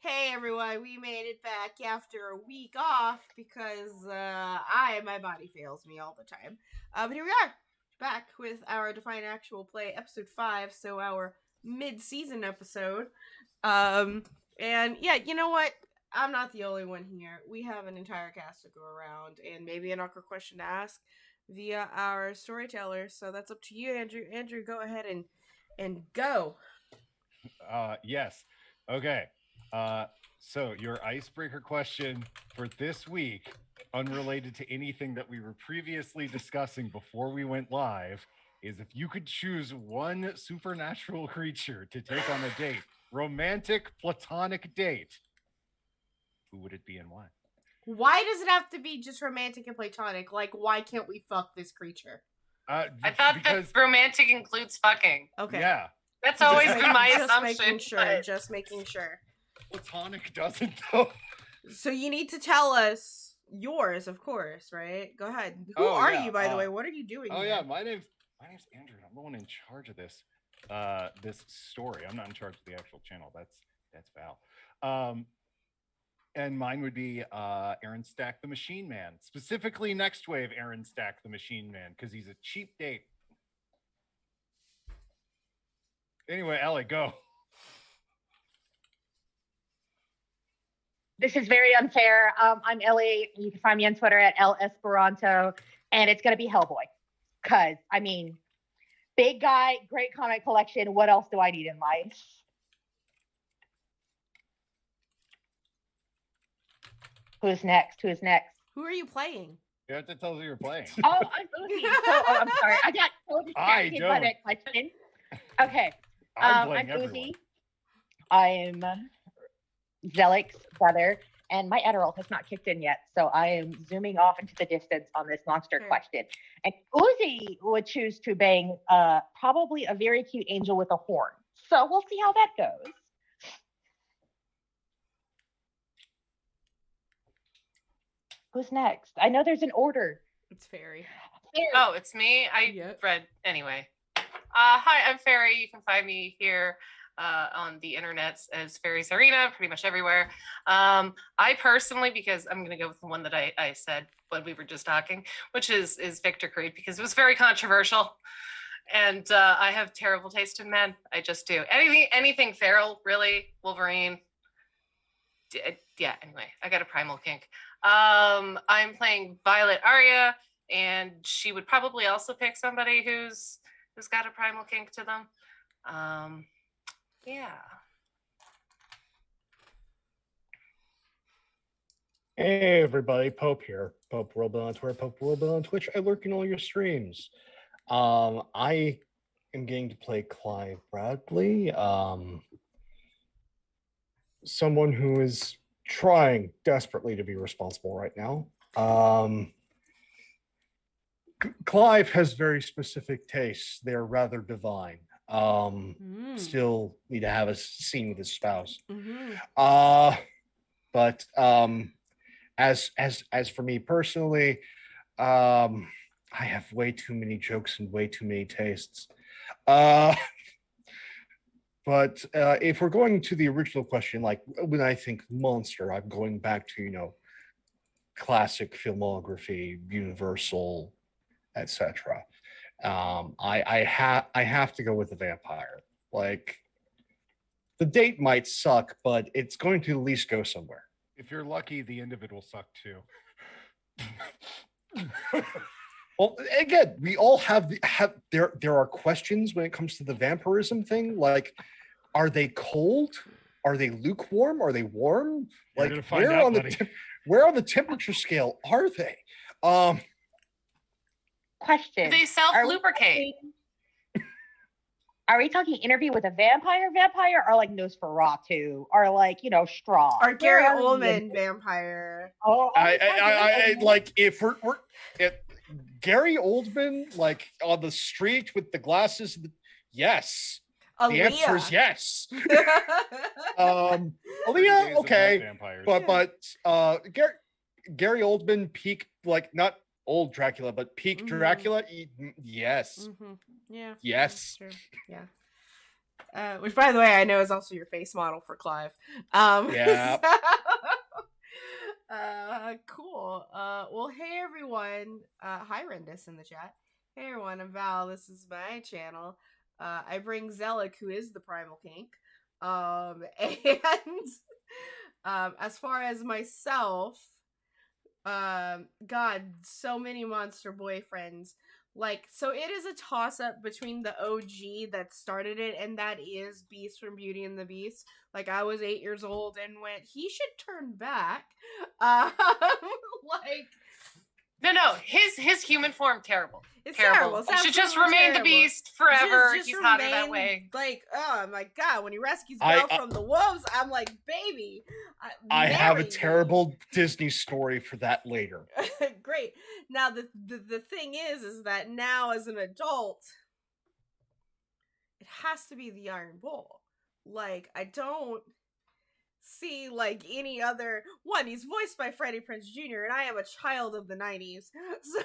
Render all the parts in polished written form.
Hey everyone, we made it back after a week off because my body fails me all the time. But here we are, back with our Defiant Actual Play episode 5, so our mid-season episode. And yeah, you know what? I'm not the only one here. We have an entire cast to go around, and maybe an awkward question to ask via our storyteller. So that's up to you, Andrew. Andrew, go ahead and go. Yes. Okay. So your icebreaker question for this week, unrelated to anything that we were previously discussing before we went live, is if you could choose one supernatural creature to take on a date, romantic, platonic date, who would it be and why? Why does it have to be just romantic and platonic? Like, why can't we fuck this creature? I thought that romantic includes fucking. Okay. Yeah. That's always been my assumption. Just making sure. Platonic doesn't though. So you need to tell us yours, of course, right? Go ahead. Who are you, by the way? What are you doing? Yeah, my name's Andrew. I'm the one in charge of this this story. I'm not in charge of the actual channel. That's Val. And mine would be Aaron Stack the Machine Man. Specifically Next Wave Aaron Stack the Machine Man, because he's a cheap date. Anyway, Ellie, go. This is very unfair. I'm Ellie. You can find me on Twitter at @Esperanto, and it's going to be Hellboy. Because, I mean, big guy, great comic collection. What else do I need in life? Who's next? Who are you playing? You have to tell us who you're playing. Oh, I'm Uzi. I'm sorry. I got so distracted by that question. Okay. I'm Uzi. I'm Zelik's brother, and my Adderall has not kicked in yet, so I am zooming off into the distance on this monster question. And Uzi would choose to bang probably a very cute angel with a horn. So we'll see how that goes. Who's next? I know there's an order. It's Fairy. Oh, it's me? I read anyway. Hi, I'm Fairy. You can find me here on the internets as Fairy Serena, pretty much everywhere. I personally, because I'm going to go with the one that I said when we were just talking, which is Victor Creed, because it was very controversial. And I have terrible taste in men. I just do. Anything feral, really. Wolverine. Yeah, anyway, I got a primal kink. I'm playing Violet Arya, and she would probably also pick somebody who's got a primal kink to them. Yeah. Hey everybody, Pope here. Pope Robin on Twitter, Pope Robin on Twitch. I lurk in all your streams. I am getting to play Clive Bradley, someone who is trying desperately to be responsible right now. Clive has very specific tastes. They're rather divine. Still need to have a scene with his spouse. But as for me personally, I have way too many jokes and way too many tastes. But if we're going to the original question, like when I think monster, I'm going back to, classic filmography, Universal, etc. I have to go with the vampire. Like, the date might suck, but it's going to at least go somewhere. If you're lucky, the end of it will suck too. Well, again, we all there are questions when it comes to the vampirism thing. Like, are they cold? Are they lukewarm? Are they warm? You're like, where on the temperature scale are they? Question. Do they self-lubricate? Are we talking interview with a vampire or like Nosferatu or like, Straw? Or Gary Oldman vampire. Oh, I like if we're Gary Oldman, like on the street with the glasses. Yes. Aaliyah. The answer is yes. Aaliyah, okay. But Gary Oldman peak, like not old Dracula, but peak Dracula. Yes. Yeah. Yes. Yeah. Which, by the way, I know is also your face model for Clive. Yeah. Cool. Well, hey everyone. Hi Rendis in the chat. Hey everyone, I'm Val. This is my channel. I bring Zelik, who is the primal kink. And as far as myself, God, so many monster boyfriends. Like, so it is a toss up between the OG that started it, and that is Beast from Beauty and the Beast. Like, I was 8 years old and went, he should turn back. Like, no, his human form terrible. It's terrible. It's he should just remain terrible. the Beast forever. Just He's remain, hotter that way. Like, oh my god, when he rescues Belle from the wolves, I'm like, baby. I have a terrible Disney story for that later. Great. Now the thing is that now as an adult, it has to be the Iron Bull. Like, I don't see like any other one. He's voiced by Freddie Prinze Jr. and I am a child of the 90s, so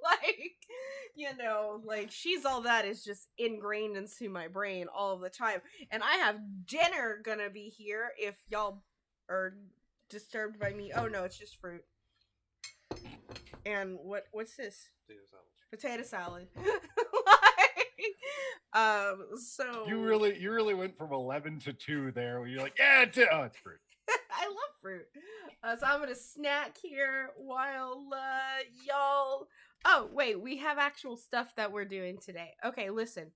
like, you know, like she's all that is just ingrained into my brain all of the time. And I have dinner gonna be here if y'all are disturbed by me. Oh no, it's just fruit. And what's this? Potato salad. So you really went from 11 to 2 there where you're like, yeah, it's fruit. I love fruit. So I'm gonna snack here while y'all. Oh wait, we have actual stuff that we're doing today. Okay, listen.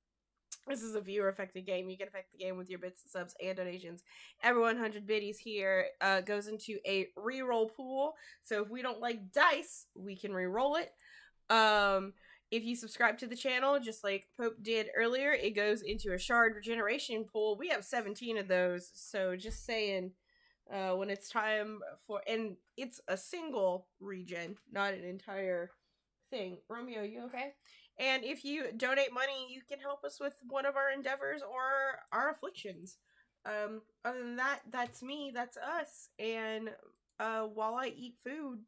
This is a viewer affected game. You can affect the game with your bits, subs, and donations. Every 100 biddies here goes into a reroll pool. So if we don't like dice, we can reroll it. If you subscribe to the channel, just like Pope did earlier, it goes into a shard regeneration pool. We have 17 of those, so just saying, when it's time for, and it's a single regen, not an entire thing. Romeo, you okay? And if you donate money, you can help us with one of our endeavors or our afflictions. Other than that, that's me, that's us, and while I eat food,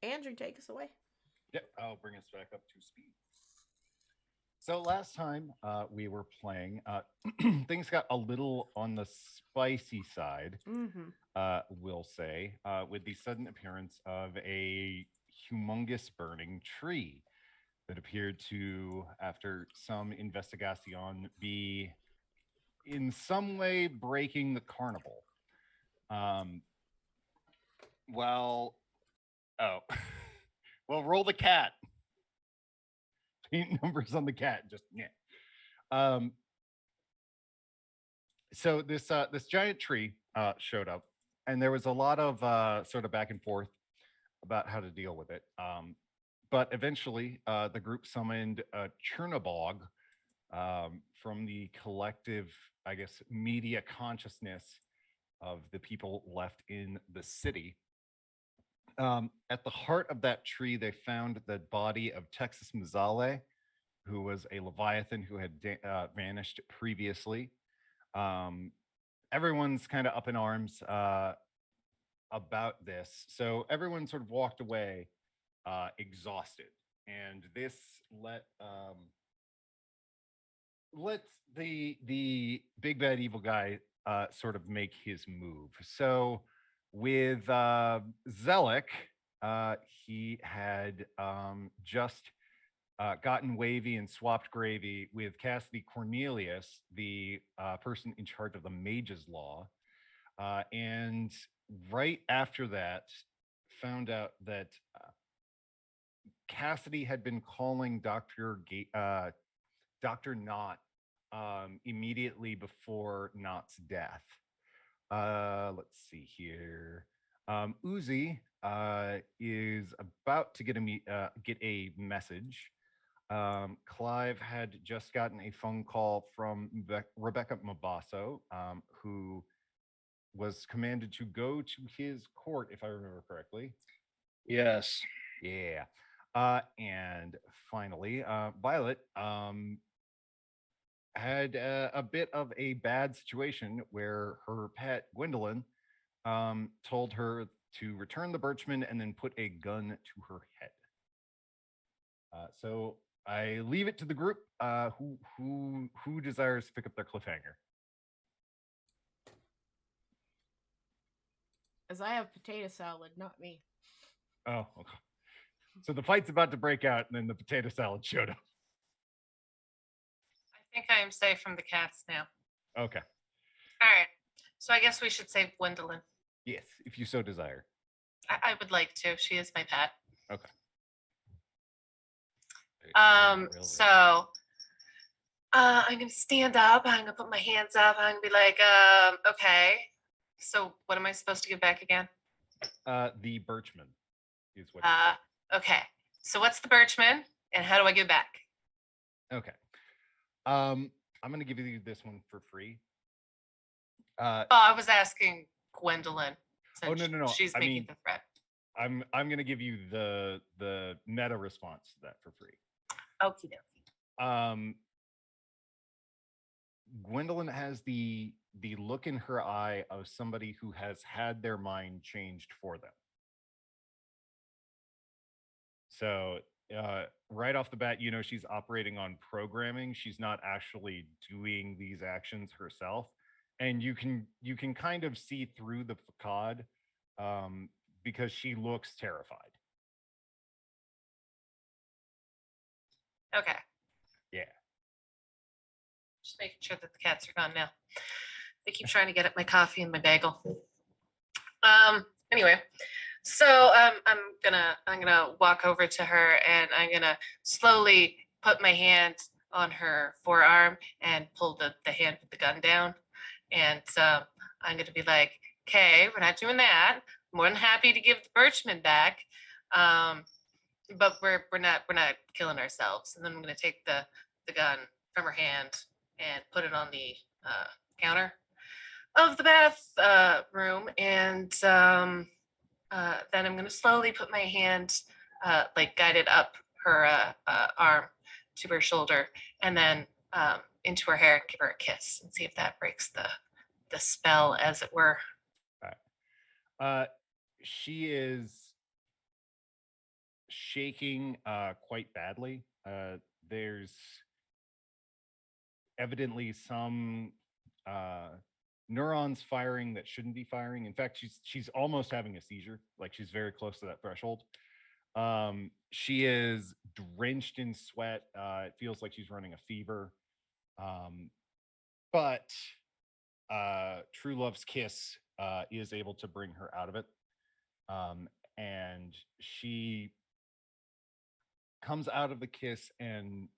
Andrew, take us away. Yep, I'll bring us back up to speed. So last time we were playing, things got a little on the spicy side, we'll say, with the sudden appearance of a humongous burning tree that appeared to, after some investigation, be in some way breaking the carnival. Well, roll the cat. Paint numbers on the cat. Just yeah. So this giant tree showed up, and there was a lot of sort of back and forth about how to deal with it. But eventually, the group summoned Chernobog from the collective, I guess, media consciousness of the people left in the city. At the heart of that tree, they found the body of Texas Mazale, who was a Leviathan who had vanished previously. Everyone's kind of up in arms about this. So everyone sort of walked away exhausted. And this let the big bad evil guy sort of make his move. So with Zelik, he had just gotten wavy and swapped gravy with Cassidy Cornelius, the person in charge of the Mage's Law. And right after that, found out that Cassidy had been calling Dr. Knott immediately before Knott's death. Let's see here. Uzi is about to get a message. Clive had just gotten a phone call from Rebecca Mabasso, who was commanded to go to his court, if I remember correctly. Yes. Yeah. And finally, Violet had a bit of a bad situation where her pet, Gwendolyn, told her to return the Birchman and then put a gun to her head. So I leave it to the group. Who desires to pick up their cliffhanger? As I have potato salad, not me. Oh, okay. So the fight's about to break out, and then the potato salad showed up. I think I am safe from the cats now. Okay. All right. So I guess we should save Gwendolyn. Yes, if you so desire. I would like to. She is my pet. Okay. So I'm gonna stand up. I'm gonna put my hands up. I'm gonna be like, okay. So what am I supposed to give back again? The Birchman is what. Okay. So what's the Birchman, and how do I give back? Okay. I'm gonna give you this one for free. I was asking Gwendolyn. Oh no. She's making the threat. I'm gonna give you the meta response to that for free. Okie dokie. Gwendolyn has the look in her eye of somebody who has had their mind changed for them. So right off the bat, she's operating on programming. She's not actually doing these actions herself, and you can kind of see through the facade because she looks terrified. Okay. Yeah. Just making sure that the cats are gone now. They keep trying to get at my coffee and my bagel. Anyway, so I'm gonna walk over to her and I'm gonna slowly put my hand on her forearm and pull the hand with the gun down. And I'm gonna be like, okay, we're not doing that. More than happy to give the Birchman back. But we're not killing ourselves. And then I'm gonna take the gun from her hand and put it on the counter of the bathroom, and then I'm gonna slowly put my hand like guided up her arm to her shoulder, and then into her hair and give her a kiss and see if that breaks the spell, as it were. All right. She is shaking quite badly. There's evidently some neurons firing that shouldn't be firing. In fact, she's almost having a seizure. Like, she's very close to that threshold. She is drenched in sweat. It feels like she's running a fever. But True Love's kiss is able to bring her out of it. And she comes out of the kiss and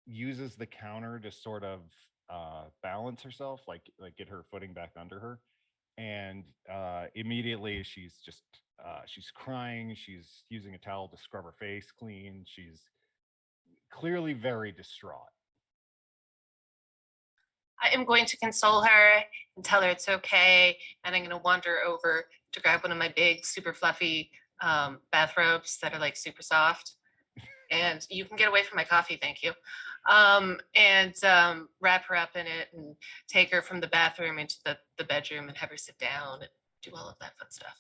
uses the counter to sort of balance herself, like get her footing back under her. And immediately she's crying. She's using a towel to scrub her face clean. She's clearly very distraught. I am going to console her and tell her it's okay, and I'm going to wander over to grab one of my big, super fluffy bathrobes that are like super soft. And you can get away from my coffee, thank you. And wrap her up in it and take her from the bathroom into the bedroom and have her sit down and do all of that fun stuff.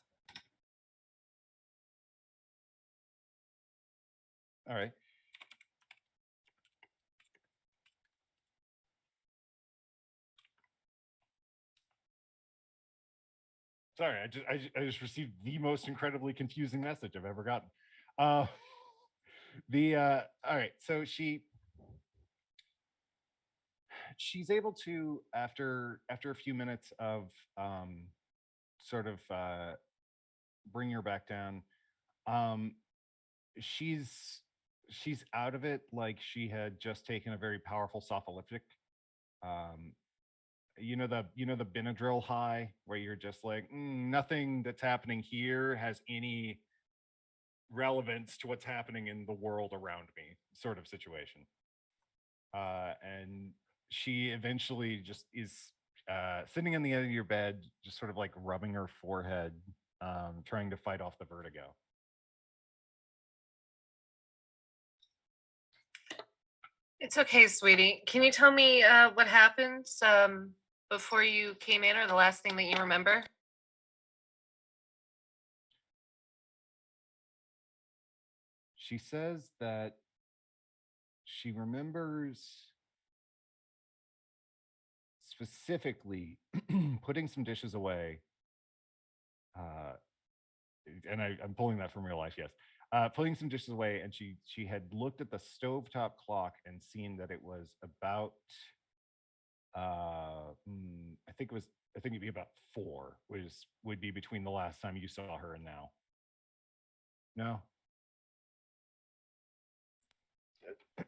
All right. Sorry, I just received the most incredibly confusing message I've ever gotten. All right, so she's able to, after a few minutes of sort of bring her back down, she's out of it like she had just taken a very powerful sopholyptic. The Benadryl high, where you're just like, nothing that's happening here has any relevance to what's happening in the world around me, sort of situation. And she eventually just is sitting on the edge of your bed, just sort of like rubbing her forehead, trying to fight off the vertigo. It's okay, sweetie. Can you tell me what happened before you came in, or the last thing that you remember? she says that she remembers specifically putting some dishes away. And I'm pulling that from real life, yes. Putting some dishes away, and she had looked at the stovetop clock and seen that it was about I think it'd be about 4 would be between the last time you saw her and now. No.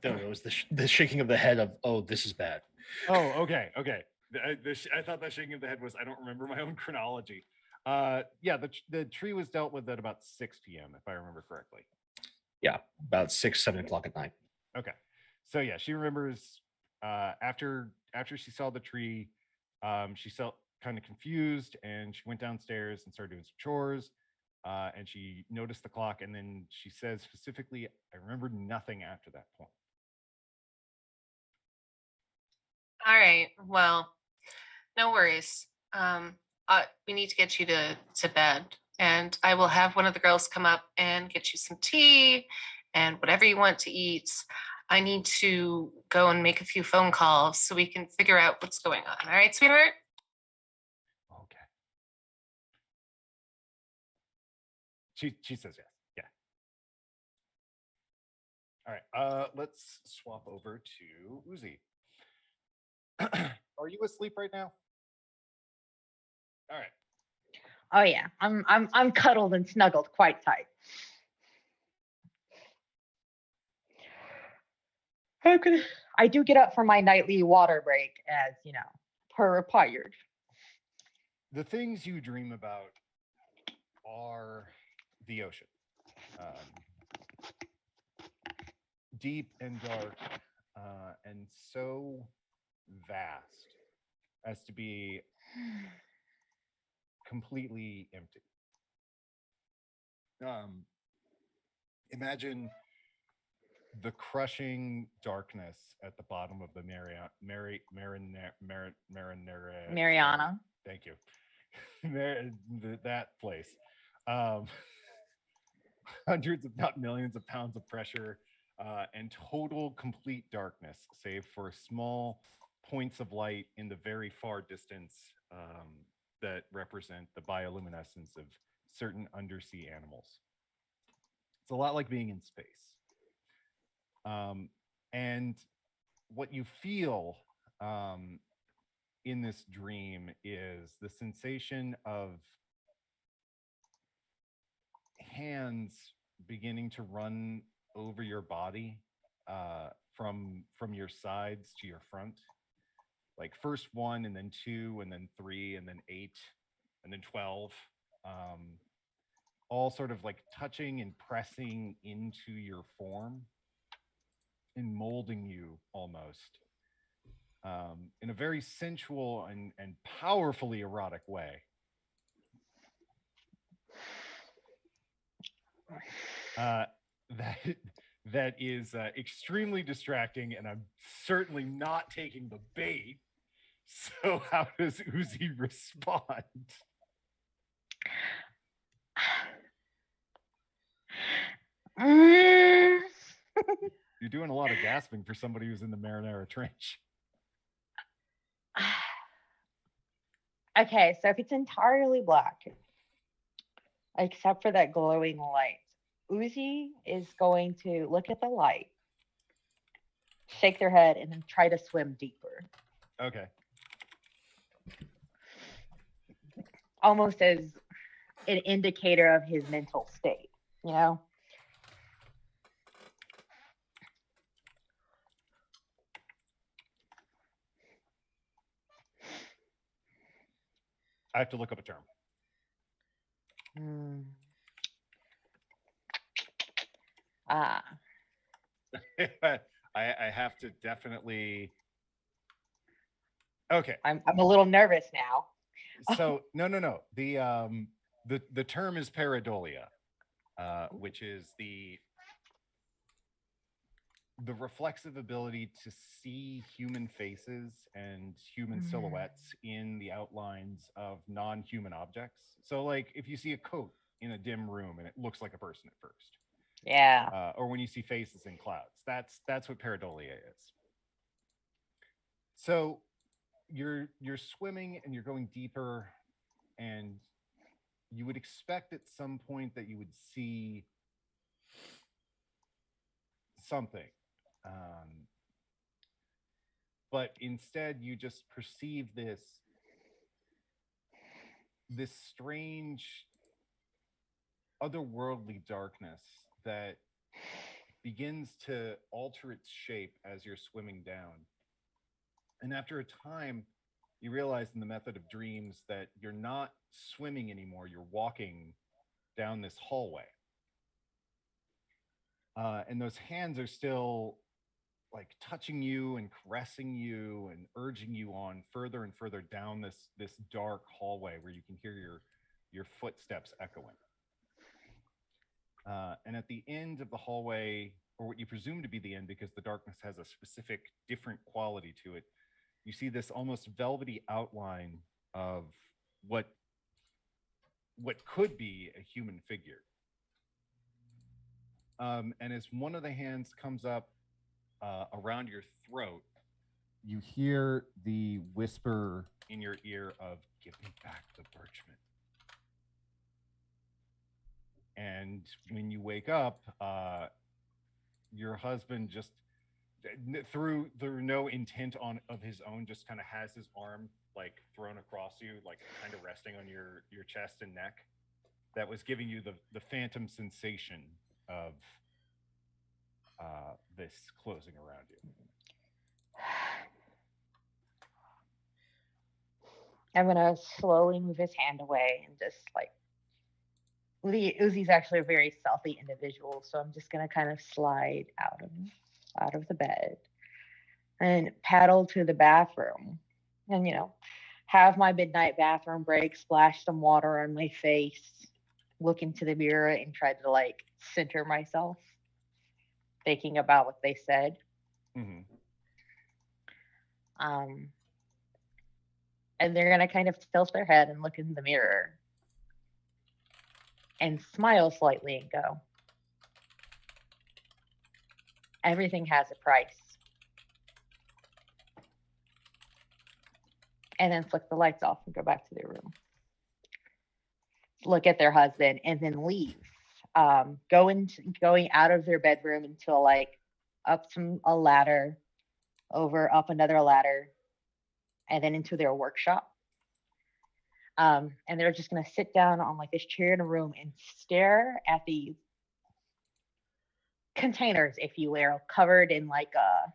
No, it was the shaking of the head of, oh, this is bad. Oh, okay. I thought that shaking of the head was, I don't remember my own chronology. Yeah, the tree was dealt with at about 6 p.m. if I remember correctly. Yeah, about 6-7 o'clock at night. Okay, so yeah, she remembers after she saw the tree, she felt kind of confused, and she went downstairs and started doing some chores. And she noticed the clock, and then she says specifically, I remember nothing after that point. All right. Well, no worries. We need to get you to bed, and I will have one of the girls come up and get you some tea and whatever you want to eat. I need to go and make a few phone calls so we can figure out what's going on. All right, sweetheart? Okay. She says yes. Yeah. All right. Let's swap over to Uzi. Are you asleep right now? All right. Oh yeah, I'm cuddled and snuggled quite tight. I do get up for my nightly water break, as you know, per required. The things you dream about are the ocean, deep and dark, and so vast as to be completely empty. Imagine the crushing darkness at the bottom of the Mariana. Thank you. That place. Hundreds, if not millions, of pounds of pressure, and total complete darkness, save for small points of light in the very far distance that represent the bioluminescence of certain undersea animals. It's a lot like being in space. And what you feel in this dream is the sensation of hands beginning to run over your body, from your sides to your front, like first 1 and then 2 and then 3 and then 8 and then 12, all sort of like touching and pressing into your form and molding you almost, in a very sensual and powerfully erotic way. That is extremely distracting, and I'm certainly not taking the bait. So how does Uzi respond? You're doing a lot of gasping for somebody who's in the Marinara Trench. Okay, so if it's entirely black, except for that glowing light, Uzi is going to look at the light, shake their head, and then try to swim deeper. Okay. Almost as an indicator of his mental state, you know? I have to look up a term. I have to definitely. Okay. I'm a little nervous now. So no. The term is pareidolia, which is the reflexive ability to see human faces and human silhouettes in the outlines of non-human objects. So like if you see a coat in a dim room and it looks like a person at first, Yeah. Or when you see faces in clouds. That's what pareidolia is. So you're swimming and you're going deeper, and you would expect at some point that you would see something. But instead you just perceive this strange otherworldly darkness that begins to alter its shape as you're swimming down. And after a time, you realize in the method of dreams that you're not swimming anymore, you're walking down this hallway. And those hands are still like touching you and caressing you and urging you on further and further down this dark hallway where you can hear your footsteps echoing. And at the end of the hallway, or what you presume to be the end because the darkness has a specific different quality to it, you see this almost velvety outline of what could be a human figure. And as one of the hands comes up around your throat, you hear the whisper in your ear of, "Give me back the parchment." And when you wake up, your husband just through no intent of his own just kind of has his arm like thrown across you, like kind of resting on your chest and neck, that was giving you the phantom sensation of this closing around you. I'm gonna slowly move his hand away and just like Uzi's actually a very stealthy individual, so I'm just gonna kind of slide out of the bed and paddle to the bathroom, and have my midnight bathroom break, splash some water on my face, look into the mirror, and try to like center myself, thinking about what they said. Mm-hmm. And they're gonna kind of tilt their head and look in the mirror and smile slightly and go, "Everything has a price." And then flick the lights off and go back to their room. Look at their husband and then leave. Going out of their bedroom until like up a ladder, up another ladder, and then into their workshop. And they're just gonna sit down on like this chair in a room and stare at these containers, if you will, covered in like a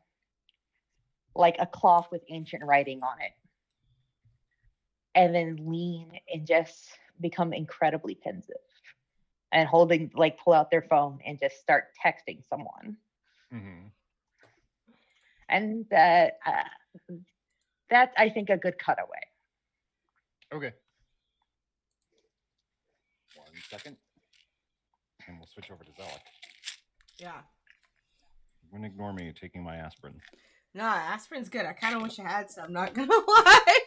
cloth with ancient writing on it. And then lean and just become incredibly pensive and pull out their phone and just start texting someone. Mm-hmm. And that's, I think, a good cutaway. Okay. 1 second. And we'll switch over to Zella. Yeah. You wouldn't ignore me taking my aspirin. Nah, aspirin's good. I kind of wish I had some, not gonna lie.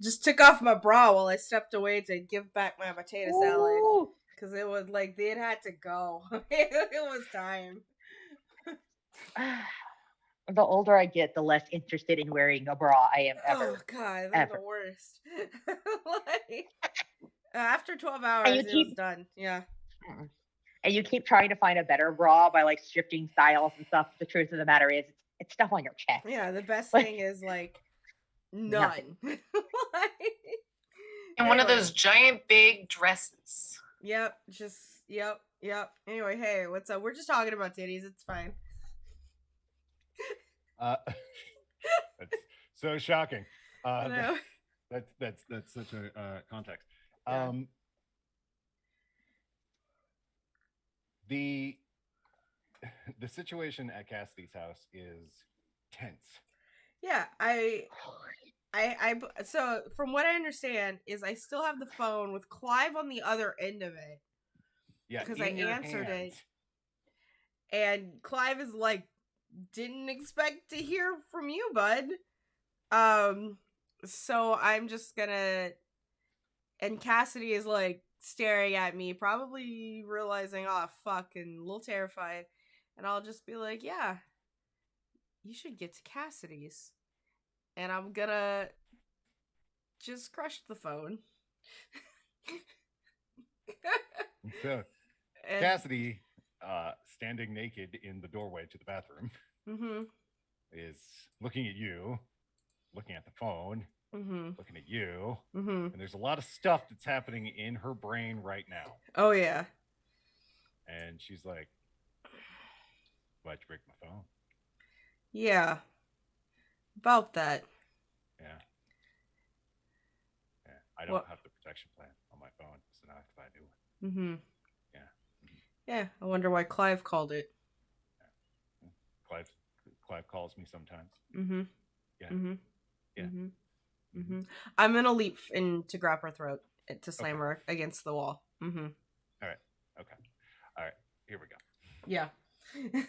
Just took off my bra while I stepped away to give back my potato salad. Because it was like, it had to go. It was time. The older I get, the less interested in wearing a bra I am ever. Oh, God, they're the worst. Like, after 12 hours, it was done. Yeah. And you keep trying to find a better bra by, like, shifting styles and stuff. The truth of the matter is, it's stuff on your chest. Yeah, the best thing is, like, none. And one of those giant big dresses. Yep. Anyway, hey, what's up? We're just talking about titties. It's fine. That's so shocking. That's such a context. Yeah. The situation at Cassidy's house is tense. Yeah, I so from what I understand is I still have the phone with Clive on the other end of it. Yeah, because I answered it, and Clive is like, "Didn't expect to hear from you, bud." So I'm just gonna, and Cassidy is like staring at me, probably realizing, oh, fuck, and a little terrified. And I'll just be like, yeah, you should get to Cassidy's. And I'm gonna just crush the phone. So, Cassidy, standing naked in the doorway to the bathroom, is looking at you, looking at the phone, looking at you, and there's a lot of stuff that's happening in her brain right now. Oh, yeah. And she's like, why'd you break my phone? Yeah. About that. Yeah. I don't have the protection plan on my phone, so now I have to buy a new one. Yeah, I wonder why Clive called it. Yeah. Clive calls me sometimes. Yeah. I'm gonna leap in to grab her throat to slam her against the wall. All right. Okay. All right. Here we go. Yeah.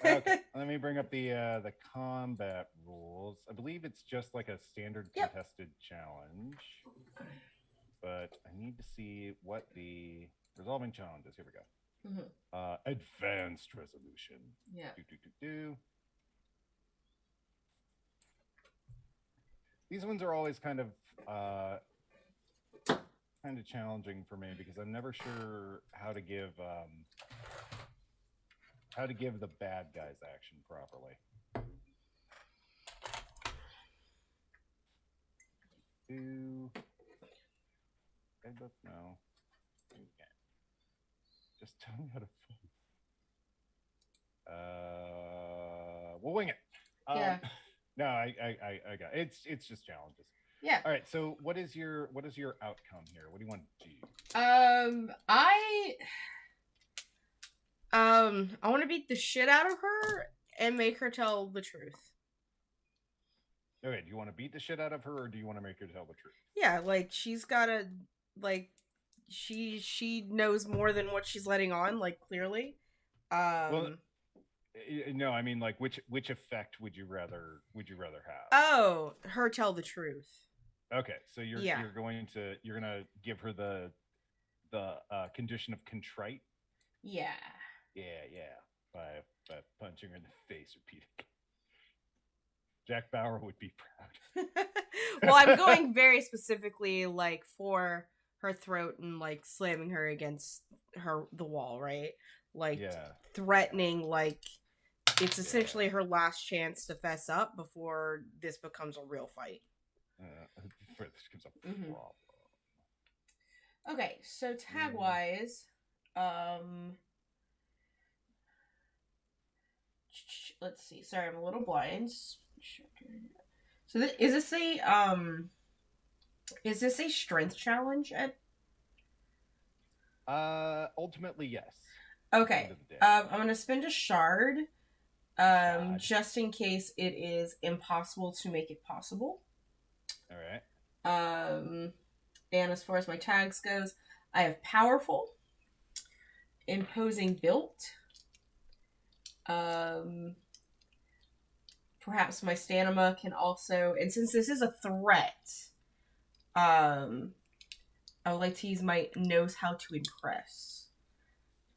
Okay. Let me bring up the combat rules. I believe it's just like a standard contested challenge, but I need to see what the resolving challenge is. Here we go. Advanced resolution. Yeah. These ones are always kind of challenging for me because I'm never sure how to give the bad guys action properly. No. Just tell me how to. We'll wing it. Yeah. No, I got it. It's just challenges. Yeah. All right. So what is your outcome here? What do you want to do? I want to beat the shit out of her and make her tell the truth. Okay. Do you want to beat the shit out of her, or do you want to make her tell the truth? Yeah, like she's gotta she knows more than what she's letting on, like clearly. Well, no, I mean, like, which effect would you rather have? Oh, her tell the truth. Okay, so you're gonna give her the condition of contrite. Yeah. By punching her in the face repeatedly. Jack Bauer would be proud. Well, I'm going very specifically like for her throat and like slamming her against the wall, right? Like threatening, like it's essentially her last chance to fess up before this becomes a real fight. Before this becomes a problem. Okay, so tag wise, let's see. Sorry, I'm a little blind. So is this a strength challenge? Ultimately, yes. Okay. I'm gonna spend a shard, just in case it is impossible to make it possible. All right. And as far as my tags goes, I have powerful, imposing built. Perhaps my stamina can also, and since this is a threat, I would like to use my knows how to impress.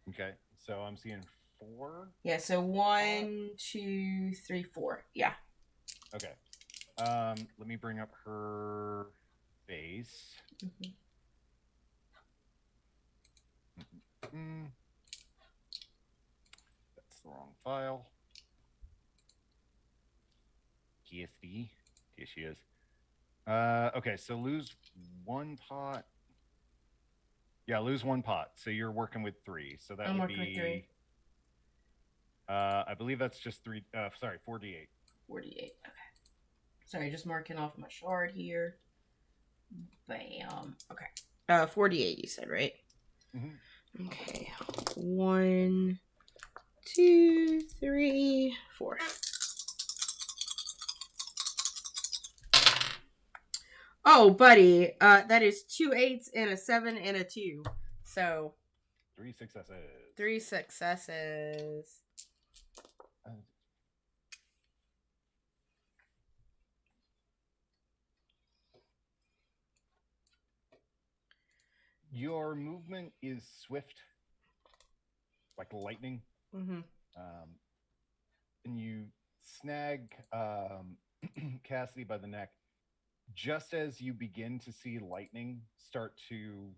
Okay, so I'm seeing 4. Yeah, so 1, 2, 3, 4. Yeah. Okay. Let me bring up her face. That's the wrong file. TSD. Here she is. Okay, so lose 1 pot. Yeah, lose 1 pot. So you're working with 3. So that would be. With 3. I believe that's just 3. Sorry, 4d8. 4d8. Okay. Sorry, just marking off my shard here. Bam. Okay. 4d8. You said, right? Mm-hmm. Okay. 1, 2, 3, 4. Oh, buddy, that is 2 8s and a 7 and a 2. So 3 successes. 3 successes. Your movement is swift, like lightning. Mm-hmm. And you snag Cassidy by the neck just as you begin to see lightning start to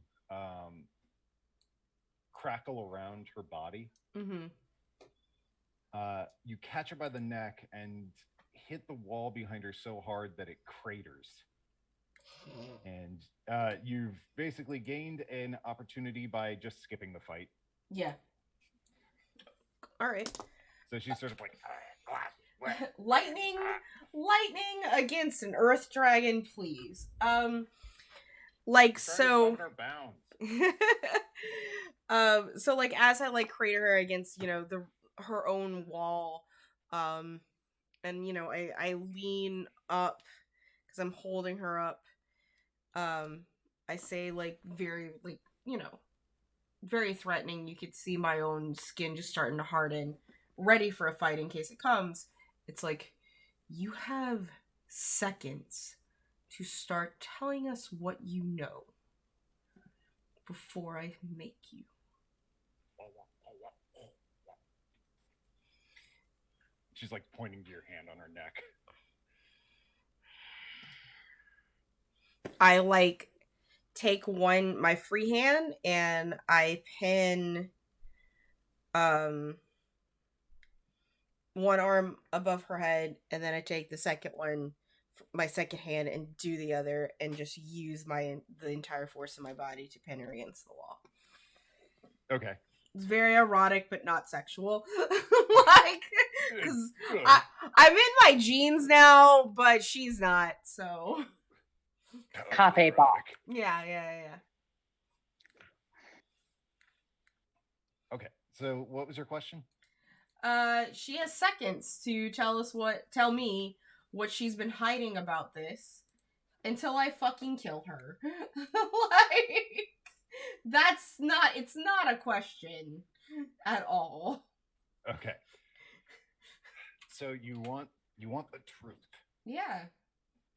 crackle around her body. Mm-hmm. You catch her by the neck and hit the wall behind her so hard that it craters. And you've basically gained an opportunity by just skipping the fight. Yeah. All right. So she's sort of like, lightning against an earth dragon, please. Like so. So like as I like crater her against her own wall, and I lean up because I'm holding her up. I say like very very threatening. You could see my own skin just starting to harden, ready for a fight in case it comes. It's like, you have seconds to start telling us what you know before I make you. She's like pointing to your hand on her neck. I like take my free hand and I pin one arm above her head, and then I take the second one, my second hand, and do the other, and just use the entire force of my body to pin her against the wall. Okay. It's very erotic, but not sexual. Like, because I'm in my jeans now, but she's not, so. Cafe bar. Yeah. Okay, so what was your question? She has seconds to tell me what she's been hiding about this until I fucking kill her. Like, it's not a question at all. Okay. So you want the truth. Yeah.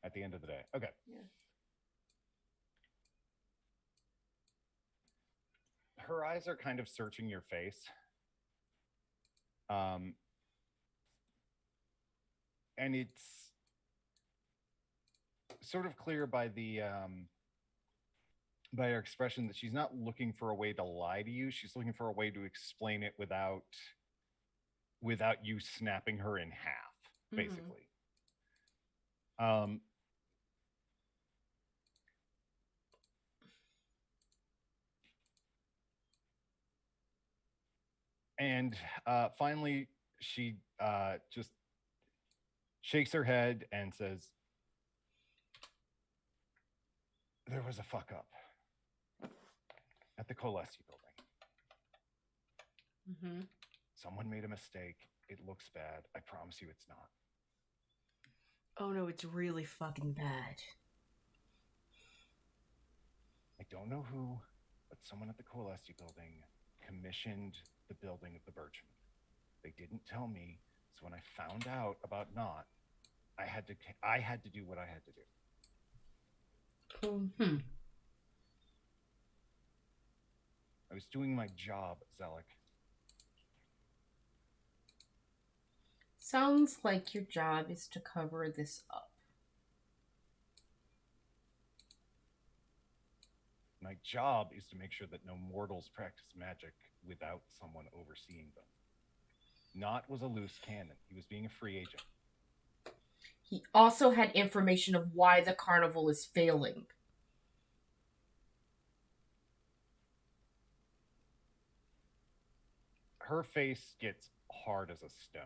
At the end of the day. Okay. Yeah. Her eyes are kind of searching your face. And it's sort of clear by her expression that she's not looking for a way to lie to you. She's looking for a way to explain it without you snapping her in half, basically. And finally, she just shakes her head and says, "There was a fuck up at the Colesti building. Mm-hmm. Someone made a mistake. It looks bad. I promise you it's not." Oh no, it's really fucking bad. I don't know who, but someone at the Colesti building commissioned the building of the Birchman. They didn't tell me, so when I found out about Not, I had to do what I had to do. Mm-hmm. I was doing my job, Zelik. Sounds like your job is to cover this up. My job is to make sure that no mortals practice magic without someone overseeing them. Not was a loose cannon. He was being a free agent. He also had information of why the carnival is failing. Her face gets hard as a stone.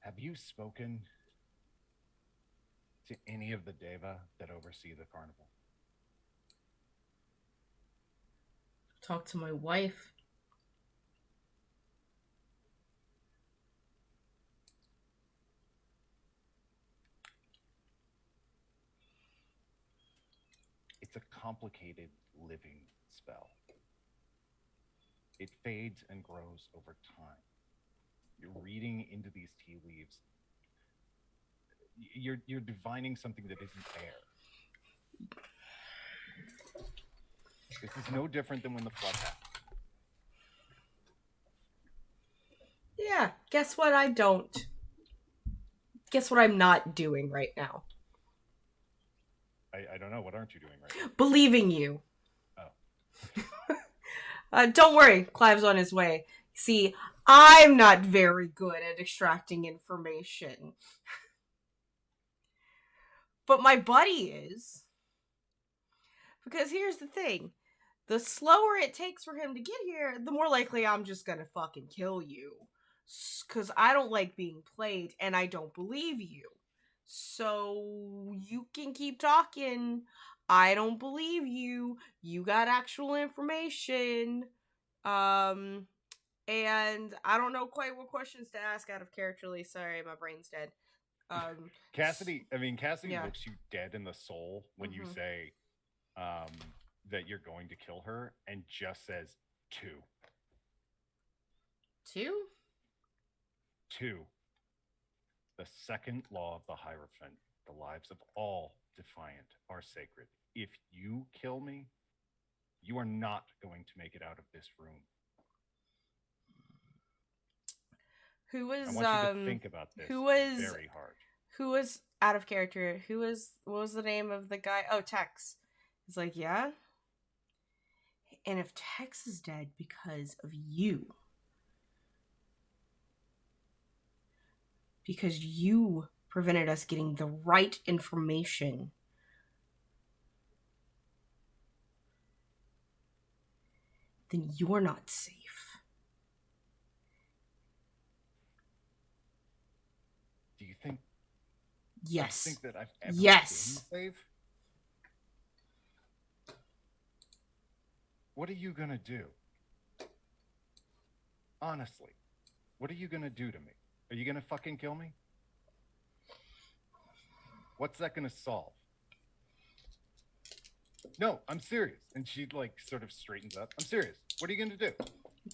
Have you spoken to any of the Deva that oversee the carnival? Talk to my wife. It It's a complicated living spell. It fades and grows over time. You're reading into these tea leaves. You're divining something that isn't there. This is no different than when the flood happened. Yeah, guess what? I don't. Guess what I'm not doing right now? I don't know. What aren't you doing right now? Believing you. Oh. Don't worry, Clive's on his way. See, I'm not very good at extracting information. But my buddy is. Because here's the thing. The slower it takes for him to get here, the more likely I'm just gonna fucking kill you. Because I don't like being played, and I don't believe you. So you can keep talking. I don't believe you. You got actual information. And I don't know quite what questions to ask out of characterly. Sorry, my brain's dead. Cassidy yeah. looks you dead in the soul when you say that you're going to kill her, and just says 2. 2? 2. The second law of the Hierophant: the lives of all Defiant are sacred. If you kill me, you are not going to make it out of this room. Who was I want you to think about this very hard. Who was out of character? What was the name of the guy? Oh, Tex. He's like, yeah? And if Tex is dead because of you, because you prevented us getting the right information, then you're not safe. Do you think? Yes. Do you think that I've ever yes. been safe? What are you gonna do? Honestly, what are you gonna do to me? Are you gonna fucking kill me? What's that gonna solve? No, I'm serious. And she like sort of straightens up. I'm serious. What are you gonna do?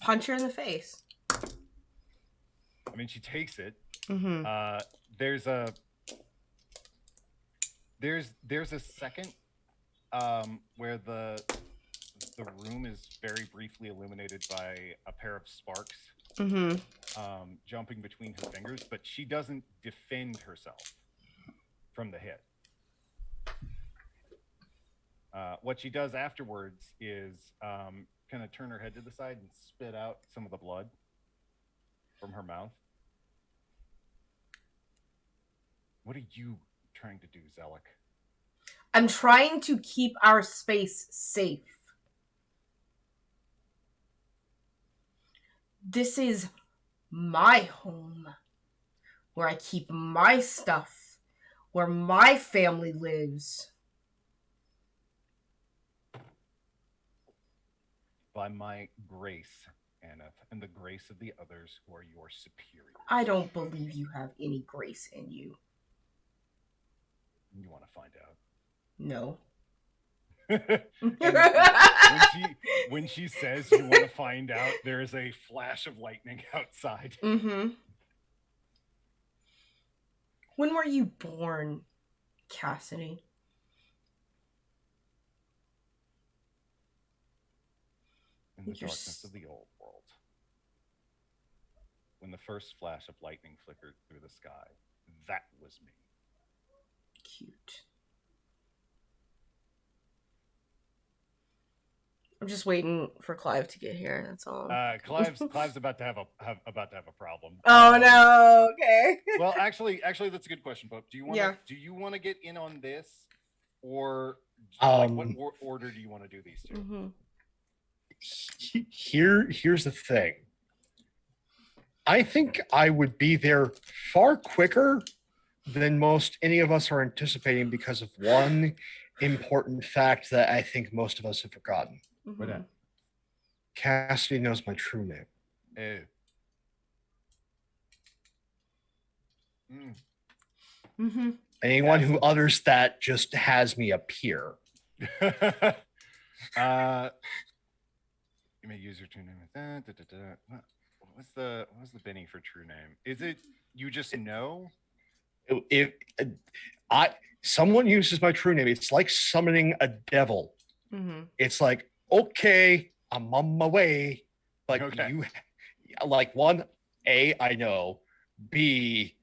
Punch her in the face. I mean, she takes it. Mm-hmm. There's a second where the room is very briefly illuminated by a pair of sparks jumping between her fingers, but she doesn't defend herself from the hit. What she does afterwards is kind of turn her head to the side and spit out some of the blood from her mouth. What are you trying to do, Zelik? I'm trying to keep our space safe. This is my home, where I keep my stuff, where my family lives. By my grace, Aneth, and the grace of the others who are your superiors. I don't believe you have any grace in you. You want to find out? No. when she says you want to find out, there is a flash of lightning outside. Mm-hmm. When were you born, Cassidy? In the darkness of the old world. When the first flash of lightning flickered through the sky, that was me. Cute. I'm just waiting for Clive to get here. That's all. Clive's about to have a problem. Oh no! Okay. Well, actually, that's a good question, Pope. Do you want to get in on this, or what order do you want to do these two? Mm-hmm. Here's the thing. I think I would be there far quicker than most any of us are anticipating because of one important fact that I think most of us have forgotten. What that? Cassidy knows my true name. Mm-hmm. Anyone who utters that just has me appear. You may use your true name. What's the Benny for true name? Is it you just know? If someone uses my true name, it's like summoning a devil. Mm-hmm. It's like, okay, I'm on my way, but you like one, A, I know, B,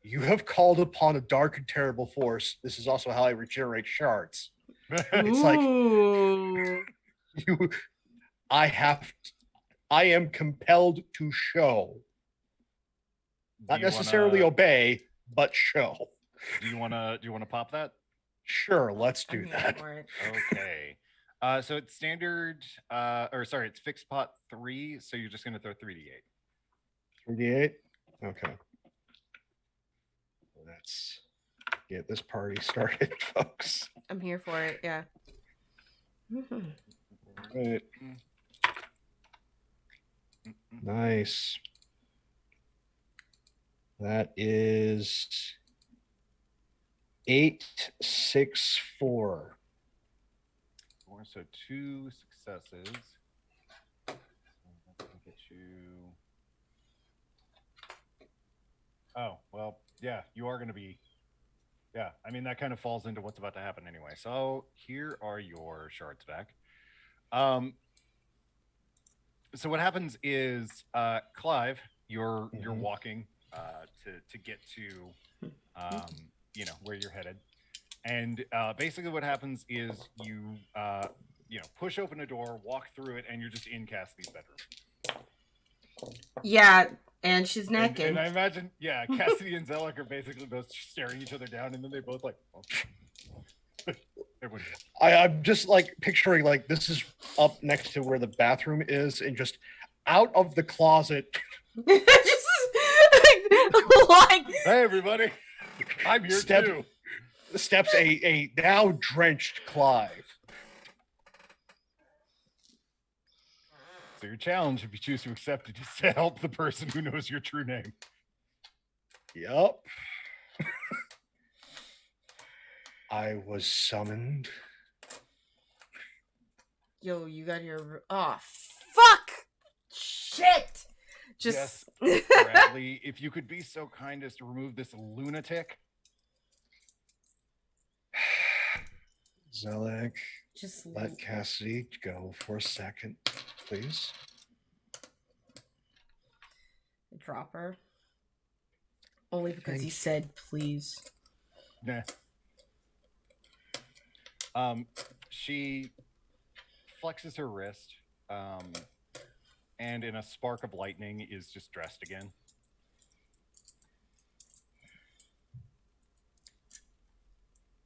you have called upon a dark and terrible force. This is also how I regenerate shards. It's like I am compelled to show. Not necessarily obey, but show. Do you wanna pop that? Sure, let's do that. Okay. So it's standard it's fixed pot 3, so you're just gonna throw 3d8. 3d8? Okay. Let's get this party started, folks. I'm here for it, yeah. Right. Nice. That is 8, 6, 4. So 2 successes. So that's gonna get you. Oh, well, yeah, you are going to be. Yeah, I mean, that kind of falls into what's about to happen anyway. So here are your shards back. So what happens is, Clive, you're walking to get to, where you're headed. And basically what happens is you push open a door, walk through it, and you're just in Cassidy's bedroom. Yeah, and she's naked. And I imagine, Cassidy and Zellick are basically both staring each other down, and then they both like, I'm just like picturing like this is up next to where the bathroom is, and just out of the closet. Just, hey everybody, I'm here too. Steps a now drenched Clive. So your challenge, if you choose to accept it, is to help the person who knows your true name. Yup. I was summoned. Yo, you got your... Oh, fuck! Shit! Just... Yes, Bradley, if you could be so kind as to remove this lunatic. Zellick, just let Cassidy go for a second, please. Drop her. Only because he said please. Nah. She flexes her wrist, and in a spark of lightning is just dressed again.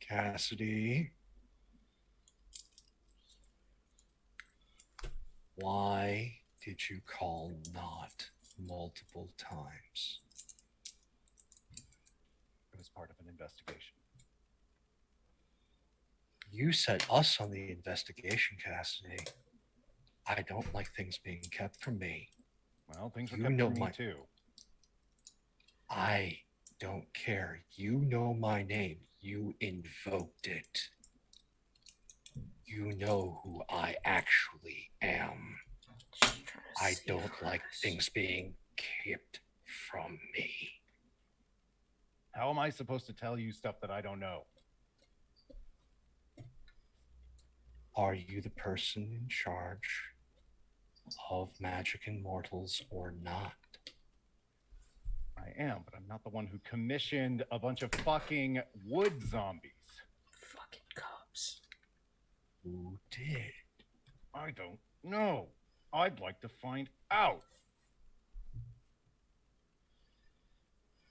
Cassidy, why did you call not multiple times? It was part of an investigation. You set us on the investigation, Cassidy. I don't like things being kept from me. Well, things were kept from me too. I don't care. You know my name. You invoked it. You know who I actually am. I don't like things being kept from me. How am I supposed to tell you stuff that I don't know? Are you the person in charge of magic and mortals or not? I am, but I'm not the one who commissioned a bunch of fucking wood zombies. Fucking cops. Who did? I don't know. I'd like to find out.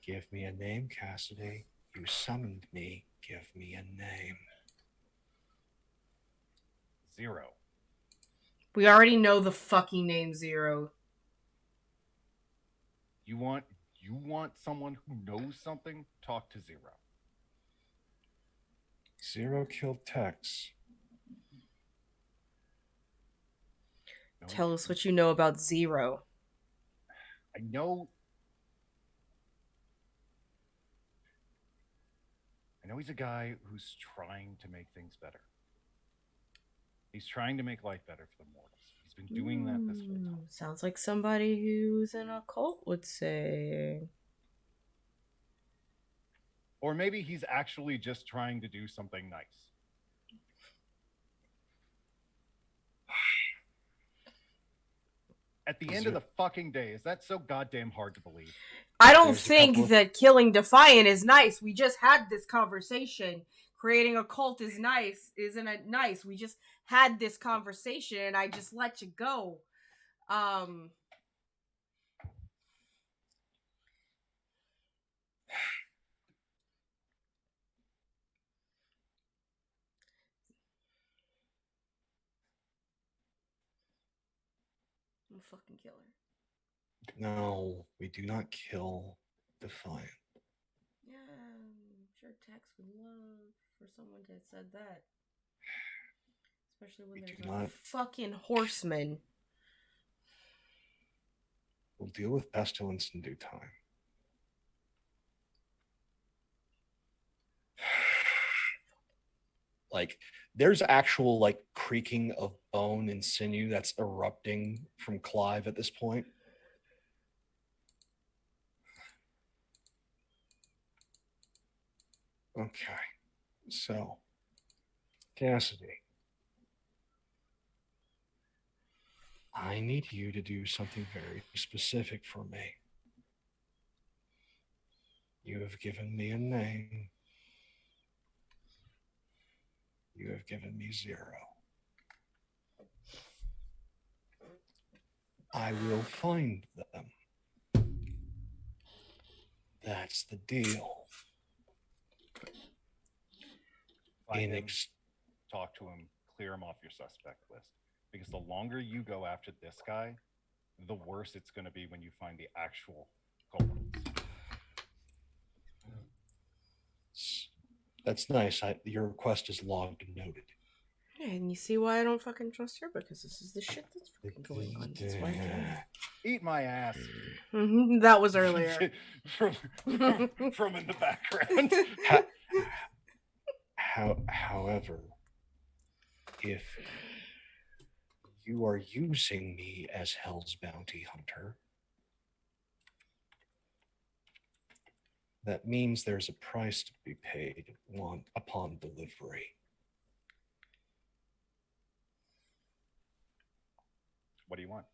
Give me a name, Cassidy. You summoned me. Give me a name. 0. We already know the fucking name 0. You want someone who knows something? Talk to 0. 0 killed Tex. No. Tell us what you know about 0. I know he's a guy who's trying to make things better. He's trying to make life better for the mortals. He's been doing that this whole time. Sounds like somebody who's in a cult would say. Or maybe he's actually just trying to do something nice. At the end of the fucking day, is that so goddamn hard to believe? I don't think that killing Defiant is nice. We just had this conversation. Creating a cult is nice. Isn't it nice? We just had this conversation and I just let you go. I'm a fucking killer. No, we do not kill Defiant. Yeah, I'm sure Tex would love for someone to have said that. Especially when there's a fucking horseman. We'll deal with pestilence in due time. Like, there's actual, like, creaking of bone and sinew that's erupting from Clive at this point. Okay, so, Cassidy, I need you to do something very specific for me. You have given me a name. You have given me 0. I will find them. That's the deal. Talk to him, clear him off your suspect list. Because the longer you go after this guy, the worse it's going to be when you find the actual culprits. That's nice. Your request is logged and noted. Yeah, and you see why I don't fucking trust her? Because this is the shit that's fucking going on. That's why I can't. Eat my ass. That was earlier. from in the background. However, if you are using me as Hell's bounty hunter, that means there's a price to be paid upon delivery. What do you want?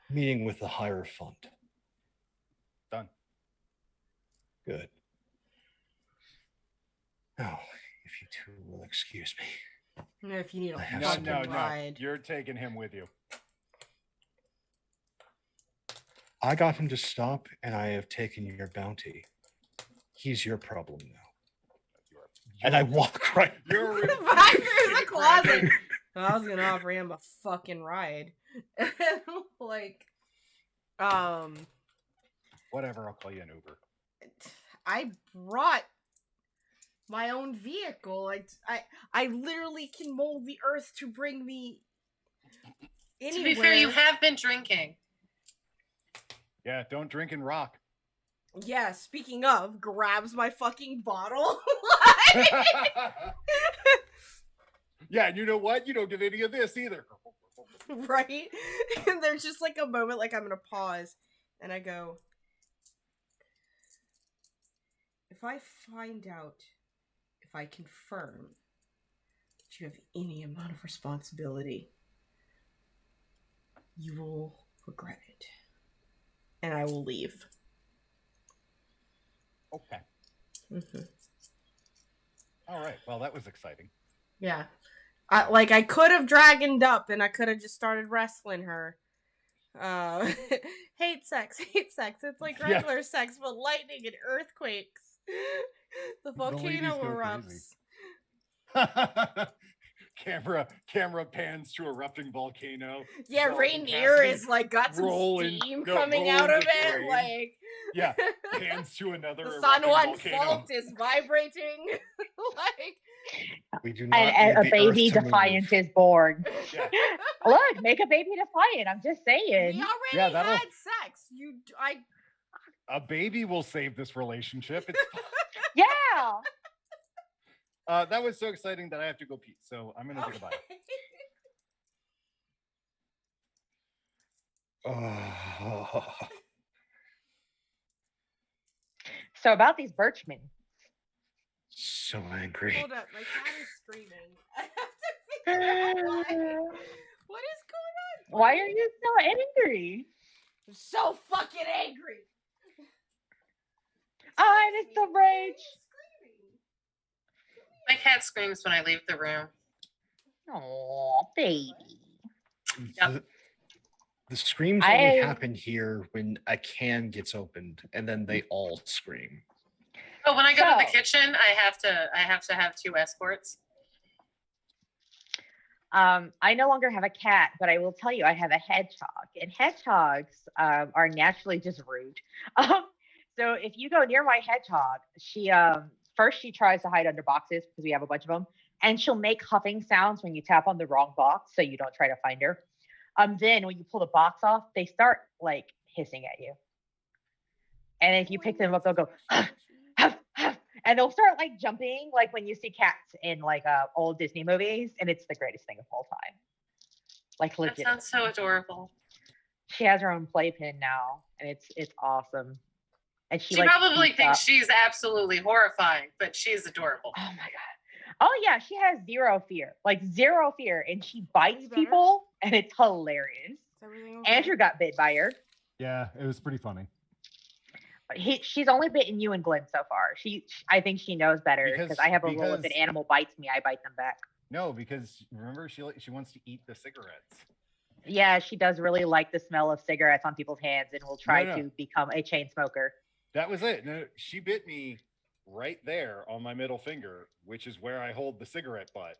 Meeting with the higher fund. Done. Good. Now, if you two will excuse me. If you need a fucking ride. You're taking him with you. I got him to stop, and I have taken your bounty. He's your problem now. And I walk right back through the closet. I was gonna offer him a fucking ride. Like, whatever, I'll call you an Uber. I brought my own vehicle. I literally can mold the earth to bring me anywhere. To be fair, you have been drinking. Yeah, don't drink and rock. Yeah, speaking of, grabs my fucking bottle. Yeah, and you know what? You don't get any of this either. Right? And there's just like a moment, like I'm gonna pause, and I go, if I find out, if I confirm that you have any amount of responsibility, you will regret it. And I will leave. Okay. Mm-hmm. All right. Well, that was exciting. Yeah. I could have dragoned up and I could have just started wrestling her. Hate sex. It's like regular sex, but lightning and earthquakes. The volcano erupts. Camera pans to erupting volcano. Yeah, Rainier is like got some steam coming out of it. Like, yeah, pans to another. The San Juan fault is vibrating. Like, we do not. And a baby Defiant is born. Yeah. Look, make a baby Defiant. I'm just saying. We already had sex. A baby will save this relationship. It's Yeah. That was so exciting that I have to go pee. So I'm gonna take a bite. So about these birchmen. So angry. Hold up, my cat is screaming. I have to figure out why. What is going on? Why are you so angry? I'm so fucking angry. I'm in the rage. My cat screams when I leave the room. Oh, baby. Yep. The screams only happen here when a can gets opened, and then they all scream. Oh, when I go to the kitchen, I have to have 2 escorts. I no longer have a cat, but I will tell you I have a hedgehog, and hedgehogs are naturally just rude. So if you go near my hedgehog, she first she tries to hide under boxes because we have a bunch of them, and she'll make huffing sounds when you tap on the wrong box, so you don't try to find her. Then when you pull the box off, they start like hissing at you, and if you pick them up, they'll go huff, huff, huff, and they'll start like jumping, like when you see cats in like old Disney movies, and it's the greatest thing of all time. Like legit. That sounds so adorable. She has her own playpen now, and it's awesome. And she like, probably thinks she's absolutely horrifying, but she's adorable. Oh my god. Oh yeah, she has zero fear, like zero fear, and she bites people, and it's hilarious. Okay? Andrew got bit by her. Yeah, it was pretty funny. She's only bitten you and Glenn so far. I think she knows better because I have a rule: if an animal bites me, I bite them back. No, because remember she wants to eat the cigarettes. Yeah, she does really like the smell of cigarettes on people's hands, and will try to become a chain smoker. That was it. No, she bit me right there on my middle finger, which is where I hold the cigarette butt.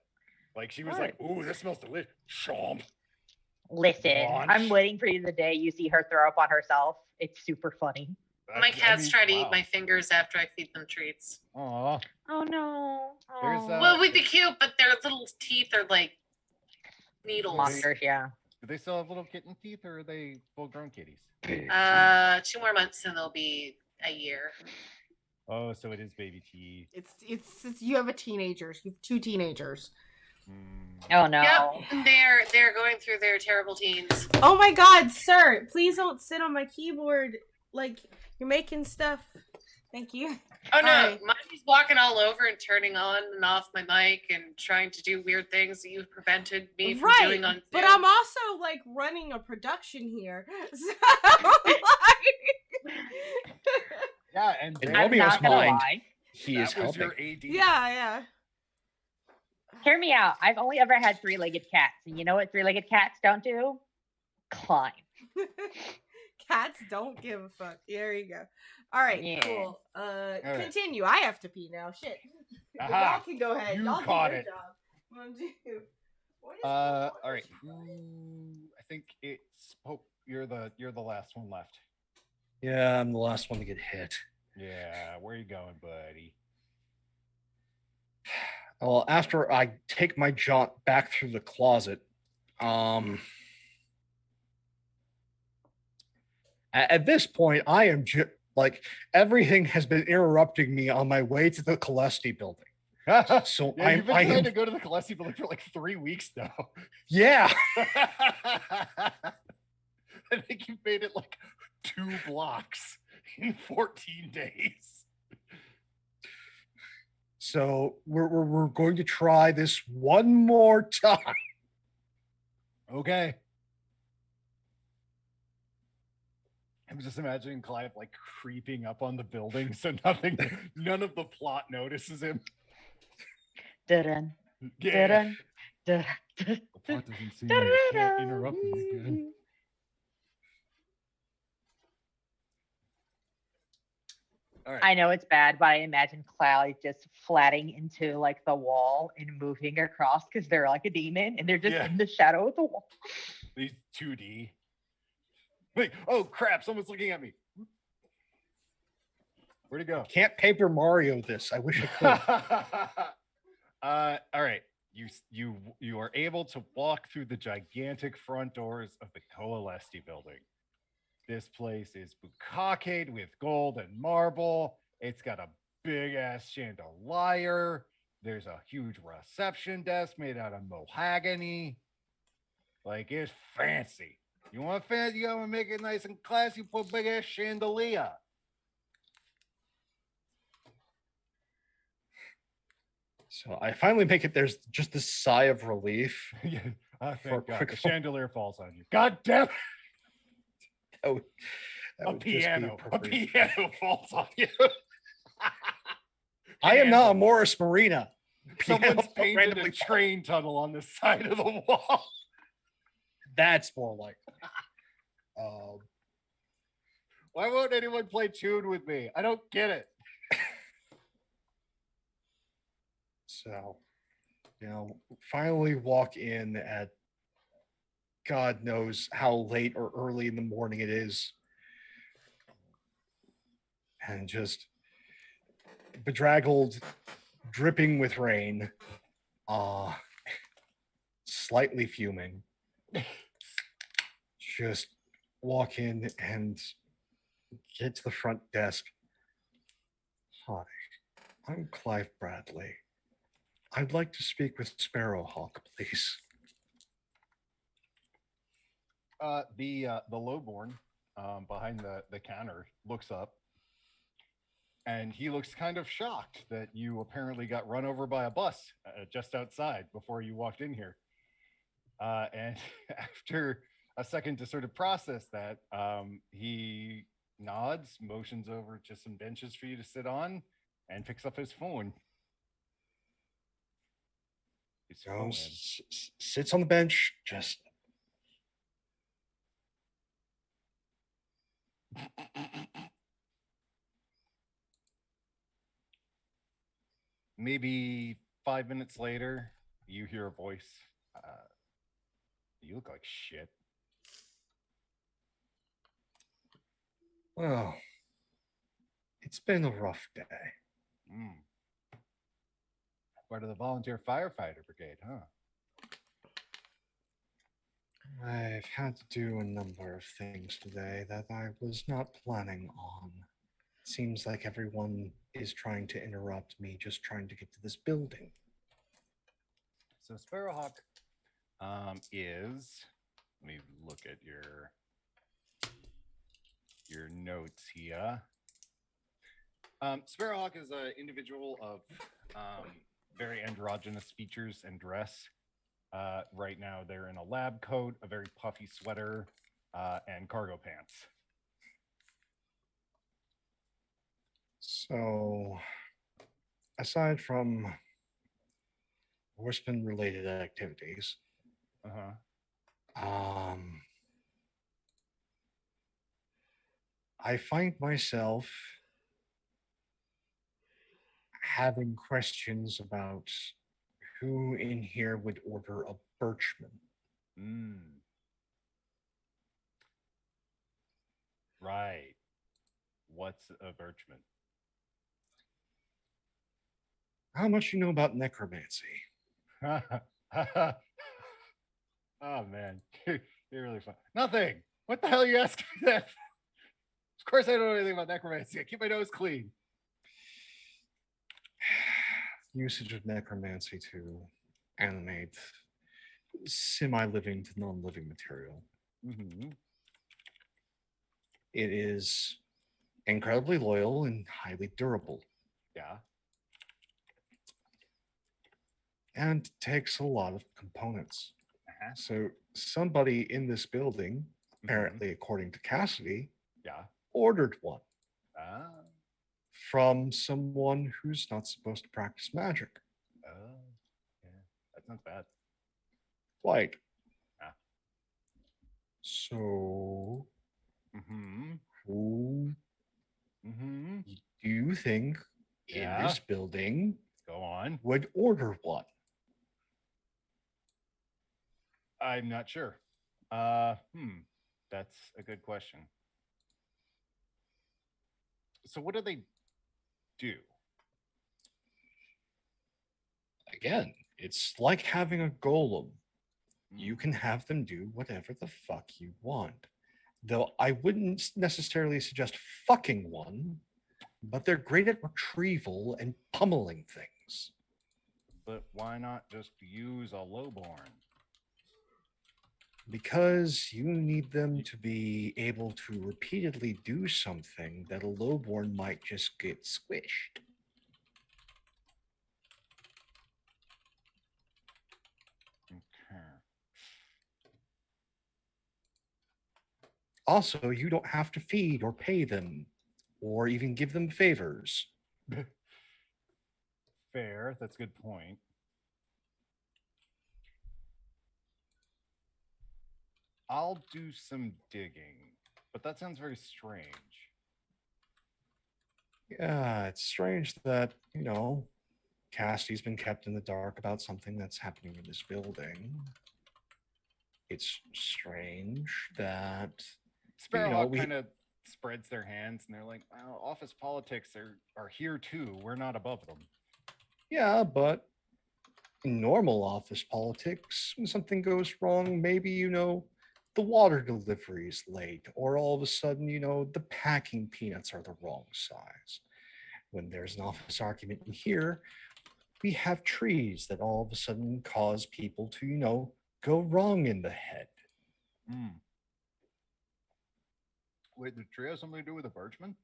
Like she was like, "Ooh, this smells delicious." Chomp. Listen, I'm waiting for you the day you see her throw up on herself. It's super funny. My cats try to eat my fingers after I feed them treats. Aw. Oh no. Well, we'd be cute, but their little teeth are like needles. Monsters, yeah. Do they still have little kitten teeth, or are they full-grown kitties? 2 more months and they'll be a year. Oh, so it is baby teeth. It's you have a teenager. You have 2 teenagers. Oh no. Yep, they're going through their terrible teens. Oh my god, sir! Please don't sit on my keyboard like you're making stuff. Thank you. Oh no, Mikey's walking all over and turning on and off my mic and trying to do weird things that you've prevented me from doing on Zoom. But I'm also like running a production here. So like... Yeah, and in Romeo's mind, he is helping. helping. Your AD. Yeah. Hear me out. I've only ever had 3-legged cats, and you know what 3-legged cats don't do? Climb. Cats don't give a fuck. There you go. All right, cool. Continue. I have to pee now. Shit. Y'all can go ahead. Y'all caught do it. Your job. All right. I think it's you're the last one left. Yeah, I'm the last one to get hit. Yeah, where are you going, buddy? Well, after I take my jaunt back through the closet, at this point, I am like everything has been interrupting me on my way to the Celesti building. So yeah, you've been trying to go to the Celesti building for like 3 weeks now. Yeah. I think you've made it like 2 blocks in 14 days. So we're going to try this one more time. Okay. I'm just imagining Clive like creeping up on the building so none of the plot notices him. Dun, Yeah. dun, dun, The plot doesn't see me. It can't interrupt me again. All right. I know it's bad, but I imagine Cloud just flatting into like the wall and moving across because they're like a demon and they're just in the shadow of the wall. These 2D. Wait, oh crap, someone's looking at me. Where'd it go? Can't Paper Mario this. I wish I could. All right. You are able to walk through the gigantic front doors of the Coalesci building. This place is bukkake with gold and marble. It's got a big ass chandelier. There's a huge reception desk made out of mahogany. Like, it's fancy. You want fancy? You gotta make it nice and classy. Put big ass chandelier. So I finally make it. There's just this sigh of relief. Yeah, For a thank God. quick The chandelier falls on you. God damn it. That would, that A would just be piano. A appropriate. piano falls on you. I am not a Morris Marina. Piano Someone's painted a randomly train tunnel on the side of the wall. That's more like. Why won't anyone play tune with me? I don't get it. So, finally walk in at God knows how late or early in the morning it is. And just bedraggled, dripping with rain, slightly fuming. Just walk in and get to the front desk. Hi, I'm Clive Bradley. I'd like to speak with Sparrowhawk, please. The lowborn behind the counter looks up, and he looks kind of shocked that you apparently got run over by a bus just outside before you walked in here. And after a second to sort of process that, he nods, motions over to some benches for you to sit on, and picks up his phone. Sits on the bench, just maybe 5 minutes later, you hear a voice. You look like shit. well, it's been a rough day. Part of the volunteer firefighter brigade, huh? I've had to do a number of things today that I was not planning on. It seems like everyone is trying to interrupt me, just trying to get to this building. So Sparrowhawk is, let me look at your notes here. Sparrowhawk is an individual of very androgynous features and dress. Right now, they're in a lab coat, a very puffy sweater, and cargo pants. So, aside from horseman-related activities, I find myself having questions about who in here would order a Birchman. Right. What's a Birchman? How much you know about necromancy? Oh man, you're really fun. Nothing. What the hell are you asking me that? Of course I don't know anything about necromancy. I keep my nose clean. Usage of necromancy to animate semi-living to non-living material. It is incredibly loyal and highly durable. Yeah. And takes a lot of components. So somebody in this building, apparently according to Cassidy, ordered one. From someone who's not supposed to practice magic. Yeah, that's not bad. Quite. So, who do you think in this building go on would order one? I'm not sure. That's a good question. So what do they do? Again, it's like having a golem. You can have them do whatever the fuck you want. Though I wouldn't necessarily suggest fucking one, but they're great at retrieval and pummeling things. But why not just use a lowborn? Because you need them to be able to repeatedly do something that a lowborn might just get squished. Okay. Also, you don't have to feed or pay them or even give them favors. Fair. That's a good point. I'll do some digging, but that sounds very strange. Yeah, it's strange that, Cassie's been kept in the dark about something that's happening in this building. It's strange that Sparrowhawk kind of spreads their hands and they're like, well, office politics are here too. We're not above them. Yeah, but in normal office politics, when something goes wrong, maybe, the water delivery is late, or all of a sudden, the packing peanuts are the wrong size. When there's an office argument in here, we have trees that all of a sudden cause people to, go wrong in the head. Wait, the tree have something to do with the birchman?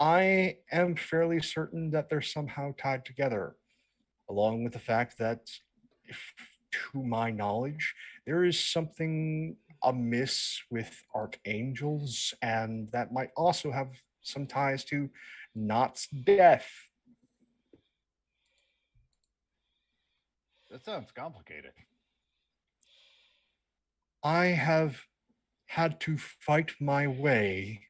I am fairly certain that they're somehow tied together, along with the fact that, to my knowledge, there is something amiss with archangels, and that might also have some ties to Knott's death. That sounds complicated. I have had to fight my way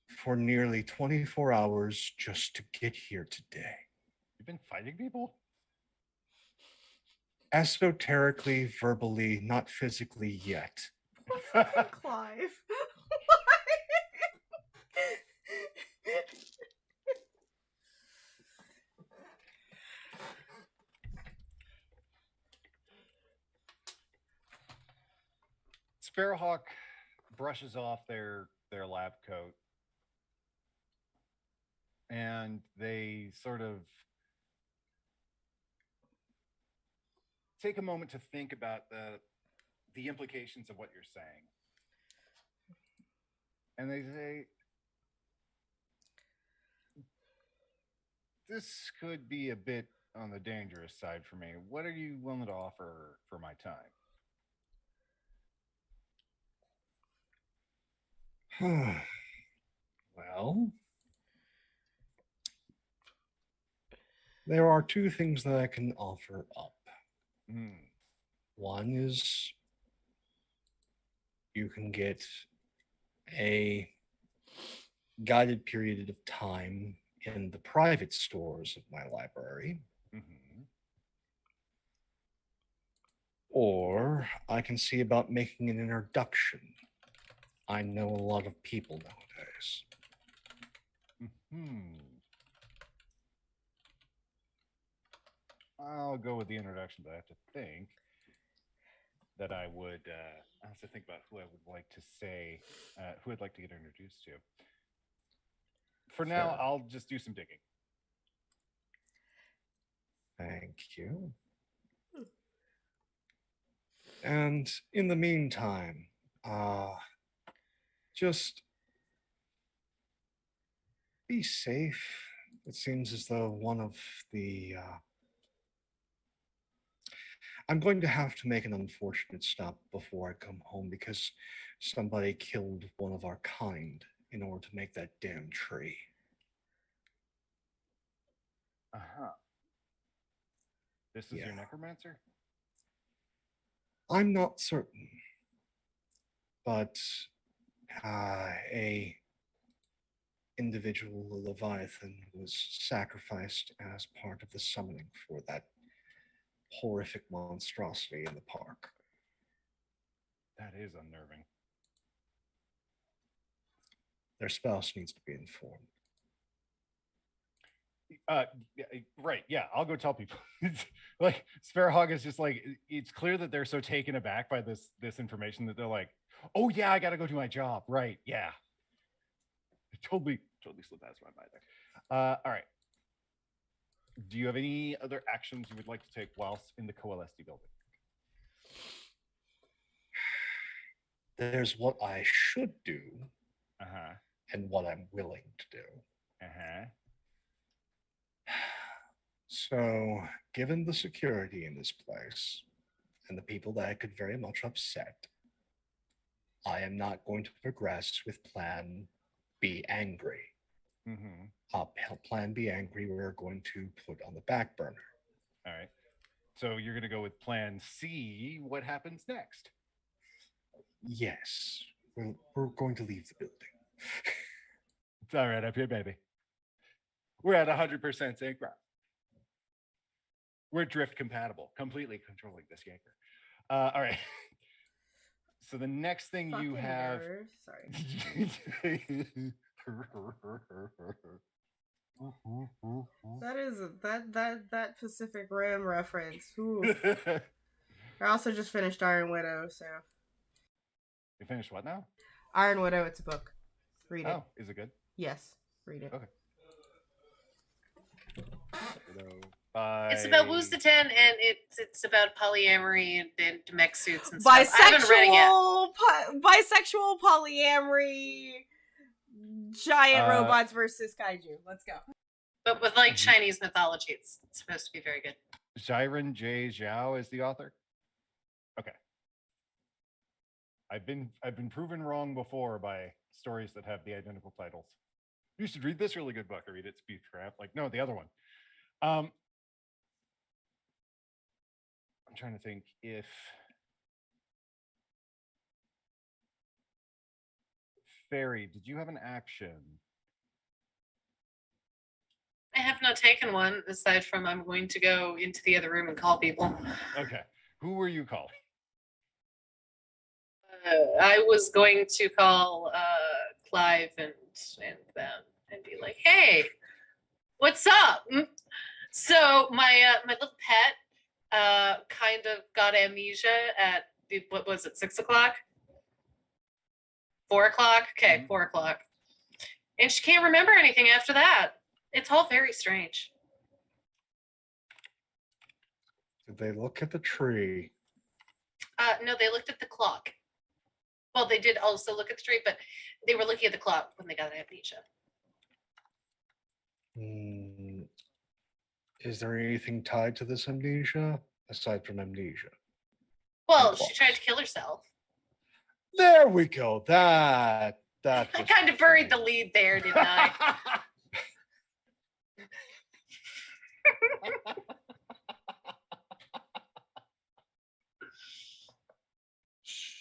for nearly 24 hours just to get here today. You've been fighting people? Esoterically, verbally, not physically yet. Clive. Sparrowhawk brushes off their lab coat and they sort of take a moment to think about the implications of what you're saying. And they say, this could be a bit on the dangerous side for me. What are you willing to offer for my time? Well, there are two things that I can offer up. One is you can get a guided period of time in the private stores of my library. Or I can see about making an introduction. I know a lot of people nowadays. I'll go with the introduction, but I have to think that I would. I have to think about who I would like to say, who I'd like to get introduced to. For now, I'll just do some digging. Thank you. And in the meantime, just be safe. It seems as though one of the... I'm going to have to make an unfortunate stop before I come home because somebody killed one of our kind in order to make that damn tree. This is your necromancer? I'm not certain, but a individual Leviathan was sacrificed as part of the summoning for that horrific monstrosity in the park. That is unnerving. Their spouse needs to be informed. Right. Yeah, I'll go tell people. Like Sparrowhawk is just like, it's clear that they're so taken aback by this information that they're like, oh yeah, I gotta go do my job. Right. Yeah. Totally slipped past my mind there. All right. do you have any other actions you would like to take whilst in the Coalesci building? There's what I should do Uh-huh. and what I'm willing to do. Uh-huh. So, given the security in this place and the people that I could very much upset, I am not going to progress with Plan Be Angry. Plan Be Angry, we're going to put on the back burner. All right. So you're going to go with Plan C. What happens next? Yes, we're going to leave the building. It's all right up here, baby. We're at 100% synchro. We're drift compatible, completely controlling this yanker. All right. So the next thing you have. Sorry. That is that Pacific Rim reference. I also just finished Iron Widow, so. You finished what now? Iron Widow, it's a book. Read it. Oh, is it good? Yes, read it. Okay. By... It's about Wusaten, and it's about polyamory and mech suits and stuff. I haven't read it yet. Bisexual polyamory, giant robots versus kaiju. Let's go. But with like Chinese mythology, it's supposed to be very good. Jiren J. Zhao is the author. Okay. I've been proven wrong before by stories that have the identical titles. You should read this really good book. I read it, Speed Crap. Like, no, the other one. I'm trying to think if Fairy, did you have an action? I have not taken one, aside from I'm going to go into the other room and call people. Okay. Who were you calling? I was going to call Clive and them and be like, "Hey, what's up?" So my little pet kind of got amnesia at what was it, 6 o'clock? 4 o'clock? Okay, 4 o'clock. And she can't remember anything after that. It's all very strange. Did they look at the tree? No, they looked at the clock. Well, they did also look at the tree, but they were looking at the clock when they got amnesia. Is there anything tied to this amnesia aside from amnesia? Well, she tried to kill herself. There we go. That I kind of buried the lead there, didn't I?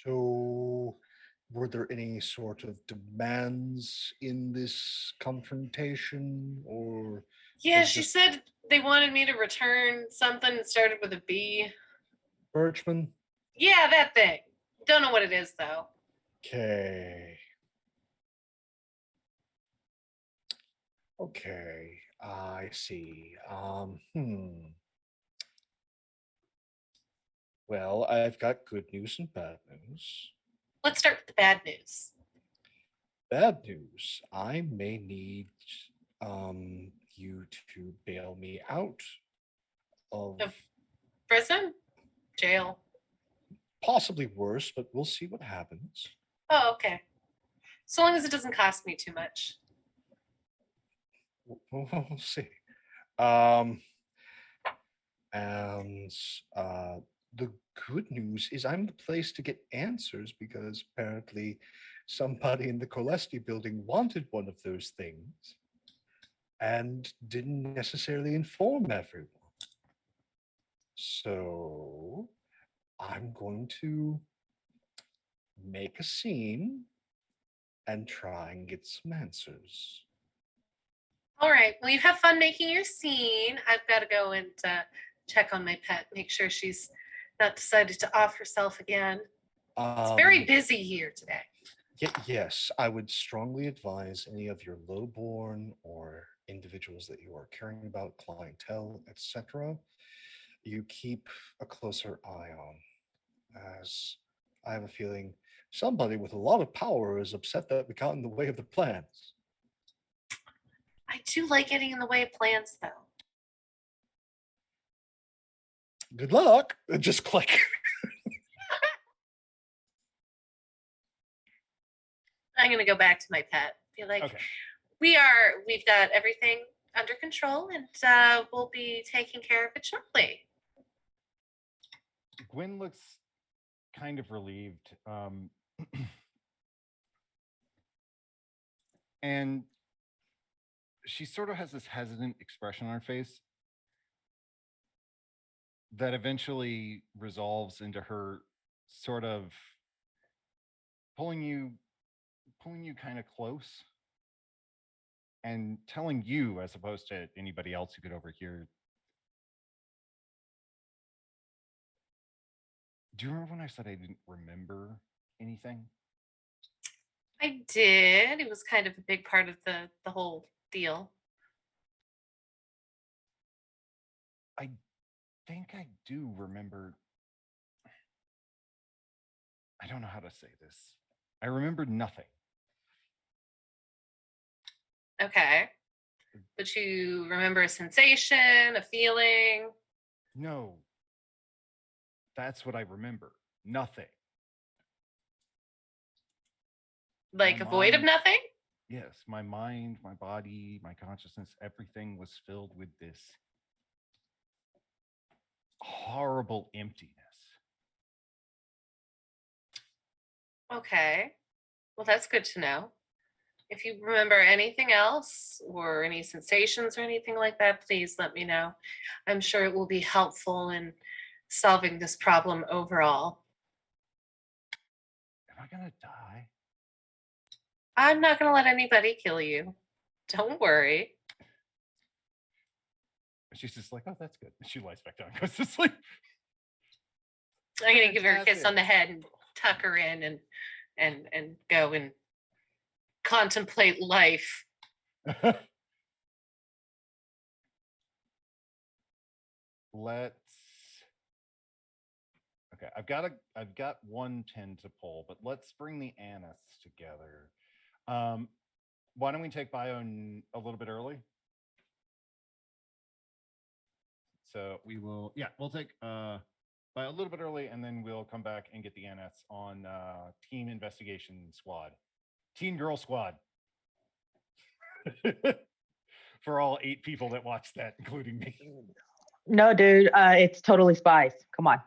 So, were there any sort of demands in this confrontation, or? Yeah, she said they wanted me to return something that started with a B. Birchman? Yeah, that thing. Don't know what it is, though. Okay. Okay, I see. Well, I've got good news and bad news. Let's start with the bad news. Bad news. I may need you to bail me out of prison? Jail? Possibly worse, but we'll see what happens. Oh, okay. So long as it doesn't cost me too much. We'll see. The good news is I'm the place to get answers because apparently somebody in the Coalesci building wanted one of those things and didn't necessarily inform everyone. So I'm going to make a scene and try and get some answers. All right. Well, you have fun making your scene. I've got to go and check on my pet, make sure she's not decided to off herself again. It's very busy here today. Yes, I would strongly advise any of your lowborn or individuals that you are caring about, clientele, etc., you keep a closer eye on, as I have a feeling somebody with a lot of power is upset that we got in the way of the plans. I do like getting in the way of plans, though. Good luck. Just click. I'm gonna go back to my pet. Be like, Okay. we've got everything under control, and we'll be taking care of it shortly. Gwen looks kind of relieved. And she sort of has this hesitant expression on her face that eventually resolves into her sort of pulling you kind of close and telling you, as opposed to anybody else who could overhear, do you remember when I said I didn't remember anything? I did. It was kind of a big part of the whole deal. I think I do remember. I don't know how to say this. I remembered nothing. Okay. But you remember a sensation, a feeling? No. That's what I remember. Nothing. Like a void of nothing? Yes, my mind, my body, my consciousness, everything was filled with this horrible emptiness. Okay. Well, that's good to know. If you remember anything else or any sensations or anything like that, please let me know. I'm sure it will be helpful in solving this problem overall. Am I going to die? I'm not going to let anybody kill you. Don't worry. She's just like, oh, that's good. She lies back down and goes to sleep. I'm going to give her a kiss on the head and tuck her in and go and contemplate life. Let's. Okay, I've got 110 to pull, but let's bring the Annis together. Why don't we take Bio a little bit early? So we'll take Bio a little bit early, and then we'll come back and get the Annis on Team Investigation Squad, Teen Girl Squad. For all 8 people that watched that, including me. No, dude, it's totally spies. Come on.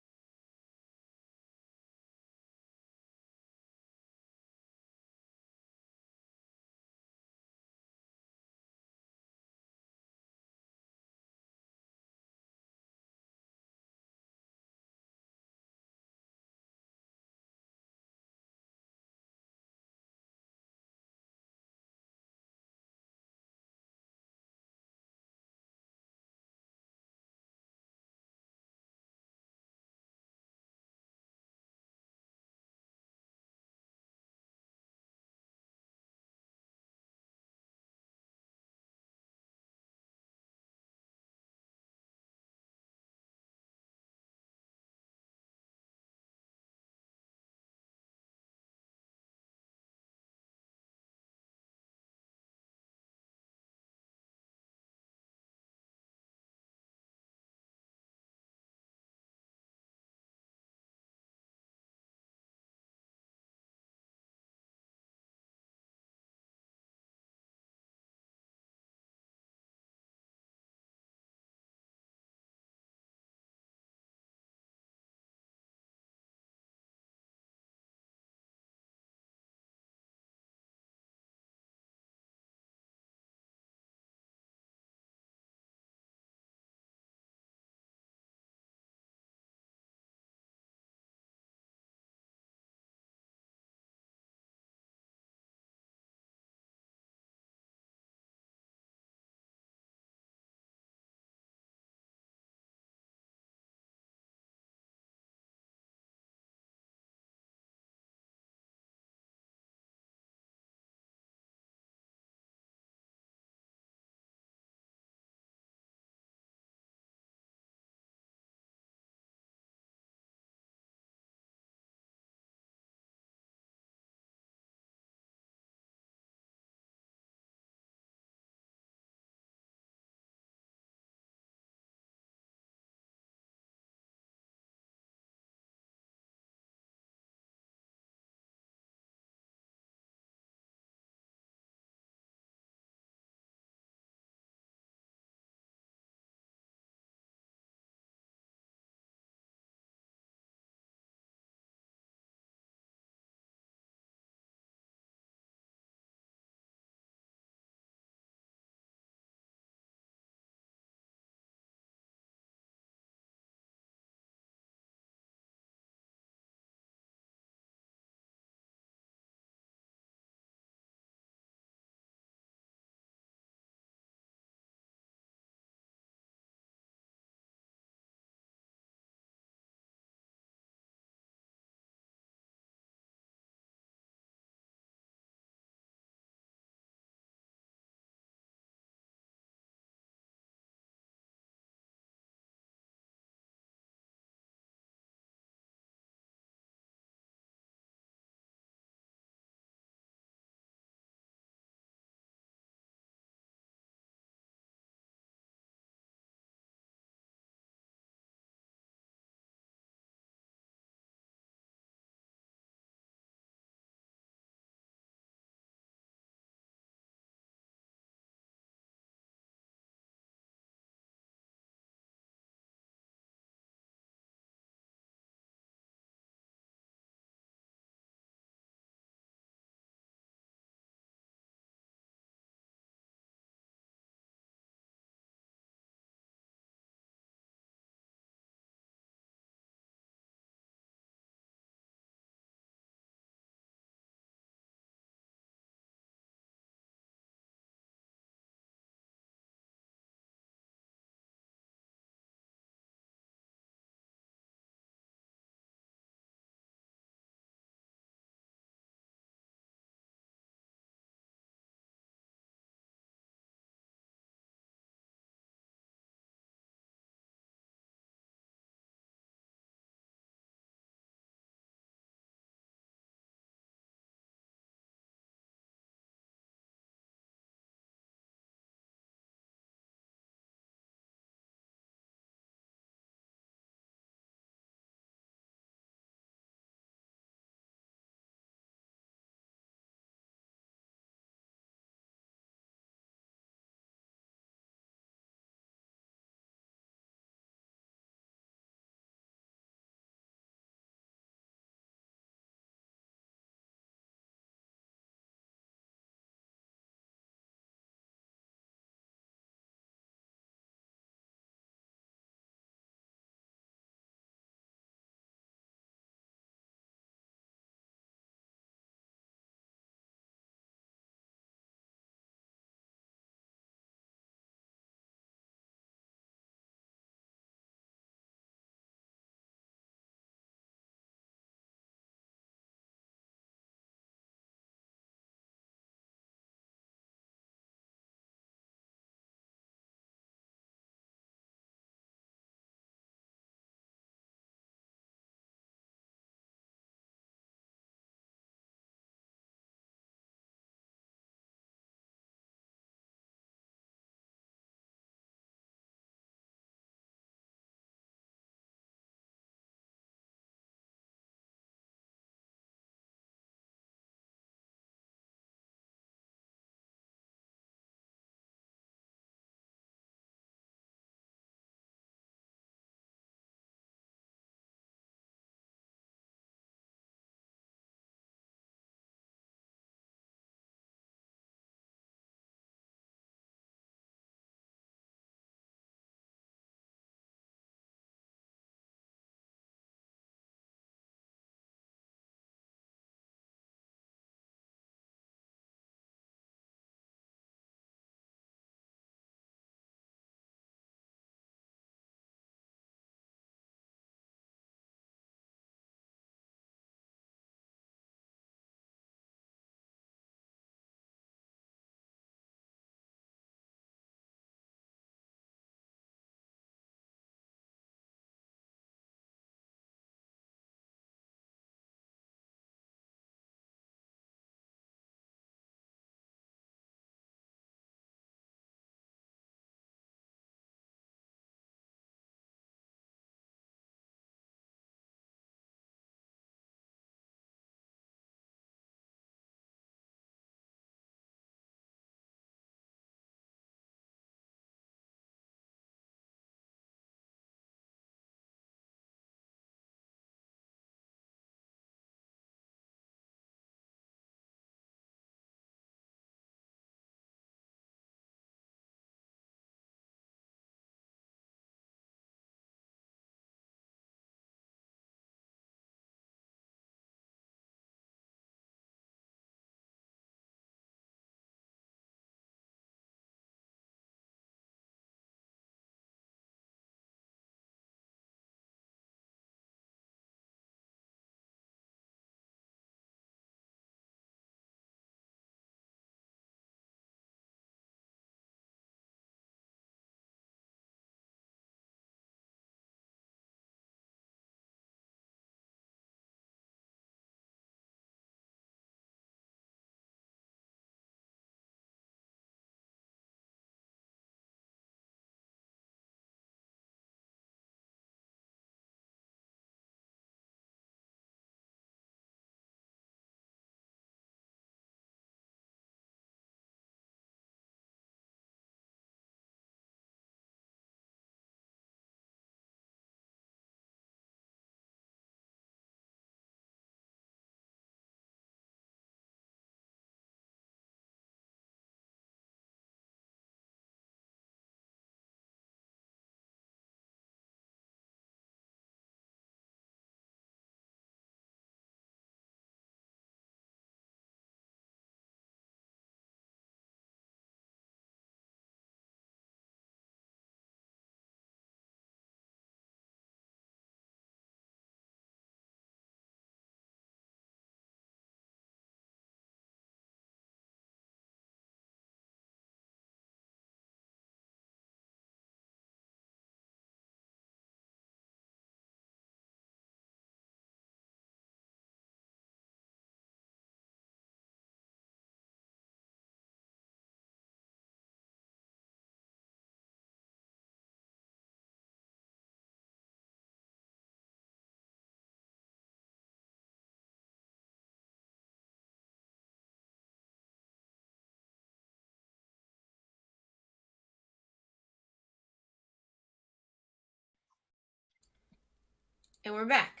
And we're back.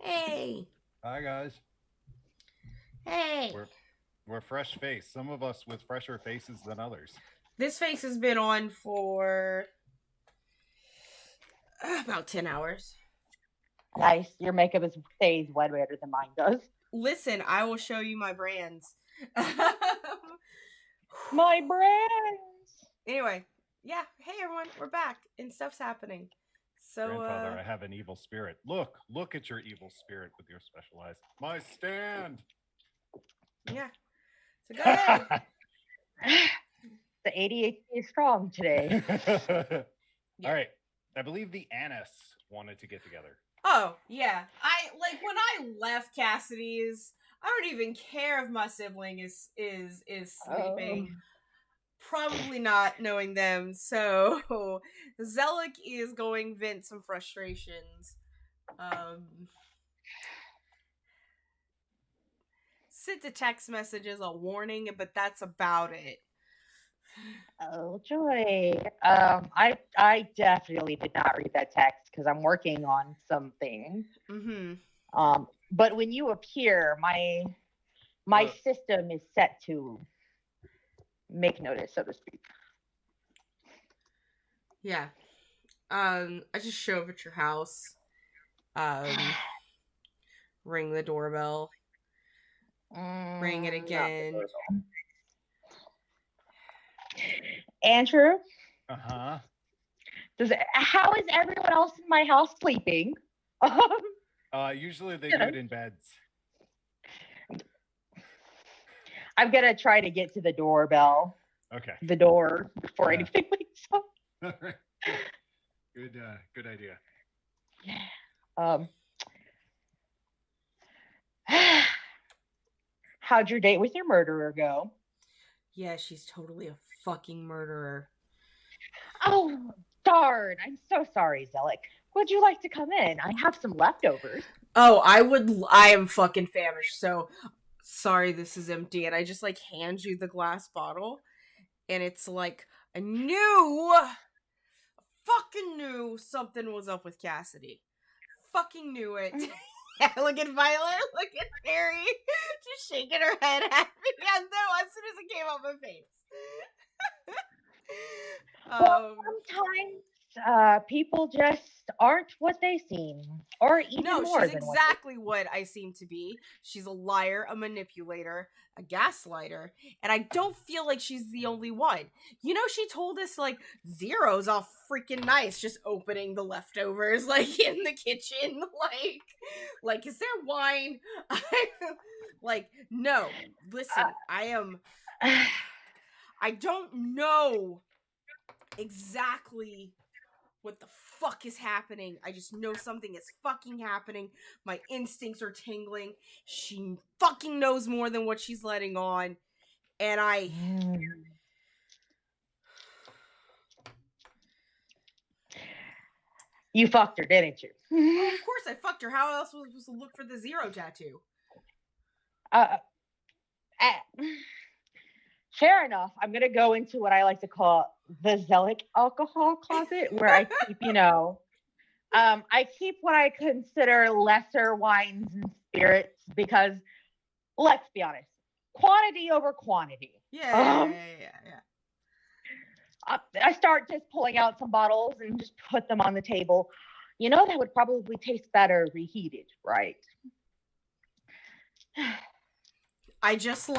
Hey. Hi, guys. Hey. We're fresh face. Some of us with fresher faces than others. This face has been on for about 10 hours. Nice. Your makeup stays way better than mine does. Listen, I will show you my brands. My brands. Anyway, yeah. Hey, everyone. We're back and stuff's happening. So, Grandfather, I have an evil spirit. Look at your evil spirit with your special eyes. My stand. Yeah. So go ahead. The ADHD is strong today. Yeah. All right. I believe the Annis wanted to get together. Oh, yeah. When I left Cassidy's, I don't even care if my sibling is sleeping. Probably not knowing them. So Zelik is going vent some frustrations. Sent a text message as a warning, but that's about it. Oh joy. I definitely did not read that text because I'm working on something. Mm-hmm. But when you appear, my system is set to make notice, so to speak. Yeah. I just show up at your house. Ring the doorbell. Ring it again. Andrew? Uh-huh. How is everyone else in my house sleeping? Usually they do it in beds. I'm gonna try to get to the doorbell. Okay. The door before anything wakes up. Good idea. How'd your date with your murderer go? Yeah, she's totally a fucking murderer. Oh, darn. I'm so sorry, Zelik. Would you like to come in? I have some leftovers. Oh, I am fucking famished, so sorry this is empty. And I just hand you the glass bottle. And it's like, I fucking knew something was up with Cassidy. Fucking knew it. Look at Violet, look at Mary, just shaking her head at me. Yeah, no, as soon as it came off my face. Well, sometimes people just aren't what they seem, or even more she's than exactly what I seem to be. She's a liar, a manipulator, a gaslighter, and I don't feel like she's the only one. You know, she told us Zero's all freaking nice, just opening the leftovers in the kitchen. Like, is there wine? No. Listen, I don't know exactly what the fuck is happening. I just know something is fucking happening. My instincts are tingling. She fucking knows more than what she's letting on. And You fucked her, didn't you? Oh, of course I fucked her. How else was I supposed to look for the Zero tattoo? Fair enough. I'm gonna go into what I like to call the Zelik alcohol closet, where I keep, I keep what I consider lesser wines and spirits because, let's be honest, quantity over quantity. Yeah. I start just pulling out some bottles and just put them on the table. That would probably taste better reheated, right? I just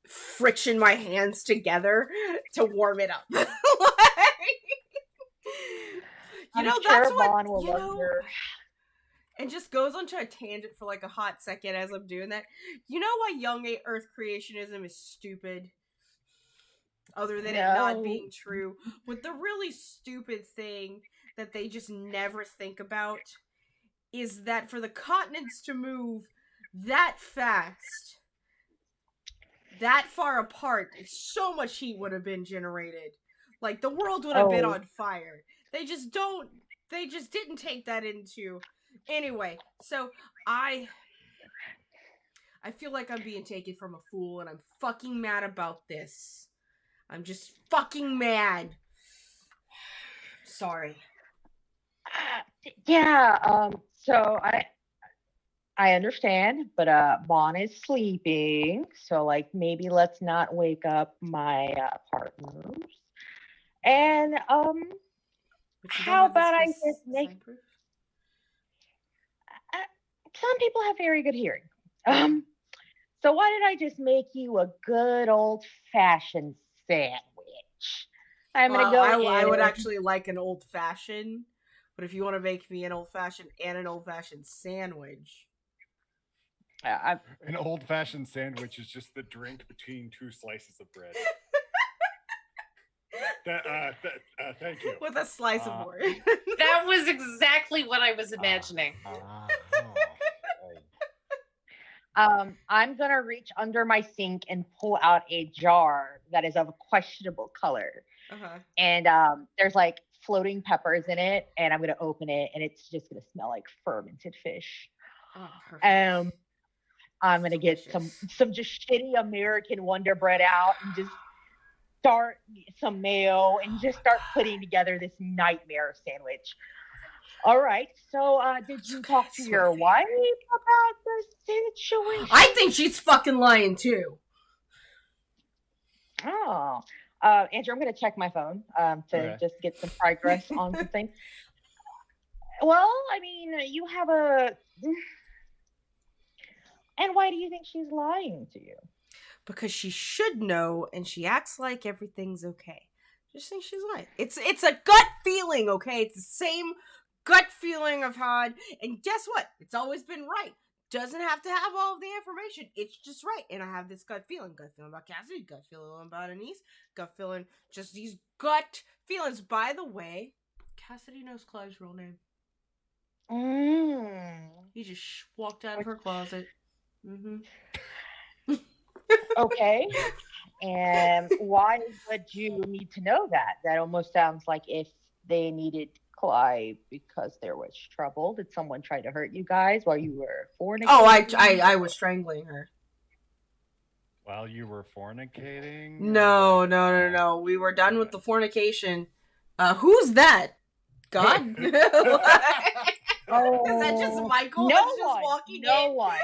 friction my hands together to warm it up. That's what and just goes onto a tangent for a hot second as I'm doing that. You know why young Earth creationism is stupid? Other than it not being true. But the really stupid thing that they just never think about is that for the continents to move that fast, that far apart, so much heat would have been generated. The world would have been on fire. They just didn't take that into. Anyway, so I feel like I'm being taken from a fool, and I'm fucking mad about this. I'm just fucking mad. Sorry. Yeah. So I understand, but Vaughn is sleeping, so like maybe let's not wake up my partners. And But you don't how have about I this just make sign proof? some people have very good hearing. So why did I just make you a good old fashioned sandwich? I'm gonna go I would in. actually like an old fashioned, but if you want to make me an old fashioned and an old fashioned sandwich, An old fashioned sandwich is just the drink between two slices of bread. Thank you. with a slice of board. That was exactly what I was imagining. I'm gonna reach under my sink and pull out a jar that is of a questionable color. And there's like floating peppers in it, and I'm gonna open it, and it's just gonna smell like fermented fish. I'm gonna get some just shitty American Wonder Bread out and just start some mayo and just start putting together this nightmare sandwich. All right. So, did you talk to your wife about the situation? I think she's fucking lying too. Oh, Andrew, I'm gonna check my phone to just get some progress on some things. Well, I mean, you have a. And why do you think she's lying to you? Because she should know, and she acts like everything's okay. Just think she's lying. It's a gut feeling, okay? It's the same gut feeling I've had, and guess what? It's always been right. Doesn't have to have all of the information. It's just right, and I have this gut feeling about Cassidy, gut feeling about Anise, gut feeling, just these gut feelings. By the way, Cassidy knows Clive's real name. He just walked out of her closet. Okay. And why would you need to know that? That almost sounds like if they needed Clive because there was trouble. Did someone try to hurt you guys while you were fornicating? Oh, I was strangling her. While you were fornicating? No. We were done with the fornication. Who's that? God? Oh, is that just Michael no that's one, just walking no in? One.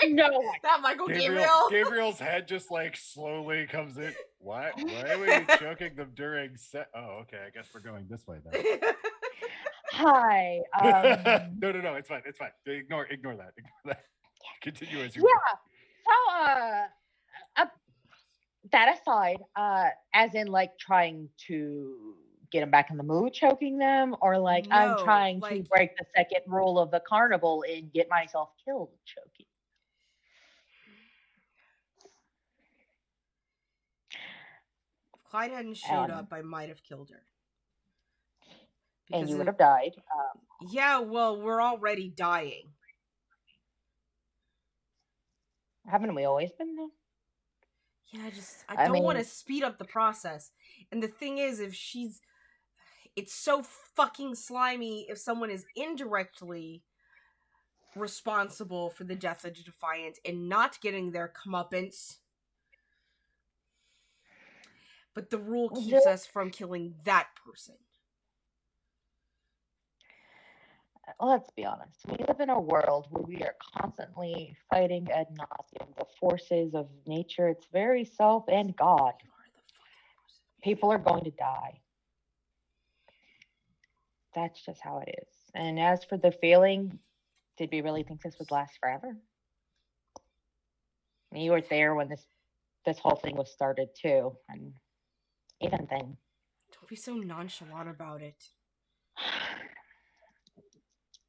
No one. That Michael Gabriel. Gabriel's head just like slowly comes in. Why are we choking them during set? Oh, okay. I guess we're going this way then. Hi. No. It's fine. Ignore that. Continue as you were. So, that aside, as in like trying to get them back in the mood, choking them, or like no, I'm trying to break the second rule of the carnival and get myself killed choking. If Clyde hadn't showed up, I might have killed her. And you would have died. Yeah, well, we're already dying. Haven't we always been though? Yeah, I don't want to speed up the process. And the thing is, it's so fucking slimy if someone is indirectly responsible for the death of Defiant and not getting their comeuppance. But the rule keeps us from killing that person. Let's be honest. We live in a world where we are constantly fighting ad nauseum the forces of nature, its very self, and God. People are going to die. That's just how it is. And as for the feeling, did we really think this would last forever? You were there when this whole thing was started too, and even then. Don't be so nonchalant about it.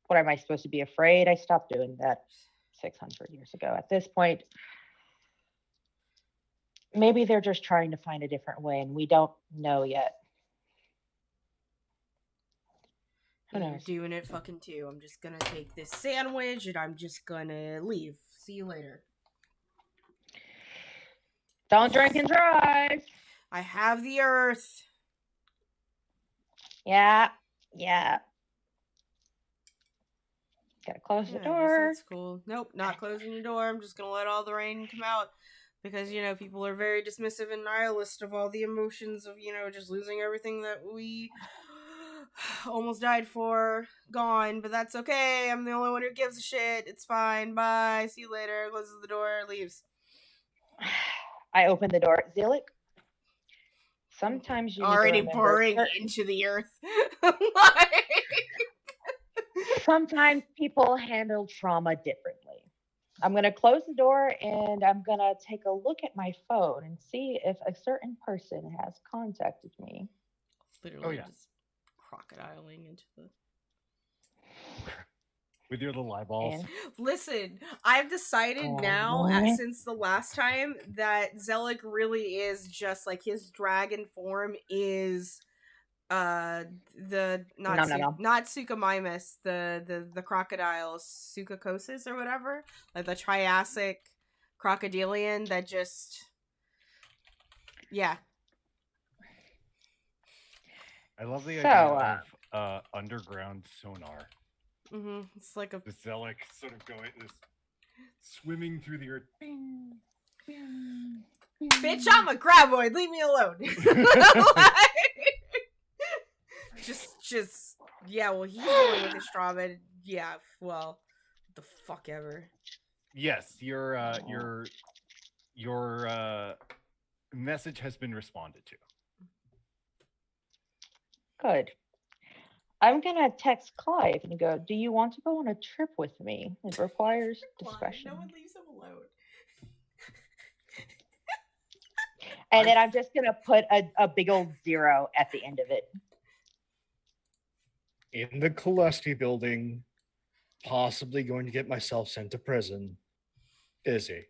What am I supposed to be afraid? I stopped doing that 600 years ago. At this point, maybe they're just trying to find a different way, and we don't know yet. Who knows? You're doing it fucking too. I'm just gonna take this sandwich, and I'm just gonna leave. See you later. Don't drink and drive. I have the earth. Yeah. Gotta close the door. That's cool. Nope, not closing the door. I'm just gonna let all the rain come out. Because, people are very dismissive and nihilist of all the emotions of, just losing everything that we almost died for, gone, but that's okay. I'm the only one who gives a shit. It's fine. Bye. See you later. Closes the door, leaves. I open the door. Zillick, sometimes you need already to remember boring certain... into the earth. Sometimes people handle trauma differently. I'm going to close the door and I'm going to take a look at my phone and see if a certain person has contacted me. Literally just crocodiling into the... With your little eyeballs. And listen, I've decided now, since the last time, that Zelic really is just like his dragon form is the not Suchomimus, the crocodile Suchocosis or whatever, like the Triassic crocodilian that just I love the idea of underground sonar. It's like a the Zelic sort of going this swimming through the earth. Bing, bing. Bitch, I'm a graboid. Leave me alone. just well, he's going with his straw, but well, the fuck ever. Yes, your message has been responded to. Good. I'm gonna text Clive and go, do you want to go on a trip with me? It requires discretion. No one leaves him alone. And then I'm just gonna put a big old 0 at the end of it. In the Celesti building, possibly going to get myself sent to prison. Izzy.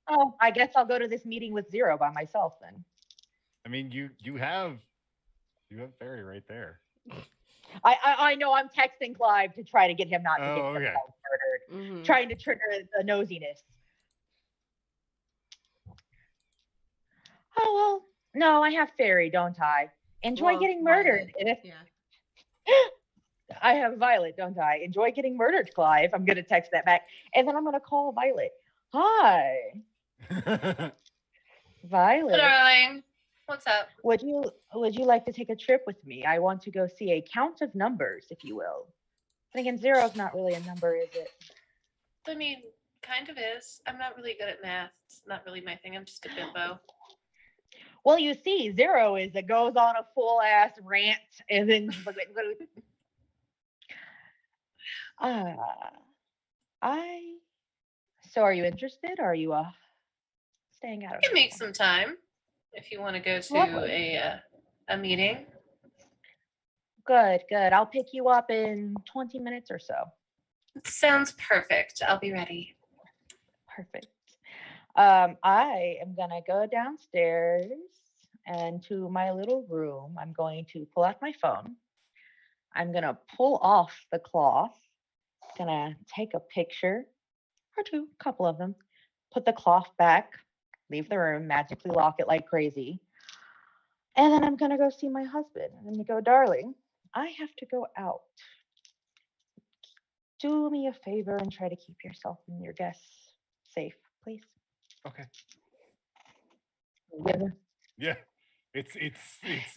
Oh, I guess I'll go to this meeting with 0 by myself then. I mean, you have Fairy right there. I know. I'm texting Clive to try to get him not to get okay. murdered. Trying to trigger the nosiness. Oh well, no, I have Fairy, don't I? Enjoy getting murdered. I have Violet, don't I? Enjoy getting murdered, Clive. I'm gonna text that back, and then I'm gonna call Violet. Hi, Violet. Darling. What's up? Would you like to take a trip with me? I want to go see a count of numbers, if you will. And again, 0 is not really a number, is it? I mean, kind of is. I'm not really good at math. It's not really my thing. I'm just a bimbo. Well, you see, 0 is it goes on a full ass rant and then so are you interested? Or are you staying out of it? You can make some time if you want to go to a meeting. Good. I'll pick you up in 20 minutes or so. Sounds perfect. I'll be ready. Perfect. I am gonna go downstairs and to my little room. I'm going to pull out my phone. I'm gonna pull off the cloth. Gonna take a picture or two, a couple of them. Put the cloth back. Leave the room. Magically lock it like crazy. And then I'm gonna go see my husband. And I'm gonna go, darling, I have to go out. Do me a favor and try to keep yourself and your guests safe, please. Okay. Yeah. It's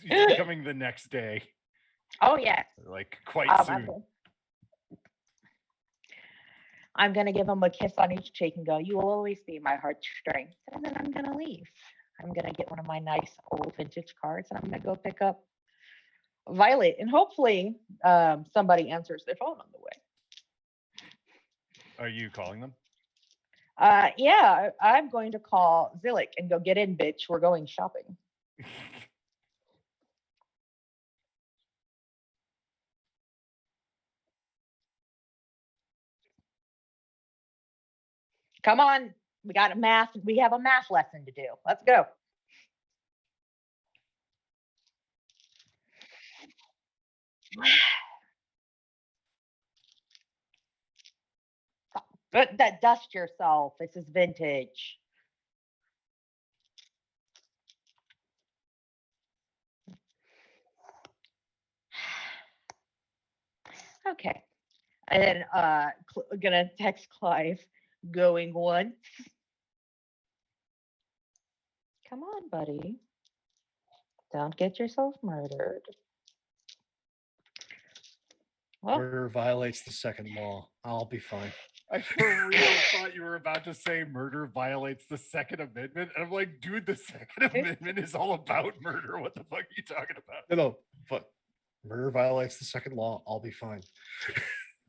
becoming the next day. Oh yeah. Like quite soon. I'm gonna give him a kiss on each cheek and go, you will always be my heartstrings. And then I'm gonna leave. I'm gonna get one of my nice old vintage cards and I'm gonna go pick up Violet. And hopefully somebody answers their phone on the way. Are you calling them? Yeah, I'm going to call Zillick and go, get in, bitch. We're going shopping. Come on. We have a math lesson to do. Let's go. But dust yourself. This is vintage. Okay. And then gonna text Clive, going once. Come on, buddy. Don't get yourself murdered. Well, Murder violates the second law. I'll be fine. I for real thought you were about to say murder violates the Second Amendment. And I'm like, dude, the Second Amendment is all about murder. What the fuck are you talking about? No, but murder violates the second law. I'll be fine.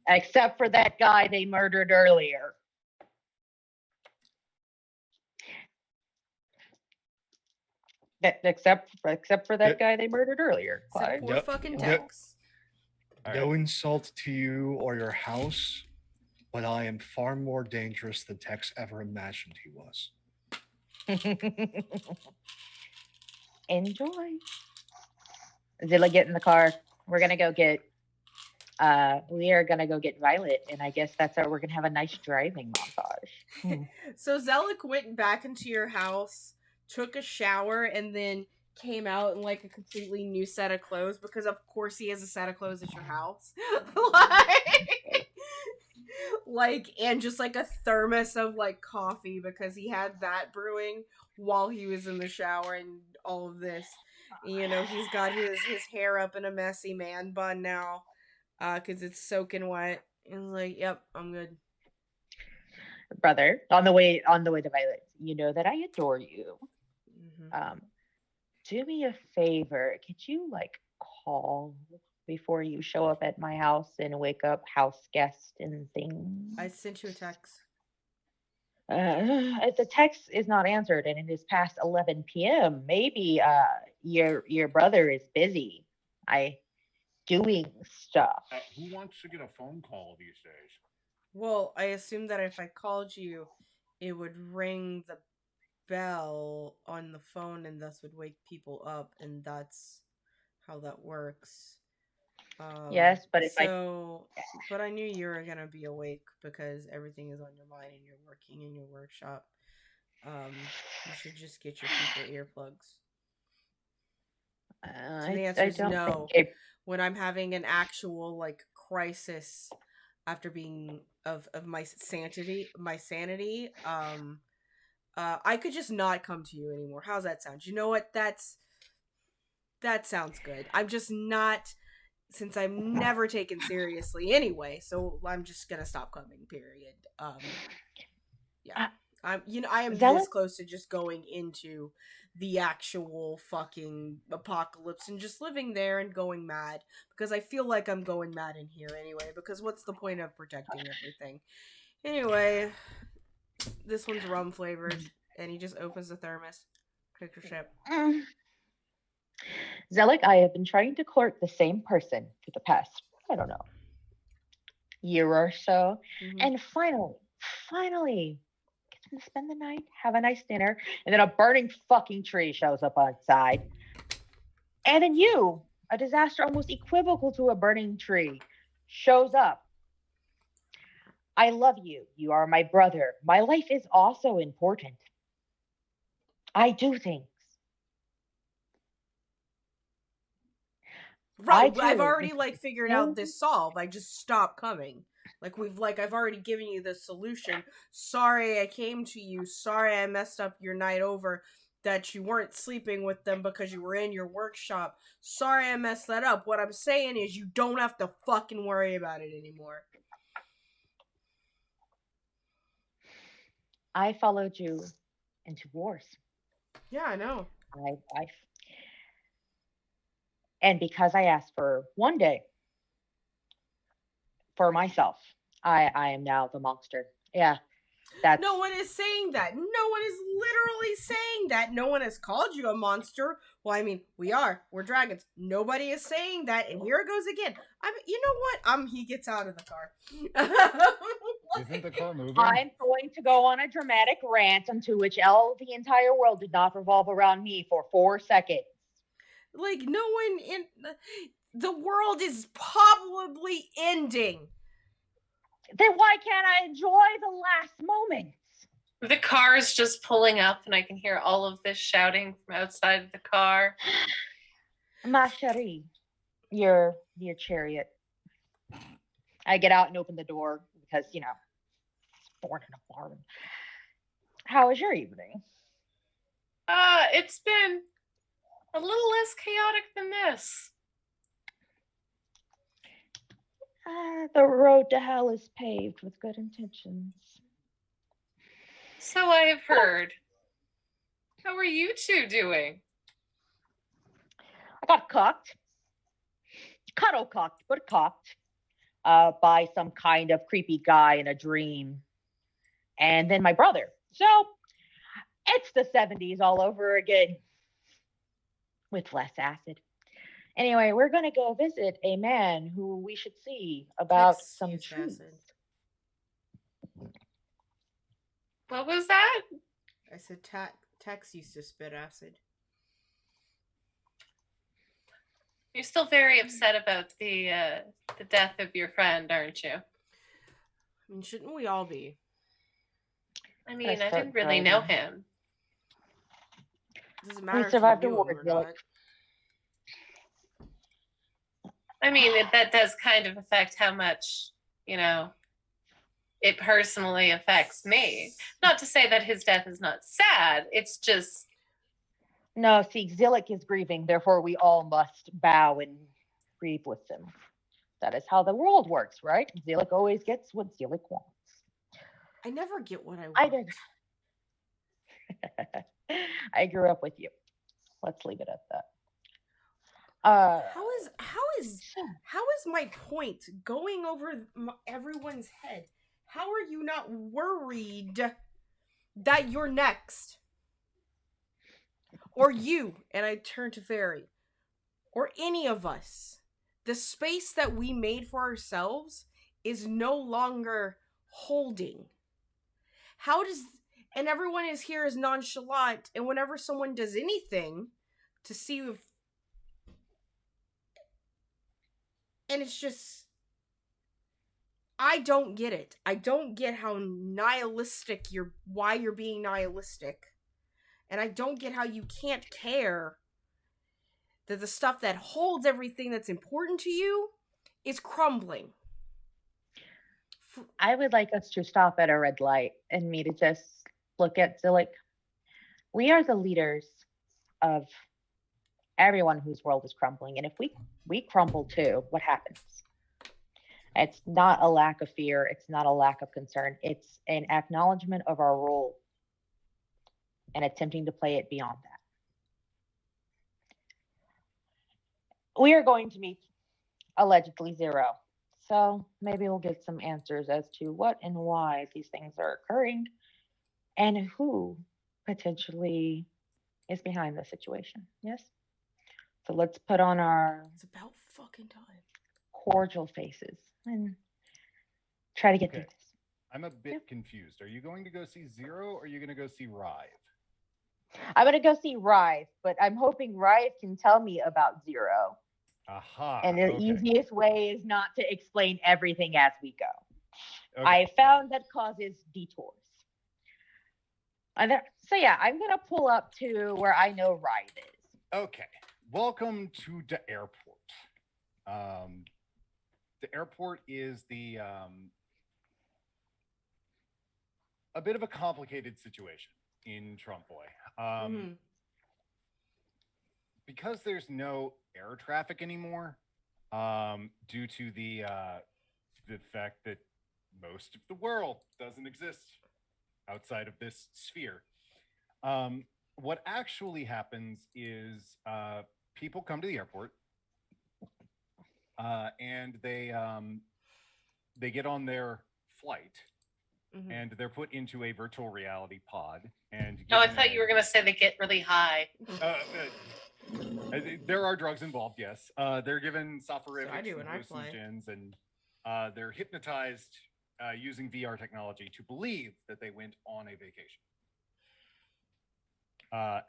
except for that guy they murdered earlier. Except for that guy they murdered earlier. Except poor fucking Tex. No insult to you or your house, but I am far more dangerous than Tex ever imagined he was. Enjoy. Zilla, get in the car. We're gonna go get Violet, and I guess that's how we're gonna have a nice driving montage. So Zelik went back into your house, took a shower, and then came out in like a completely new set of clothes because of course he has a set of clothes at your house. And just like a thermos of like coffee because he had that brewing while he was in the shower and all of this. You know, he's got his hair up in a messy man bun now because it's soaking wet. And like, yep, I'm good. Brother, on the way to Violet, you know that I adore you. Mm-hmm. Do me a favor. Could you like call before you show up at my house and wake up house guests and things? I sent you a text. If the text is not answered and it is past 11 p.m., maybe your brother is busy. Doing stuff. Who wants to get a phone call these days? Well, I assume that if I called you, it would ring the bell on the phone and thus would wake people up, and that's how that works. Yes, but but I knew you were gonna be awake because everything is on your mind and you're working in your workshop. You should just get your people earplugs. So the answer is no. When I'm having an actual like crisis after being of my sanity, I could just not come to you anymore. How's that sound? You know what? That sounds good. I'm just not, since I'm never taken seriously anyway, so I'm just gonna stop coming, period. Yeah. I am this close to just going into the actual fucking apocalypse and just living there and going mad because I feel like I'm going mad in here anyway, because what's the point of protecting everything? Anyway, this one's rum flavored and he just opens the thermos. Picture ship. Zelik, I have been trying to court the same person for the past, I don't know, year or so. Mm-hmm. And finally, gets to spend the night, have a nice dinner, and then a burning fucking tree shows up outside. And then you, a disaster almost equivocal to a burning tree, shows up. I love you. You are my brother. My life is also important. I do things. Right, I've already figured out this solve. I just stopped coming. I've already given you the solution. Sorry I came to you. Sorry I messed up your night over, that you weren't sleeping with them because you were in your workshop. Sorry I messed that up. What I'm saying is you don't have to fucking worry about it anymore. I followed you into wars. Yeah, I know. And because I asked for one day for myself, I am now the monster. Yeah. No one is saying that. No one is literally saying that. No one has called you a monster. Well, I mean, we're dragons. Nobody is saying that. And here it goes again. You know what? He gets out of the car. Isn't the car moving? I'm going to go on a dramatic rant into which the entire world did not revolve around me for 4 seconds. Like, no one in the world is probably ending. Then why can't I enjoy the last moments? The car is just pulling up and I can hear all of this shouting from outside of the car. Ma chérie, your chariot. I get out and open the door because, it's born in a barn. How was your evening? It's been a little less chaotic than this. The road to hell is paved with good intentions. So I have heard. How are you two doing? I got cocked. Cuddle cocked, but cocked. By some kind of creepy guy in a dream. And then my brother. So it's the 70s all over again. With less acid. Anyway, we're going to go visit a man who we should see about some trees. What was that? I said Tex used to spit acid. You're still very upset about the death of your friend, aren't you? I mean, shouldn't we all be? I mean, I didn't really know him. Doesn't matter. We survived a war, not. I mean, that does kind of affect how much, it personally affects me. Not to say that his death is not sad. It's just... No, see, Zillick is grieving. Therefore, we all must bow and grieve with him. That is how the world works, right? Zillick always gets what Zillick wants. I never get what I want. I did. I grew up with you. Let's leave it at that. How is my point going over everyone's head? How are you not worried that you're next? Or you, and I turn to Fairy, or any of us. The space that we made for ourselves is no longer holding. And everyone is here as nonchalant, and whenever someone does anything to see if, and it's just, I don't get it. I don't get how nihilistic why you're being nihilistic. And I don't get how you can't care that the stuff that holds everything that's important to you is crumbling. I would like us to stop at a red light and me to just look at Zillick. We are the leaders of everyone whose world is crumbling. And if we crumble too, what happens? It's not a lack of fear. It's not a lack of concern. It's an acknowledgement of our role and attempting to play it beyond that. We are going to meet allegedly Zero. So maybe we'll get some answers as to what and why these things are occurring and who potentially is behind the situation. Yes? So let's put on our It's about fucking time. Cordial faces and try to get through this. I'm a bit confused. Are you going to go see Zero or are you going to go see Rive? I'm going to go see Rive, but I'm hoping Rive can tell me about Zero. Aha. And the easiest way is not to explain everything as we go. Okay. I found that causes detours. So yeah, I'm going to pull up to where I know Rive is. Okay. Welcome to the airport. The airport is a bit of a complicated situation in Trompe-l'oeil. Because there's no air traffic anymore, due to the fact that most of the world doesn't exist outside of this sphere. What actually happens is people come to the airport and they get on their flight and they're put into a virtual reality pod. And I thought you were going to say they get really high. There are drugs involved, yes. They're given soporifics and hallucinogens, and they're hypnotized using VR technology to believe that they went on a vacation.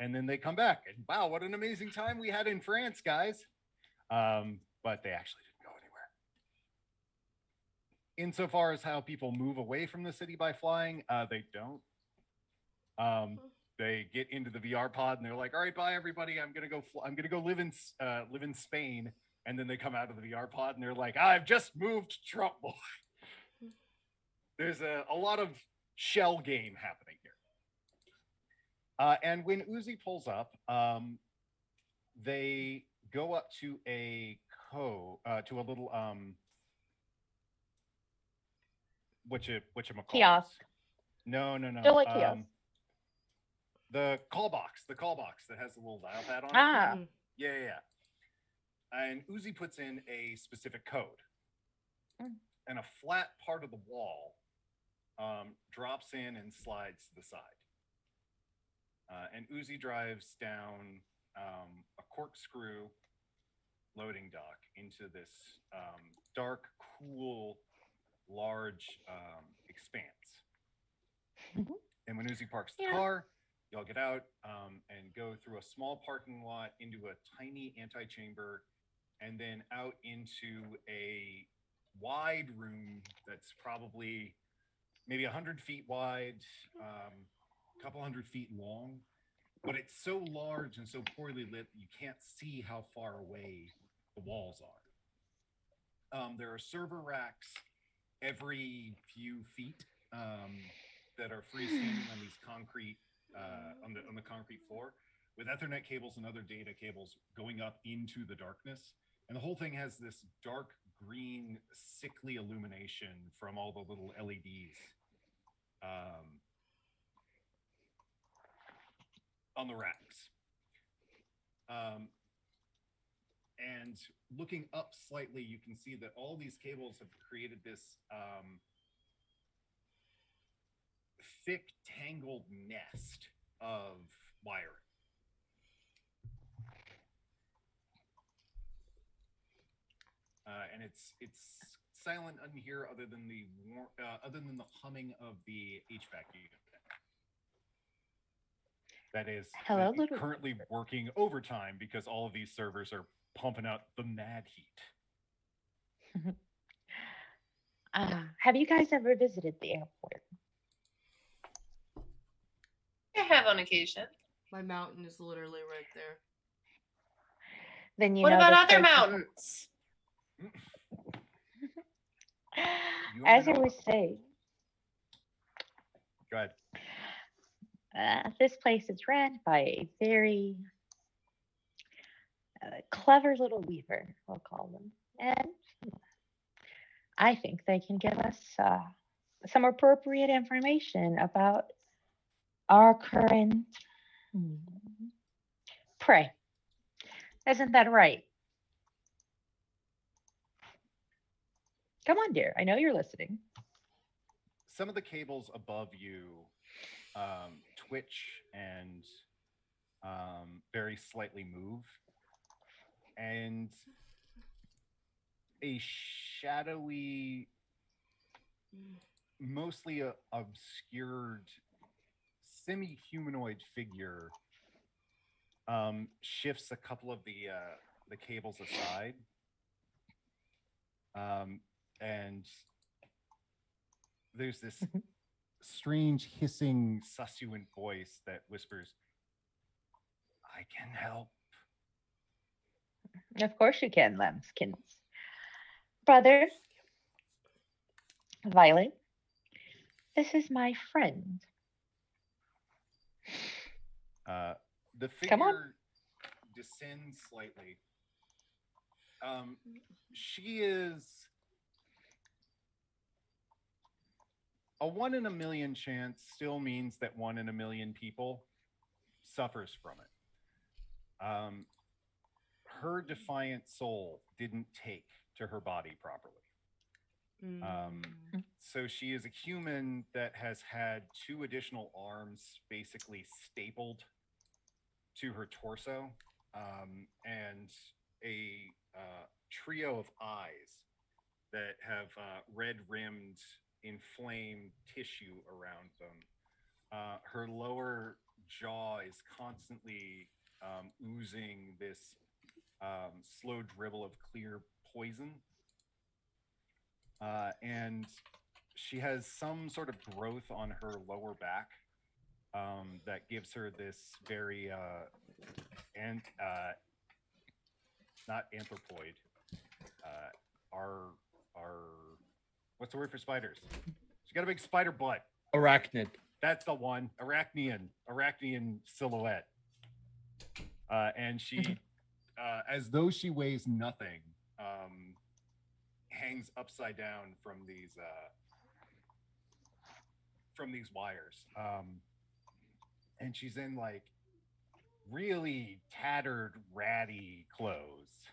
And then they come back, and wow, what an amazing time we had in France, guys. But they actually didn't go anywhere. Insofar as how people move away from the city by flying, they don't. They get into the VR pod and they're like, "All right, bye everybody. I'm gonna go live in Spain." And then they come out of the VR pod and they're like, "I've just moved to Trump boy." There's a lot of shell game happening here. And when Uzi pulls up, they go up to a to a little whatchamacallit? Kiosk. No. Still a kiosk. The call box that has the little dial pad on it. Ah. Yeah. And Uzi puts in a specific code. And a flat part of the wall drops in and slides to the side. And Uzi drives down a corkscrew loading dock into this dark, cool, large expanse. And when Uzi parks the car, y'all get out and go through a small parking lot into a tiny antechamber, and then out into a wide room that's probably maybe 100 feet wide, a couple 100 feet long, but it's so large and so poorly lit you can't see how far away the walls are. There are server racks every few feet that are freestanding on these concrete on the concrete floor, with Ethernet cables and other data cables going up into the darkness. And the whole thing has this dark green, sickly illumination from all the little LEDs on the racks. And looking up slightly, you can see that all these cables have created this thick, tangled nest of wiring. And it's silent in here, other than the humming of the HVAC unit. That is currently working overtime because all of these servers are pumping out the mad heat. Have you guys ever visited the airport? I have on occasion. My mountain is literally right there. Then you what know about other mountains? As I was saying, go ahead. This place is ran by a very clever little weaver, we'll call them. And I think they can give us some appropriate information about our current prey. Isn't that right? Come on, dear. I know you're listening. Some of the cables above you twitch and very slightly move. And a shadowy, mostly obscured, semi-humanoid figure shifts a couple of the cables aside. And there's this strange hissing, succulent voice that whispers, "I can help." Of course you can, lambskins. Brother, Violet, this is my friend. The figure descends slightly. She is a 1 in a million chance, still means that 1 in a million people suffers from it. Her defiant soul didn't take to her body properly. So she is a human that has had 2 additional arms basically stapled to her torso, and a trio of eyes that have red-rimmed, inflamed tissue around them. Her lower jaw is constantly oozing this slow dribble of clear poison. And she has some sort of growth on her lower back that gives her this very not anthropoid, what's the word for spiders? She's got a big spider butt. Arachnid. That's the one. Arachnian silhouette. And she as though she weighs nothing, hangs upside down from these wires. And she's in like really tattered, ratty clothes.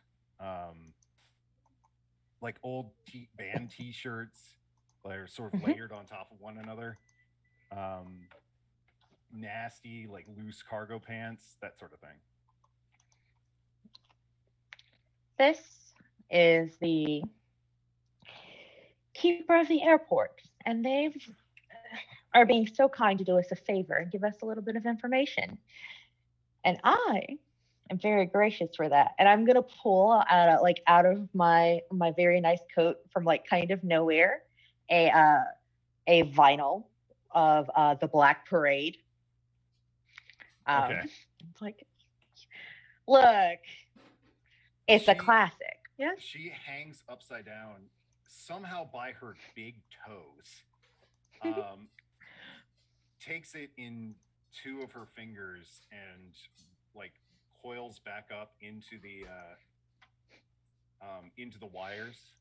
Like old band t-shirts that are sort of layered on top of one another. Nasty, like loose cargo pants, that sort of thing. This is the keeper of the airport, and they are being so kind to do us a favor and give us a little bit of information. And I am very gracious for that. And I'm gonna pull out of my very nice coat from like kind of nowhere a vinyl of the Black Parade. Okay. It's like, look, it's a classic. Yes. She hangs upside down somehow by her big toes. Takes it in two of her fingers and like coils back up into the wires.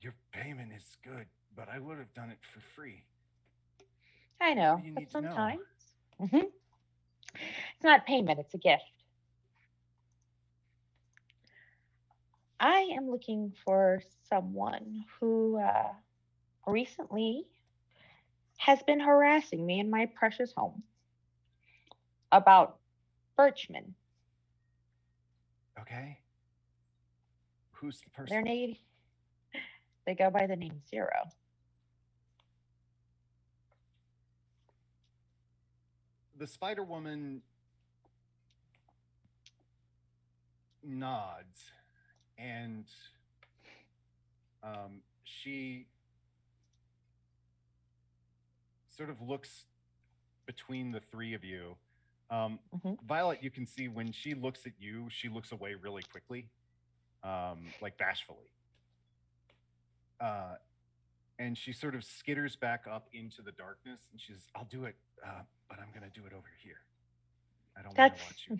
Your payment is good, but I would have done it for free. I know, but sometimes it's not payment, it's a gift. I am looking for someone who recently has been harassing me in my precious home about Birchman. Okay. Who's the person? They go by the name Zero. The Spider Woman nods, and she sort of looks between the three of you. Violet, you can see when she looks at you, she looks away really quickly, like bashfully. And she sort of skitters back up into the darkness, and she's, "I'll do it, but I'm going to do it over here. I don't want to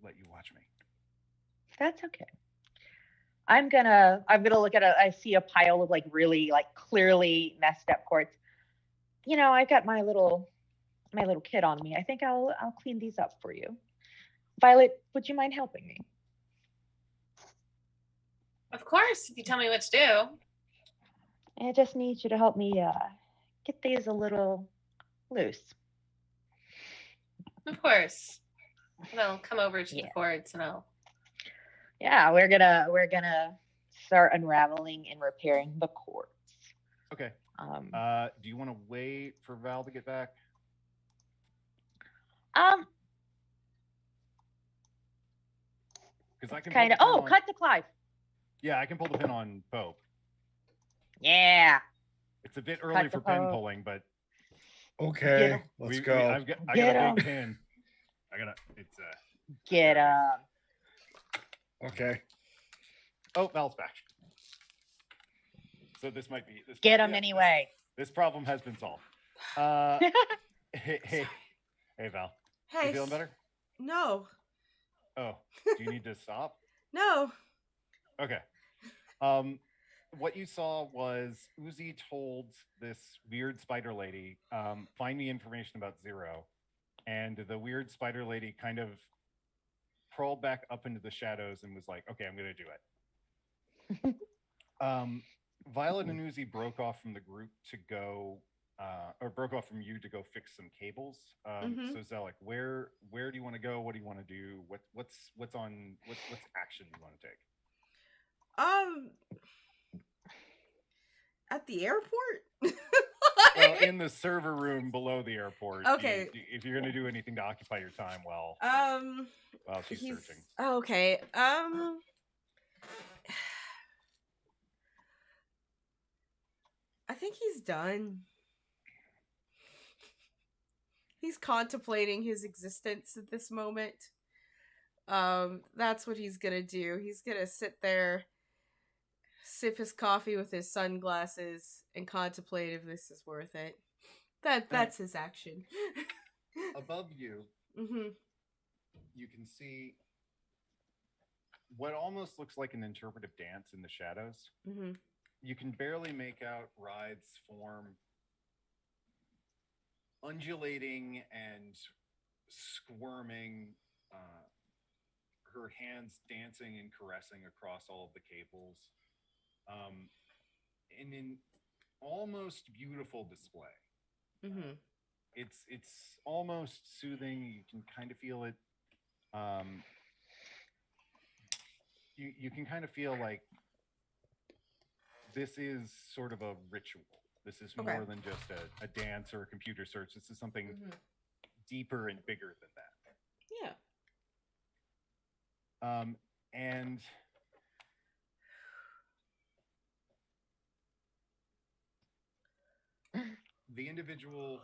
let you watch me." That's okay. I'm gonna look at I see a pile of like really like clearly messed up quartz. You know, I've got my little kid on me. I think I'll clean these up for you. Violet, would you mind helping me? Of course, if you tell me what to do. I just need you to help me get these a little loose. Of course. And I'll come over to the cords and I'll. Yeah, we're gonna start unraveling and repairing the cords. Okay. Do you want to wait for Val to get back? Because I can kind of. Oh, cut to Clive. Yeah, I can pull the pin on Pope. Yeah. It's a bit early for pin pulling, but okay, let's go. I got a big pin. Get him. Okay. Oh, Val's back. So this might be. Get him anyway. This problem has been solved. Hey, Val. Hey. You feeling better? No. Oh, do you need to stop? No. Okay. What you saw was Uzi told this weird spider lady, find me information about Zero. And the weird spider lady kind of crawled back up into the shadows and was like, okay, I'm going to do it. Violet and Uzi broke off from the group to go, or broke off from you to go fix some cables. So Zelik, where do you want to go? What do you want to do? What's action you want to take? At the airport? Well, in the server room below the airport. Okay. If you're going to do anything to occupy your time while she's searching. Okay. I think he's done. He's contemplating his existence at this moment. That's what he's gonna do. He's gonna sit there, sip his coffee with his sunglasses, and contemplate if this is worth it. That's his action. Above you, you can see what almost looks like an interpretive dance in the shadows. Mm-hmm. You can barely make out Ride's form undulating and squirming, her hands dancing and caressing across all of the cables, in an almost beautiful display. Mm-hmm. It's almost soothing. You can kind of feel it. You can kind of feel like this is sort of a ritual. This is Okay. more than just a dance or a computer search. This is something deeper and bigger than that. Yeah. And the individual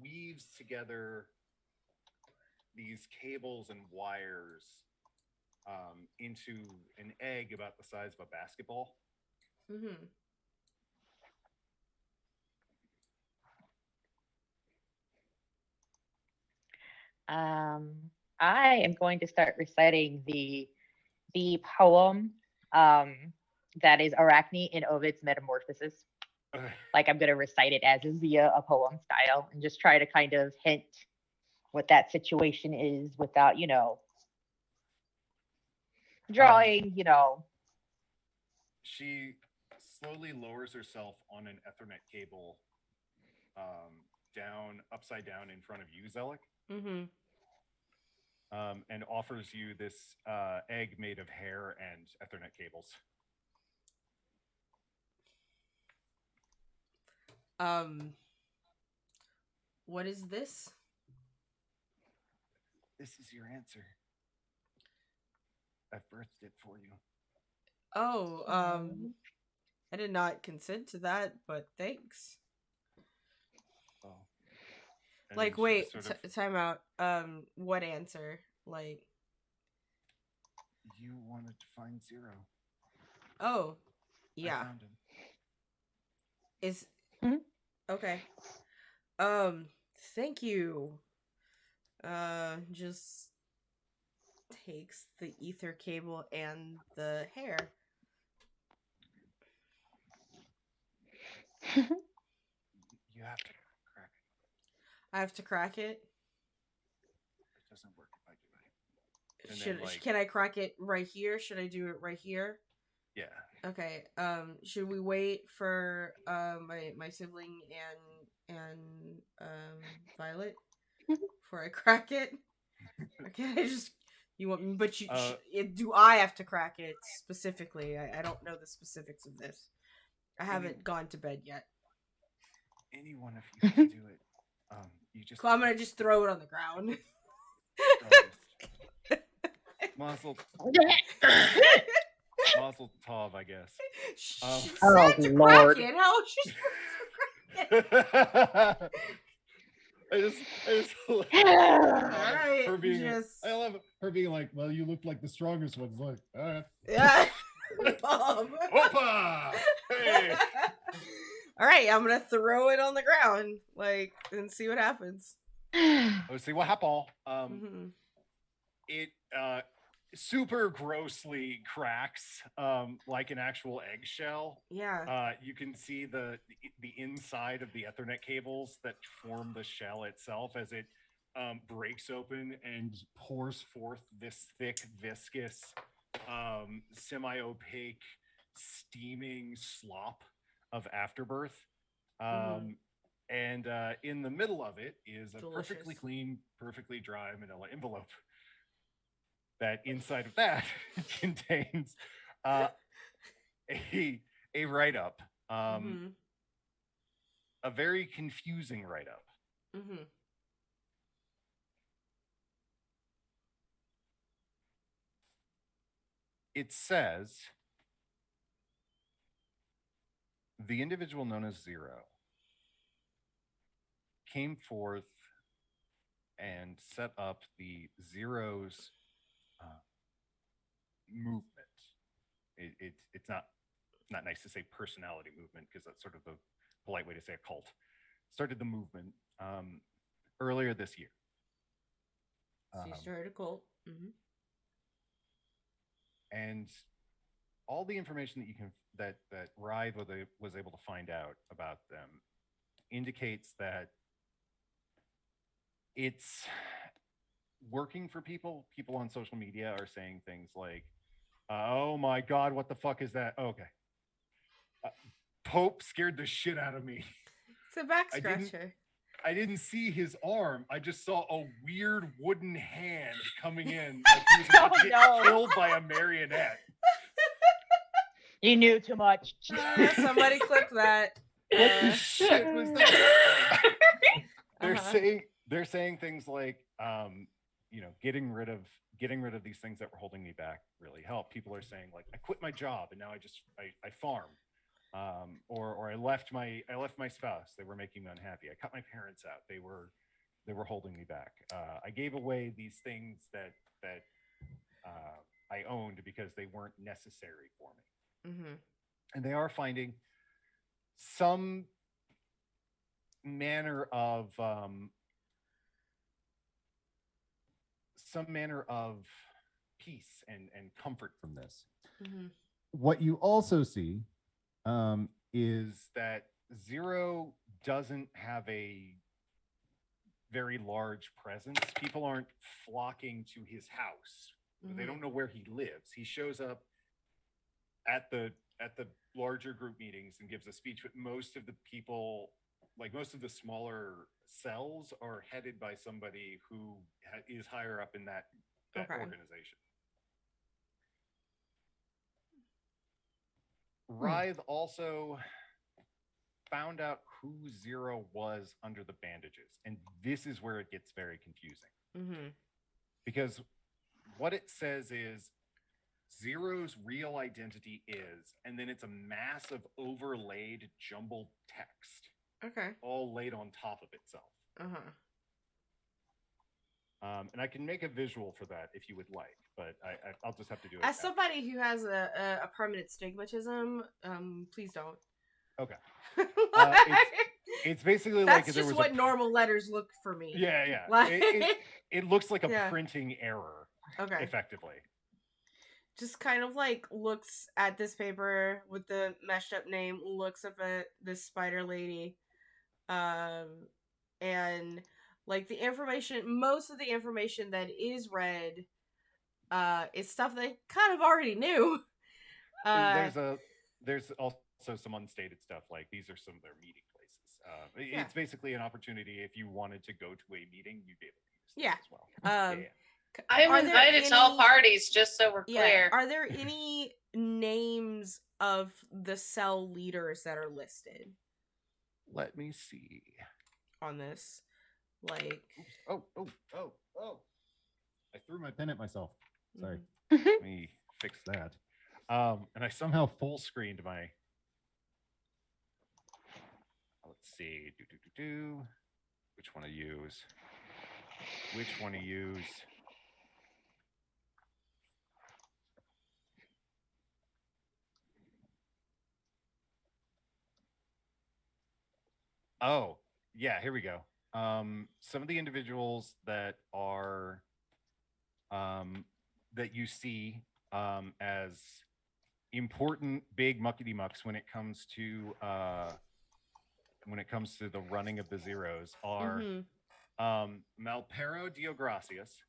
weaves together these cables and wires into an egg about the size of a basketball. Mm-hmm. I am going to start reciting the poem that is Arachne in Ovid's Metamorphosis. Like I'm going to recite it as is via a poem style and just try to kind of hint what that situation is without, drawing, She slowly lowers herself on an Ethernet cable, upside down in front of you, Zelik. Mm-hmm. And offers you this egg made of hair and Ethernet cables. What is this? This is your answer. I've birthed it for you. Oh, I did not consent to that, but thanks. Oh. Like, wait, time out. What answer? Like, you wanted to find Zero. Oh, yeah. I found him. Is okay. Thank you. Just takes the ether cable and the hair. You have to crack it. I have to crack it? It doesn't work if I do it. Can I crack it right here? Should I do it right here? Yeah. Okay. Should we wait for my sibling and Violet before I crack it? Or can I just you want me? But do I have to crack it specifically? I don't know the specifics of this. I haven't gone to bed yet. Any one of you can do it. You just. Cool, I'm gonna just throw it on the ground. Mazel tov, I guess. She said to crack it. How she's supposed to crack it? I just Alright, I love her being like, well, you look like the strongest one. It's like, all right. Yeah. Opa! Hey! Alright, I'm gonna throw it on the ground, and see what happens. Let's see what happens. It super grossly cracks, like an actual eggshell. Yeah. You can see the inside of the Ethernet cables that form the shell itself as it breaks open and pours forth this thick, viscous, semi-opaque, steaming slop of afterbirth. And in the middle of it is a perfectly clean, perfectly dry manila envelope. That inside of that contains a write-up, a very confusing write-up. It says, the individual known as Zero came forth and set up the Zero's movement. It's not nice to say personality movement because that's sort of the polite way to say a cult. Started the movement earlier this year. So you started a cult. And all the information that you can that Rythe was able to find out about them indicates that it's working for people. People on social media are saying things like, "Oh my God, what the fuck is that?" Okay, Pope scared the shit out of me. It's a back scratcher. I didn't see his arm. I just saw a weird wooden hand coming in, like he was about to get killed by a marionette. You knew too much. Somebody clip that. What the shit was that? They're saying things like, getting rid of these things that were holding me back really helped. People are saying like, I quit my job and now I farm, or I left my spouse. They were making me unhappy. I cut my parents out. They were holding me back. I gave away these things that I owned because they weren't necessary for me. And they are finding some manner of peace and comfort from this. What you also see is that Zero doesn't have a very large presence. People aren't flocking to his house. They don't know where he lives. He shows up at the larger group meetings and gives a speech, but most of the people, like most of the smaller cells, are headed by somebody who is higher up in that organization. Rythe also found out who Zero was under the bandages, and this is where it gets very confusing. Because what it says is Zero's real identity is, and then it's a massive overlaid jumbled text. All laid on top of itself. And I can make a visual for that if you would like, but I'll just have to do it. As somebody who has a permanent stigmatism, please don't. Okay. It's basically that's like just what normal letters look for me. Yeah. Like, it looks like a printing error. Effectively. Just kind of like looks at this paper with the meshed up name, looks up at this spider lady, and like the information, most of the information that is read, is stuff they kind of already knew. There's also some unstated stuff, like these are some of their meeting places. It's basically an opportunity if you wanted to go to a meeting, you'd be able to use this as well. I'm invited to all parties, just so we're clear. Are there any names of the cell leaders that are listed? Let me see. On this. Like. Oops. Oh. I threw my pen at myself. Sorry. Let me fix that. And I somehow full screened my. Let's see. Which one to use? Oh, yeah, here we go. Some of the individuals that are that you see as important big muckety mucks when it comes to the running of the Zeros are Malpero Diogracias,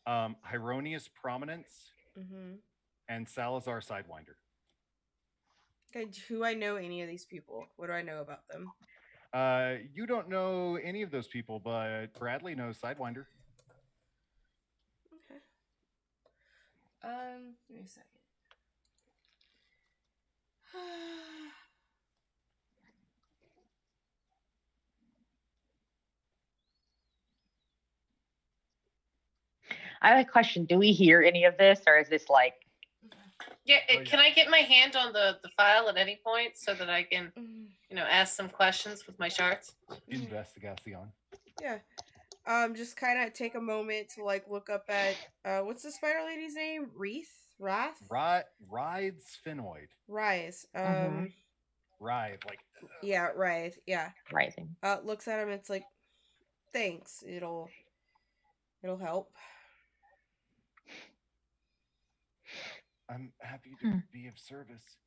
Hieronius Prominence, and Salazar Sidewinder. Okay, do I know any of these people? What do I know about them? You don't know any of those people, but Bradley knows Sidewinder. Okay. Give me a second. I have a question. Do we hear any of this, or is this like? Yeah, can I get my hand on the file at any point so that I can, ask some questions with my charts? Investigation. Yeah. Just kind of take a moment to like look up at what's the spider lady's name? Rythe? Rythe's Phenoid. Rythe. Rythe, like. Yeah, Rythe. Yeah. Rising. Looks at him. It's like, Thanks. It'll help. I'm happy to be of service.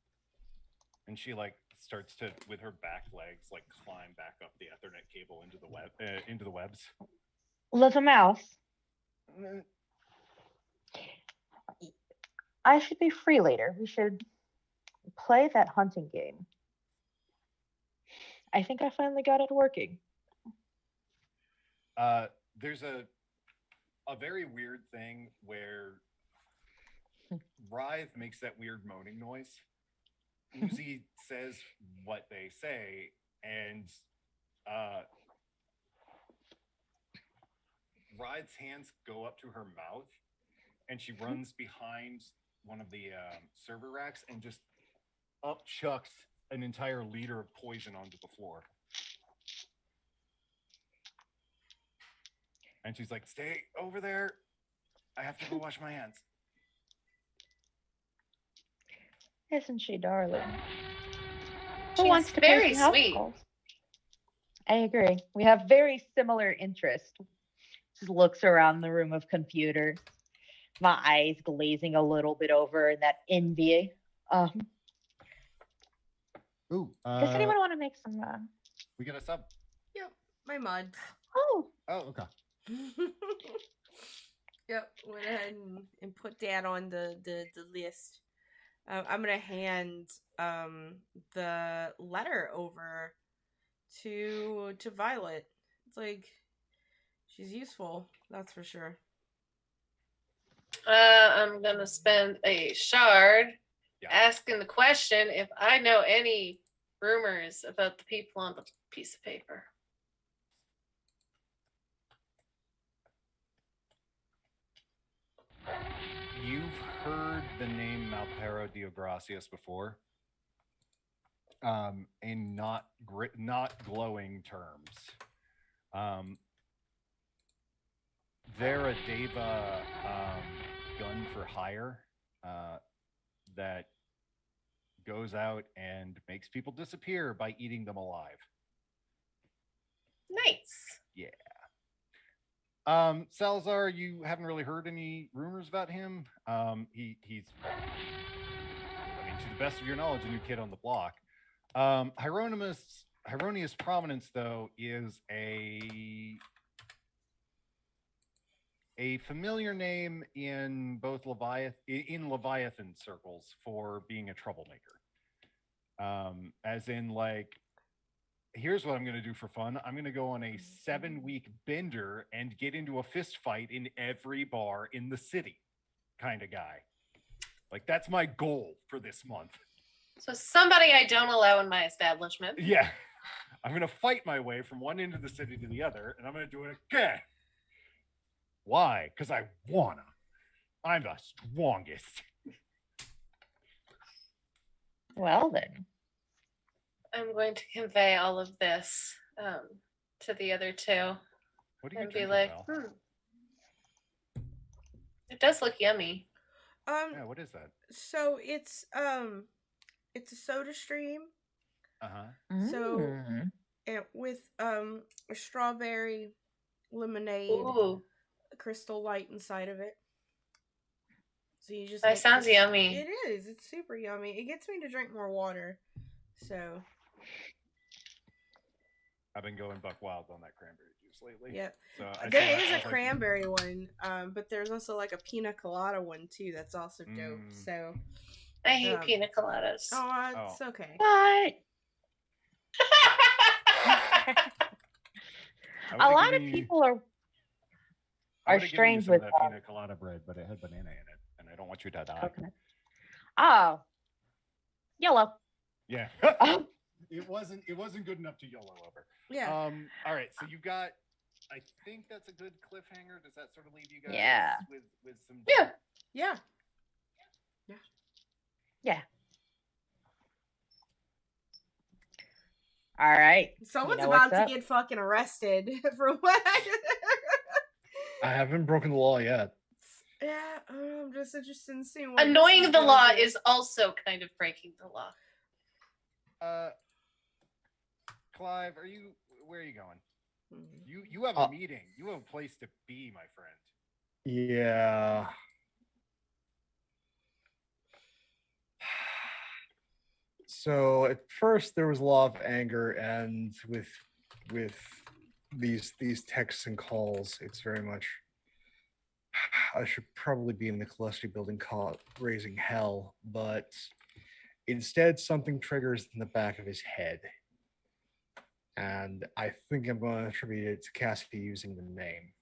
And she like starts to, with her back legs, like climb back up the Ethernet cable into the webs. Little mouse. I should be free later. We should play that hunting game. I think I finally got it working. There's a very weird thing where Writhe makes that weird moaning noise. Uzi says what they say, and Writhe's hands go up to her mouth, and she runs behind one of the server racks and just upchucks an entire liter of poison onto the floor. And she's like, "Stay over there. I have to go wash my hands." Isn't she darling? She's very sweet. I agree. We have very similar interests. Just looks around the room of computers. My eyes glazing a little bit over in that envy. Ooh. Does anyone want to make some? We get a sub. Yep, my mods. Oh. Oh, okay. Yep, went ahead and put that on the list. I'm gonna hand the letter over to Violet. It's like she's useful, that's for sure. I'm gonna spend a shard asking the question if I know any rumors about the people on the piece of paper. You've heard the name Malpero Diogracias before, in not glowing terms. They're a Deva gun for hire that goes out and makes people disappear by eating them alive. Nice. Yeah. Salazar, you haven't really heard any rumors about him. He's, I mean, to the best of your knowledge, a new kid on the block. Hieronymus Prominence, though, is a familiar name in both Leviathan circles for being a troublemaker. As in, like, here's what I'm going to do for fun. I'm going to go on a 7-week bender and get into a fist fight in every bar in the city kind of guy. Like, that's my goal for this month. So somebody I don't allow in my establishment. Yeah. I'm going to fight my way from one end of the city to the other, and I'm going to do it again. Why? Because I wanna. I'm the strongest. Well, then. I'm going to convey all of this to the other two. What do you and be like, it does look yummy. Yeah, what is that? So it's a soda stream. So with a strawberry lemonade. Ooh. Crystal light inside of it. So you just that sounds yummy. It is. It's super yummy. It gets me to drink more water. So I've been going buck wild on that cranberry juice lately. Yeah. So there is a cranberry one, but there's also like a pina colada one too. That's also dope. So I hate pina coladas. Oh, it's okay. What? A lot of people are strange with that pina colada bread, but it had banana in it, and I don't want you to die. Okay. Oh, yellow. Yeah. It wasn't good enough to YOLO over. Yeah. All right, so you got. I think that's a good cliffhanger. Does that sort of leave you guys? Yeah. With some. Yeah. All right. Someone's about to get fucking arrested for what? I haven't broken the law yet. Yeah, I'm just interested in seeing what annoying the law is also kind of breaking the law. Clive, where are you going? You have a meeting. You have a place to be, my friend. Yeah. So at first there was a lot of anger, and with these texts and calls, it's very much I should probably be in the Celestia building raising hell, but instead something triggers in the back of his head. And I think I'm going to attribute it to Cassidy using the name.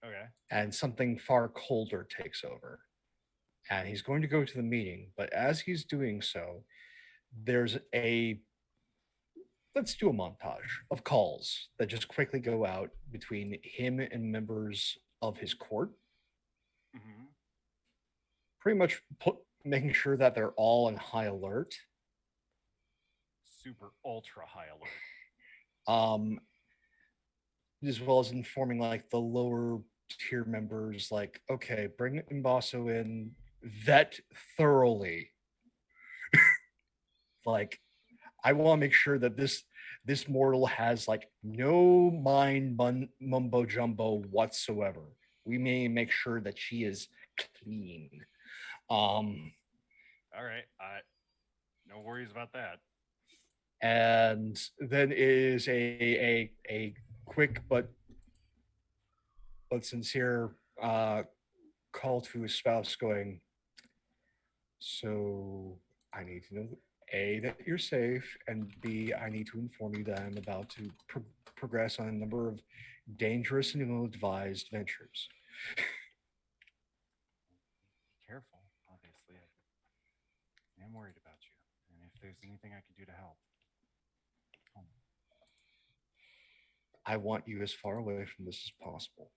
Okay. And something far colder takes over. And he's going to go to the meeting, but as he's doing so, there's let's do a montage of calls that just quickly go out between him and members of his court. Mm-hmm. Pretty much making sure that they're all in high alert. Super ultra high alert. As well as informing like the lower tier members, like, okay, bring Mbasso in, vet thoroughly. Like, I want to make sure that this mortal has like no mind mumbo jumbo whatsoever. We may make sure that she is clean. All right, no worries about that. And then is a quick but sincere call to his spouse, going, so I need to know A, that you're safe, and B, I need to inform you that I'm about to progress on a number of dangerous and ill-advised ventures. Careful, obviously. I'm worried about you, and if there's anything I can do to help. I want you as far away from this as possible.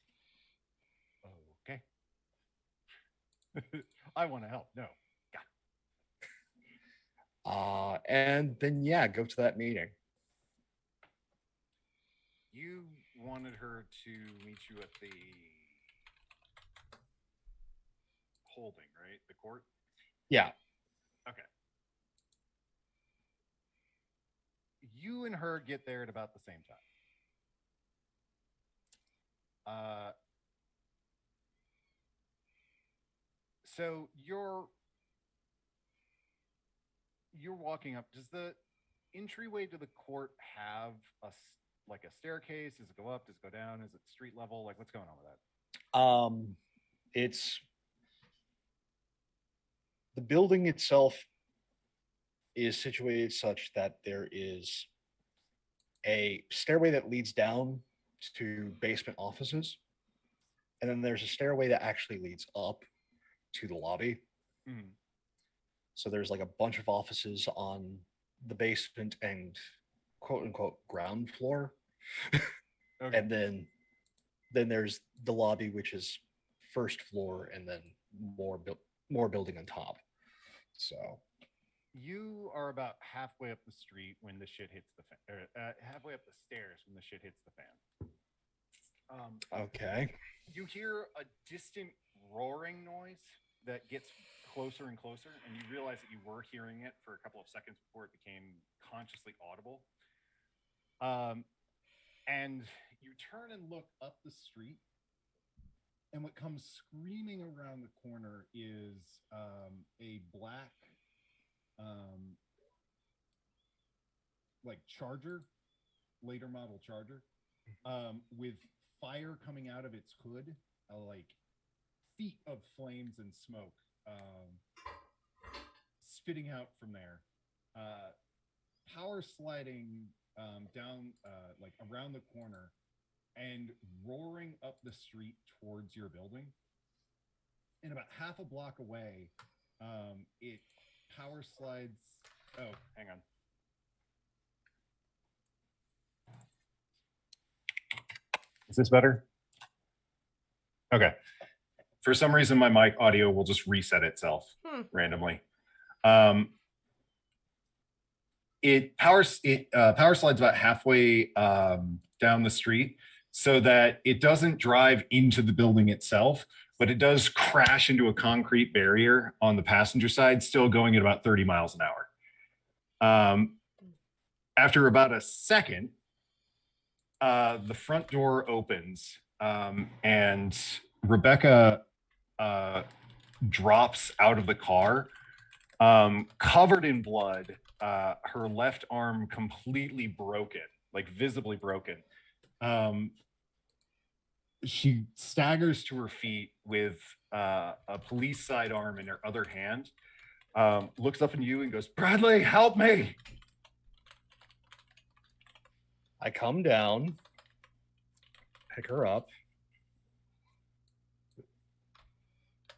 Okay. I want to help. No. And then, yeah, go to that meeting. You wanted her to meet you at the holding, right? The court? Yeah. Okay. You and her get there at about the same time. So you're walking up. Does the entryway to the court have a staircase? Does it go up? Does it go down? Is it street level? Like, what's going on with that? It's the building itself is situated such that there is a stairway that leads down to basement offices, and then there's a stairway that actually leads up to the lobby. Mm. So there's like a bunch of offices on the basement and quote unquote ground floor. Okay. And then there's the lobby, which is first floor, and then more building on top. So you are about halfway up the street when the shit hits the fan, halfway up the stairs when the shit hits the fan. Okay. You hear a distant roaring noise that gets closer and closer, and you realize that you were hearing it for a couple of seconds before it became consciously audible. And you turn and look up the street, and what comes screaming around the corner is a black like Charger, later model Charger, with fire coming out of its hood, like feet of flames and smoke spitting out from there, power sliding down like around the corner and roaring up the street towards your building. And about half a block away, it power slides. Oh, hang on. Is this better? Okay. For some reason, my mic audio will just reset itself randomly. It power slides about halfway down the street so that it doesn't drive into the building itself, but it does crash into a concrete barrier on the passenger side, still going at about 30 miles an hour. After about a second, the front door opens, and Rebecca drops out of the car, covered in blood, her left arm completely broken, like visibly broken. She staggers to her feet with a police sidearm in her other hand, looks up at you and goes, "Bradley, help me!" I come down, pick her up,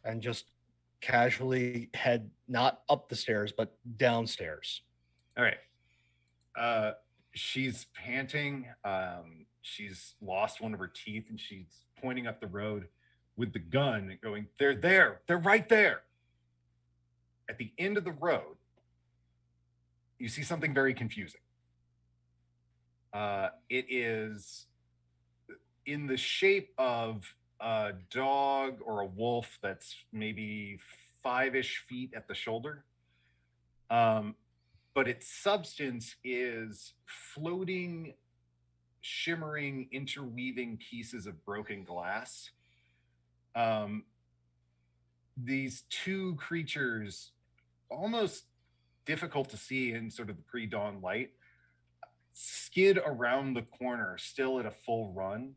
and just casually head not up the stairs, but downstairs. All right. She's panting. She's lost one of her teeth, and she's pointing up the road with the gun and going, "They're there. They're right there." At the end of the road, you see something very confusing. It is in the shape of a dog or a wolf that's maybe 5-ish feet at the shoulder. But its substance is floating, shimmering, interweaving pieces of broken glass. These two creatures, almost difficult to see in sort of the pre-dawn light, skid around the corner, still at a full run,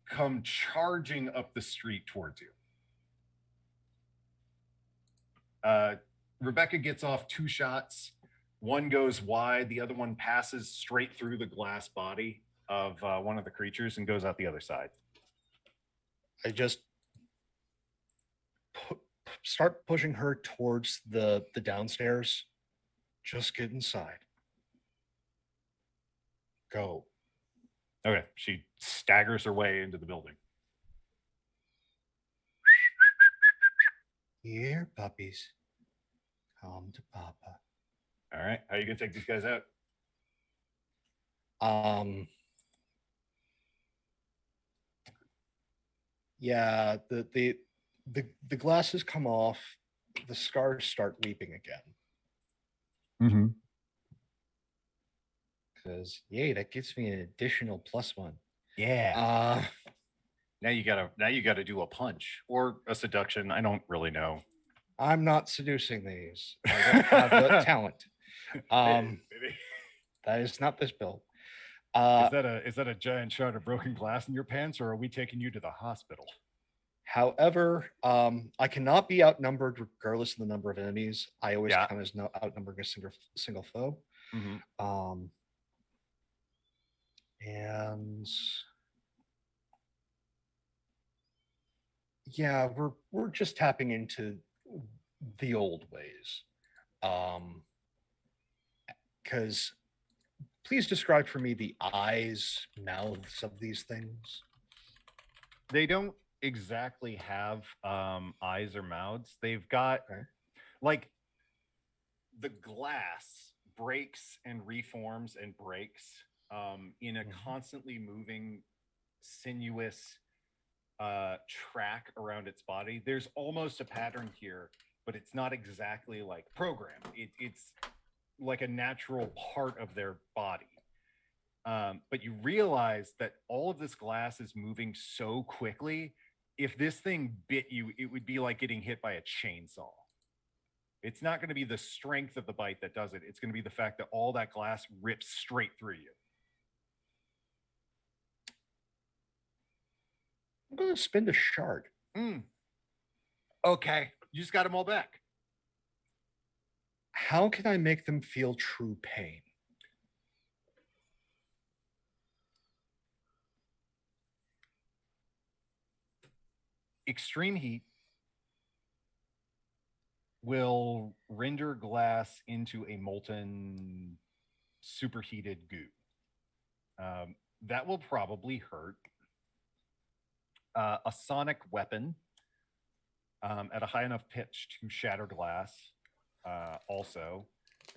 come charging up the street towards you. Rebecca gets off 2 shots. One goes wide, the other one passes straight through the glass body of one of the creatures and goes out the other side. I just start pushing her towards the downstairs. Just get inside. Go. Okay, she staggers her way into the building. Here, puppies. Come to Papa. All right, how are you gonna take these guys out? Yeah, the glasses come off, the scars start weeping again. Mm-hmm. Because yay, that gives me an additional +1. Yeah. Now you gotta do a punch or a seduction. I don't really know. I'm not seducing these. I don't have the talent. Maybe. That is not this build. Is that a giant shard of broken glass in your pants, or are we taking you to the hospital? However, I cannot be outnumbered regardless of the number of enemies. I always count as outnumbering a single foe. Mm-hmm. And yeah, we're just tapping into the old ways. Because please describe for me the eyes, mouths of these things. They don't exactly have eyes or mouths. They've got like the glass breaks and reforms and breaks in a constantly moving, sinuous track around its body. There's almost a pattern here, but it's not exactly like programmed. It's like a natural part of their body. But you realize that all of this glass is moving so quickly. If this thing bit you, it would be like getting hit by a chainsaw. It's not going to be the strength of the bite that does it. It's going to be the fact that all that glass rips straight through you. I'm going to spend a shard. Okay. You just got them all back. How can I make them feel true pain? Extreme heat will render glass into a molten, superheated goo. That will probably hurt. A sonic weapon at a high enough pitch to shatter glass also.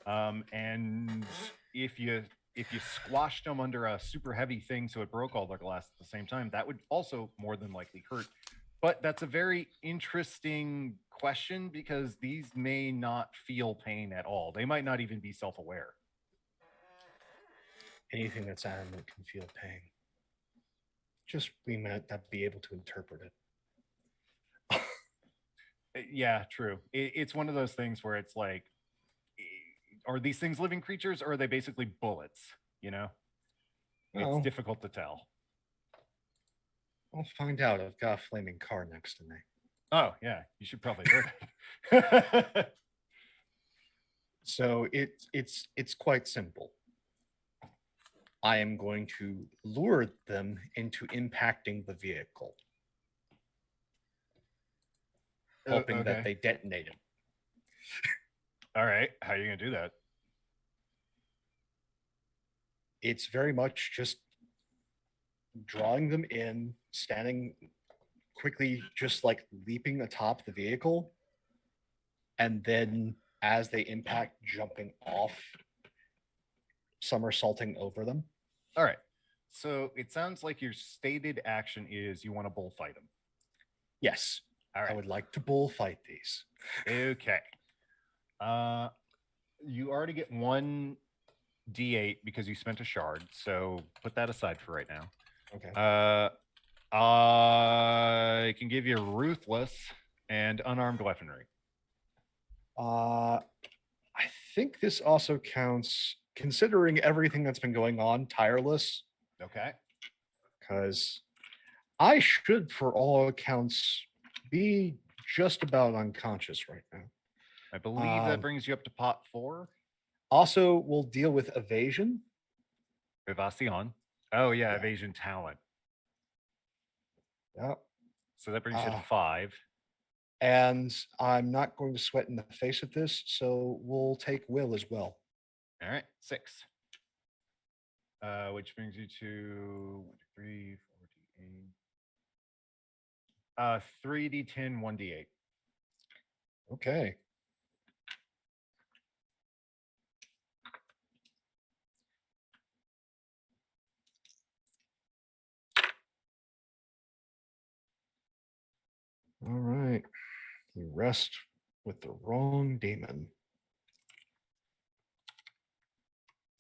And if you squashed them under a super heavy thing so it broke all the glass at the same time, that would also more than likely hurt. But that's a very interesting question because these may not feel pain at all. They might not even be self-aware. Anything that's animate can feel pain. just we might not be able to interpret it. Yeah, true. It's one of those things where it's like, are these things living creatures or are they basically bullets? You know, it's difficult to tell. I'll find out. I've got a flaming car next to me. Oh yeah, you should probably do it. So it's quite simple. I am going to lure them into impacting the vehicle, hoping that they detonate it. All right, how are you gonna do that? It's very much just drawing them in, standing quickly, just like leaping atop the vehicle, and then as they impact, jumping off, somersaulting over them. All right. So it sounds like your stated action is you want to bullfight them. Yes. All right. I would like to bullfight these. Okay. You already get 1 D8 because you spent a shard, so put that aside for right now. Okay. I can give you ruthless and unarmed weaponry. I think this also counts, considering everything that's been going on, tireless. Okay. Because I should, for all accounts, be just about unconscious right now. I believe that brings you up to pot 4. Also, we'll deal with evasion. Evasion. Oh, yeah, evasion talent. Yep. So that brings you to 5. And I'm not going to sweat in the face at this, so we'll take will as well. All right, 6. Which brings you to 3, 4, 8. 3d10, 1d8. Okay. All right. You rest with the wrong demon.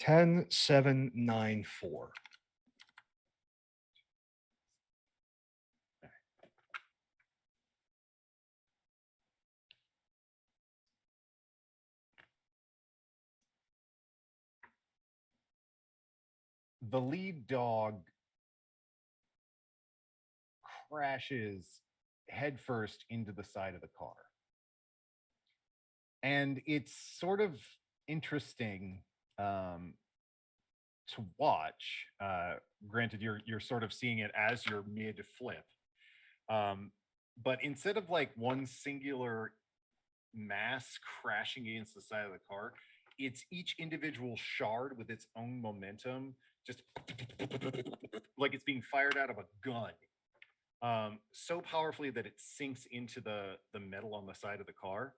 10, 7, 9, 4. The lead dog crashes headfirst into the side of the car. And it's sort of interesting to watch. Granted, you're sort of seeing it as you're mid-flip. But instead of like one singular mass crashing against the side of the car, it's each individual shard with its own momentum, just like it's being fired out of a gun. So powerfully that it sinks into the metal on the side of the car.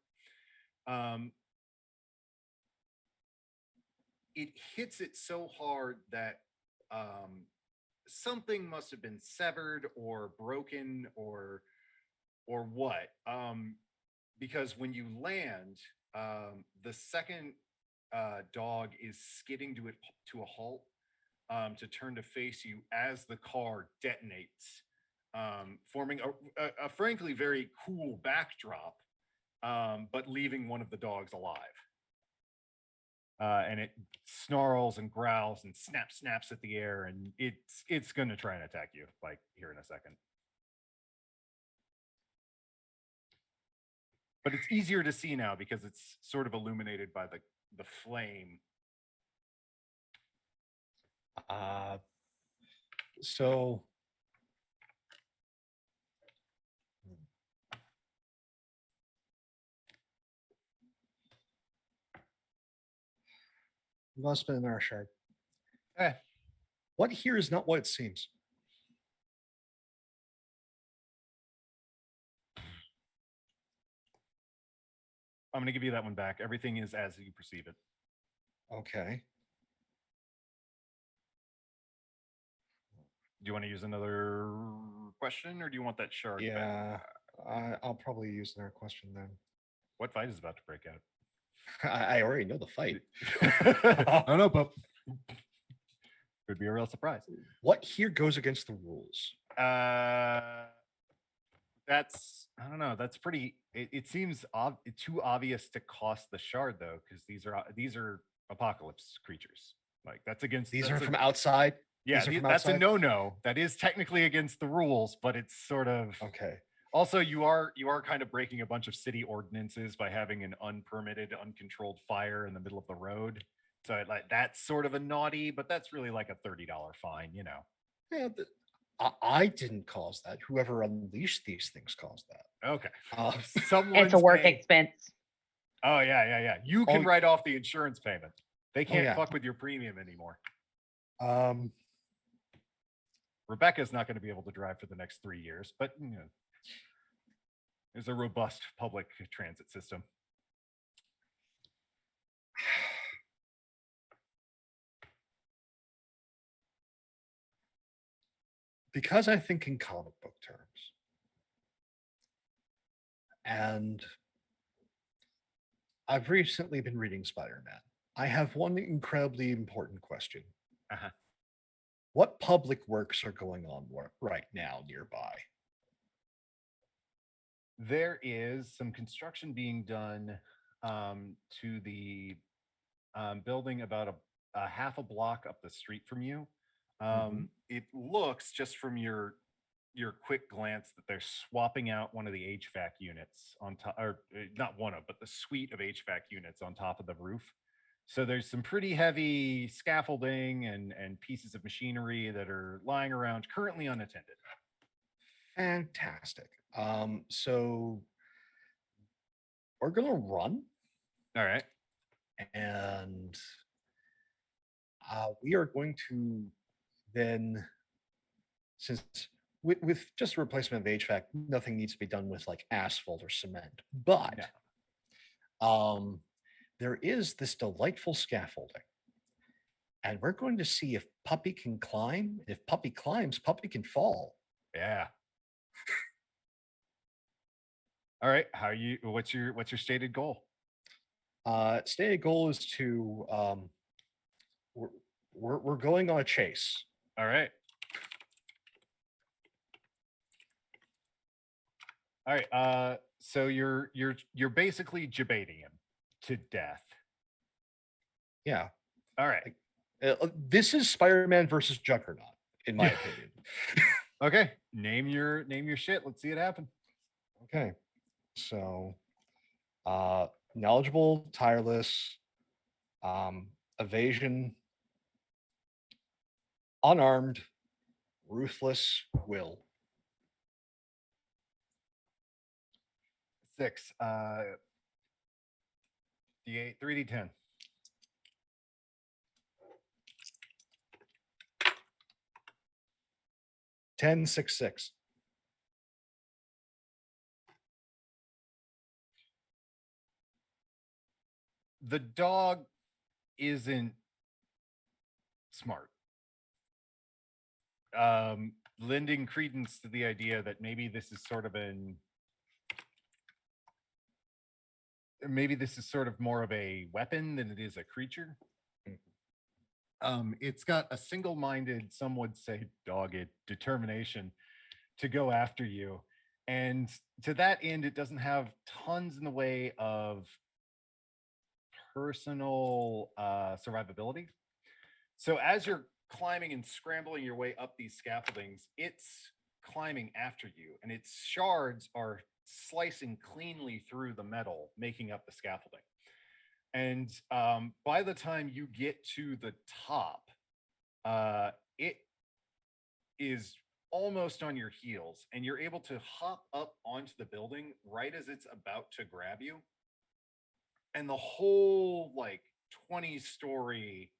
It hits it so hard that something must have been severed or broken or what. Because when you land, the second dog is skidding to a halt to turn to face you as the car detonates, forming a frankly very cool backdrop, but leaving one of the dogs alive. And it snarls and growls and snaps at the air, and it's going to try and attack you like here in a second. But it's easier to see now because it's sort of illuminated by the flame. So I'm gonna spend another shard. What here is not what it seems. I'm going to give you that one back. Everything is as you perceive it. Okay. Do you want to use another question, or do you want that shard? Yeah, I'll probably use another question then. What fight is about to break out? I already know the fight. I don't know, but could be a real surprise. What here goes against the rules? That's I don't know. That's pretty. It seems too obvious to cost the shard though, because these are apocalypse creatures. Like that's against. These That's are from outside. Yeah, These are from that's a outside? no-no. That is technically against the rules, but it's sort of Okay. also you are kind of breaking a bunch of city ordinances by having an unpermitted, uncontrolled fire in the middle of the road. So like that's sort of a naughty, but that's really like a $30 fine, you know. Yeah, I didn't cause that. Whoever unleashed these things caused that. Okay. It's a work expense. Oh yeah. You can write off the insurance payment. They can't fuck with your premium anymore. Rebecca's not going to be able to drive for the next 3 years, but you know, there's a robust public transit system. Because I think in comic book terms. And I've recently been reading Spider-Man. I have one incredibly important question. Uh-huh. What public works are going on right now nearby? There is some construction being done to the building about a half a block up the street from you. It looks just from your quick glance that they're swapping out one of the HVAC units on top, or not one of, but the suite of HVAC units on top of the roof. So there's some pretty heavy scaffolding and pieces of machinery that are lying around currently unattended. Fantastic. So we're gonna run. All right. And we are going to then, since with just a replacement of HVAC, nothing needs to be done with like asphalt or cement. But there is this delightful scaffolding. And we're going to see if Puppy can climb. If Puppy climbs, Puppy can fall. Yeah. All right. What's your stated goal? Stated goal is to we're going on a chase. All right. All right. So you're basically debating him to death. Yeah. All right. This is Spider-Man versus Juggernaut, in my opinion. Okay. Name your shit. Let's see it happen. Okay. So knowledgeable, tireless, evasion, unarmed, ruthless, will. 6. D8, 3D10. Ten, 6, 6. The dog isn't smart. Lending credence to the idea that maybe this is sort of more of a weapon than it is a creature. It's got a single-minded, some would say dogged determination to go after you. And to that end, it doesn't have tons in the way of personal survivability. So as you're climbing and scrambling your way up these scaffoldings, it's climbing after you, and its shards are slicing cleanly through the metal, making up the scaffolding. And by the time you get to the top, it is almost on your heels, and you're able to hop up onto the building right as it's about to grab you. And the whole like 20-story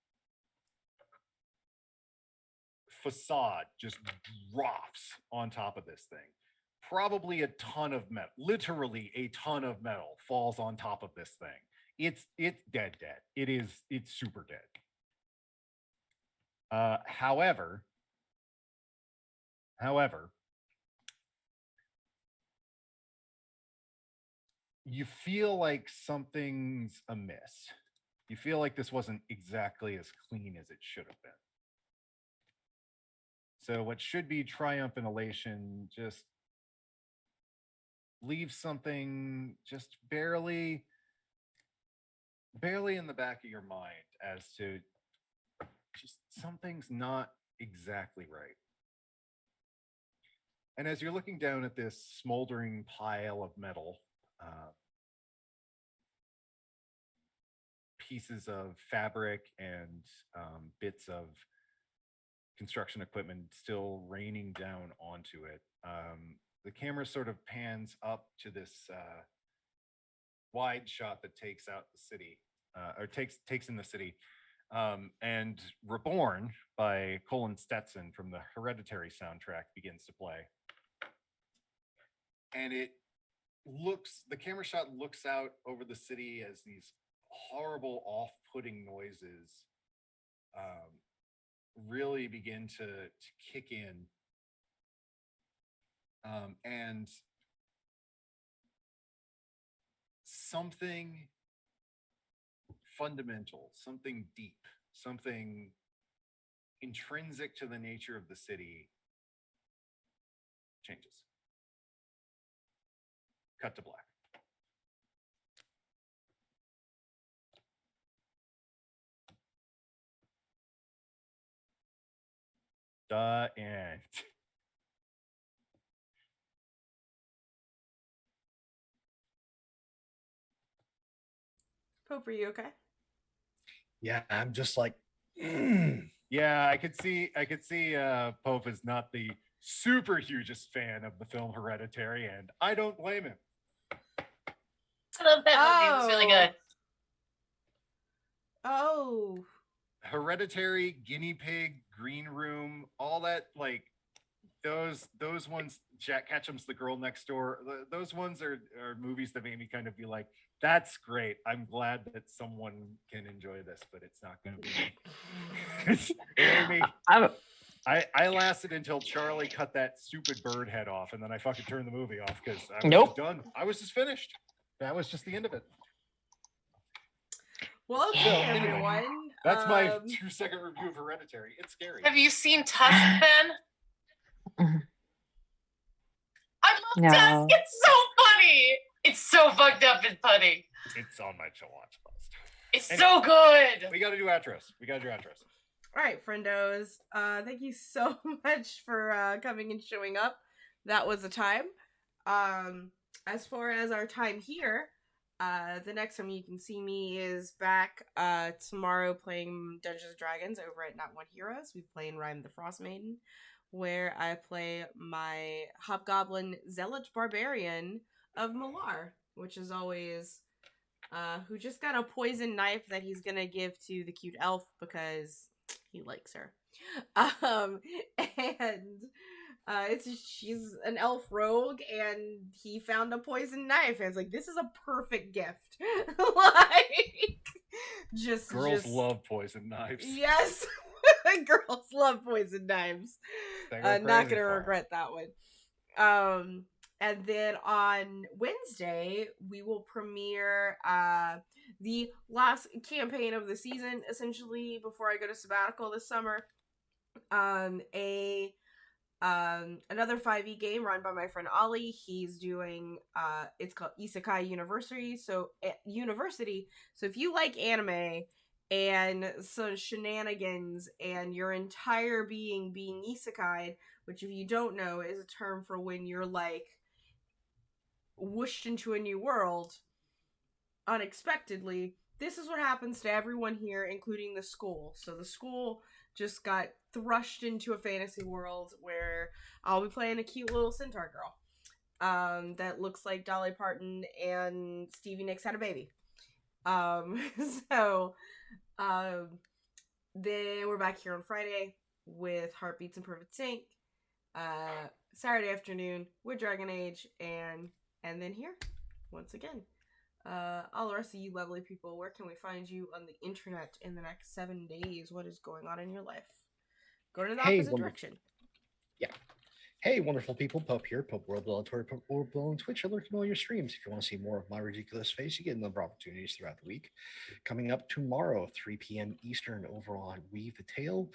facade just drops on top of this thing. Probably a ton of metal, literally a ton of metal falls on top of this thing. It's dead. It's super dead. However, you feel like something's amiss. You feel like this wasn't exactly as clean as it should have been. So what should be triumph and elation just leaves something just barely in the back of your mind as to just something's not exactly right. And as you're looking down at this smoldering pile of metal, pieces of fabric and bits of construction equipment still raining down onto it, the camera sort of pans up to this wide shot that takes out the city, or takes in the city. And Reborn by Colin Stetson from the Hereditary soundtrack begins to play. And the camera shot looks out over the city as these horrible, off-putting noises really begin to kick in. And something fundamental, something deep, something intrinsic to the nature of the city changes. Cut to black. The end. Pope, are you okay? Yeah, I'm just like, Yeah, I could see Pope is not the super hugest fan of the film Hereditary, and I don't blame him. I love that movie. It was really good. Oh. Hereditary, Guinea Pig, Green Room, all that, like those ones. Jack Ketchum's The Girl Next Door. Those ones are movies that made me kind of be like, that's great. I'm glad that someone can enjoy this, but it's not going to be me. I lasted until Charlie cut that stupid bird head off, and then I fucking turned the movie off because I was just done. I was just finished. That was just the end of it. Well, okay, everyone. That's my 2-second review of Hereditary. It's scary. Have you seen Tusk, Ben? I love Tusk. It's so funny. It's so fucked up and funny. It's on my to watch list. It's so good. We got to do outros. All right, friendos. Thank you so much for coming and showing up. That was a time. As far as our time here, the next time you can see me is back tomorrow playing Dungeons and Dragons over at Not One Heroes. We play in Rhyme the Frost Maiden, where I play my Hobgoblin Zealot Barbarian of Malar, which is always who just got a poison knife that he's gonna give to the cute elf because he likes her. She's an elf rogue, and he found a poison knife, and it's like, this is a perfect gift. Like, girls love poison knives. Yes, girls love poison knives. Not gonna regret that one. And then on Wednesday, we will premiere the last campaign of the season, essentially, before I go to sabbatical this summer. Another 5e game run by my friend Ollie. He's doing it's called Isekai University. So if you like anime and some shenanigans and your entire being isekai, which if you don't know is a term for when you're like whooshed into a new world unexpectedly, this is what happens to everyone here, including the school. So the school just got thrust into a fantasy world where I'll be playing a cute little centaur girl that looks like Dolly Parton and Stevie Nicks had a baby. Then we're back here on Friday with Heartbeats and Perfect Sync. Saturday afternoon with Dragon Age, and then here once again. All the rest of you lovely people, where can we find you on the internet in the next 7 days? What is going on in your life? Go to the opposite direction. Yeah. Hey, wonderful people, Pope here, Pope World Below on Twitter, Pope World Below on Twitch. I lurk in all your streams. If you want to see more of my ridiculous face, you get a number of opportunities throughout the week. Coming up tomorrow, 3 p.m. Eastern, over on Weave the Tale.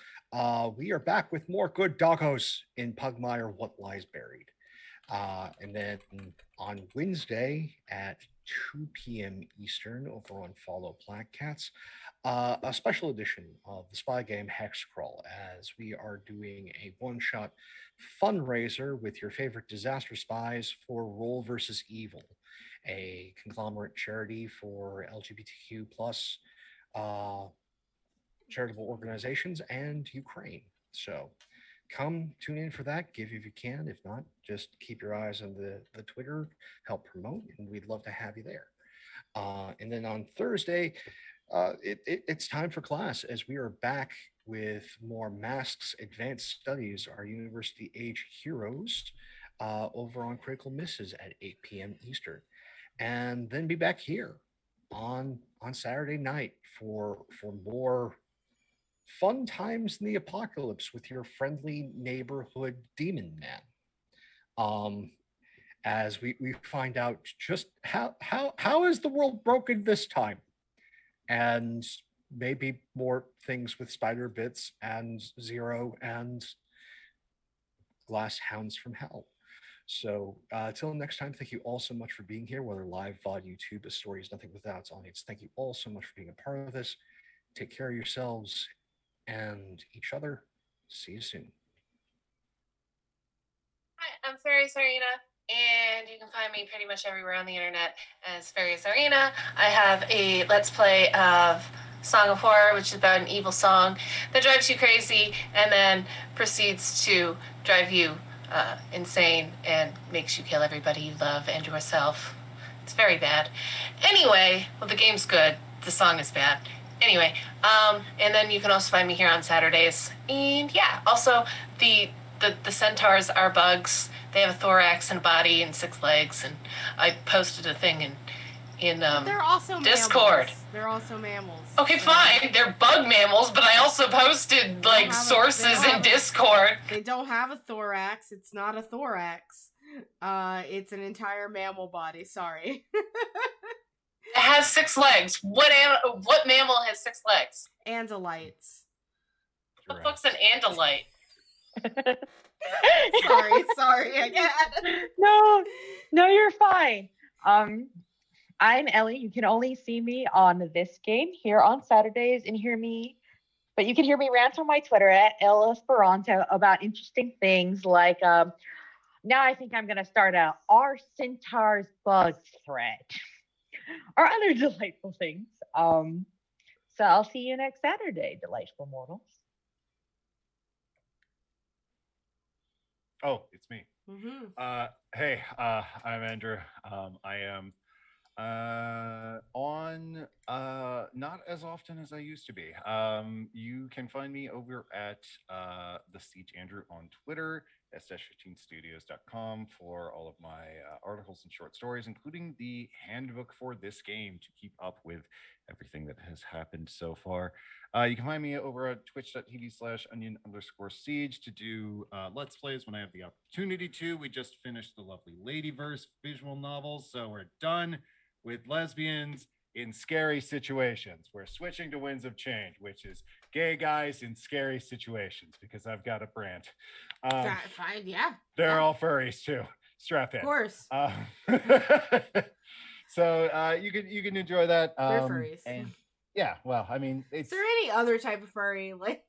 We are back with more good doggos in Pugmire, What Lies Buried. And then on Wednesday at 2 p.m. Eastern, over on Follow Black Cats, a special edition of the spy game Hexcrawl, as we are doing a one-shot fundraiser with your favorite disaster spies for Roll versus Evil, a conglomerate charity for LGBTQ plus charitable organizations and Ukraine. So come tune in for that. Give if you can. If not, just keep your eyes on the Twitter, help promote, and we'd love to have you there. And then on Thursday, it's time for class, as we are back with more Masks Advanced Studies, our university age heroes, over on Critical Misses at 8 p.m. Eastern. And then be back here on Saturday night for more fun times in the apocalypse with your friendly neighborhood demon man. As we find out just how is the world broken this time, and maybe more things with spider bits and Zero and glass hounds from hell. So till next time, thank you all so much for being here, whether live, VOD, YouTube. A story is nothing without its audience. Thank you all so much for being a part of this. Take care of yourselves and each other. See you soon. Hi, I'm Fairy Sarina, and you can find me pretty much everywhere on the internet as Fairy Sarina. I have a Let's Play of Song of Horror, which is about an evil song that drives you crazy and then proceeds to drive you insane and makes you kill everybody you love and yourself. It's very bad. Anyway, well, the game's good. The song is bad. Anyway, and then you can also find me here on Saturdays. And yeah, also the centaurs are bugs. They have a thorax and a body and 6 legs. And I posted a thing in they're also Discord. Mammals. They're also mammals. Okay, fine. They're bug mammals, but I also posted like sources in Discord. They don't have a thorax. It's not a thorax. It's an entire mammal body. Sorry. It has 6 legs. What mammal has 6 legs? Andalites. What the fuck's an andalite? sorry again. No, you're fine. I'm Ellie. You can only see me on this game here on Saturdays and hear me, but you can hear me rant on my Twitter at El Esperanto about interesting things like now I think I'm gonna start a Are Centaurs Bugs thread or other delightful things. So I'll see you next Saturday, delightful mortals. Oh, it's me. Mm-hmm. Hey, I'm Andrew. I am on not as often as I used to be. You can find me over at the Siege Andrew on Twitter, s-15studios.com, for all of my articles and short stories, including the handbook for this game to keep up with everything that has happened so far. You can find me over at twitch.tv/onion_siege to do Let's Plays when I have the opportunity to. We just finished the lovely Ladyverse visual novels, so we're done with lesbians in scary situations. We're switching to Winds of Change, which is gay guys in scary situations, because I've got a brand. Fine, yeah. They're all furries too. Strap in. Of course. So you can enjoy that. They're furries. And yeah, well, I mean, is there any other type of furry? Like,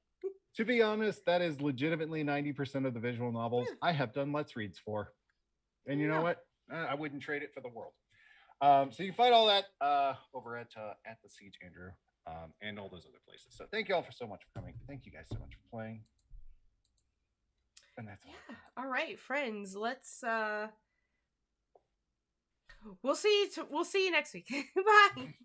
to be honest, that is legitimately 90% of the visual novels I have done Let's Reads for. And you know what? I wouldn't trade it for the world. So you can find all that over at the Siege Andrew, and all those other places. So thank you all so much for coming. Thank you guys so much for playing. And that's all. All right, friends. Let's we'll see you next week. Bye.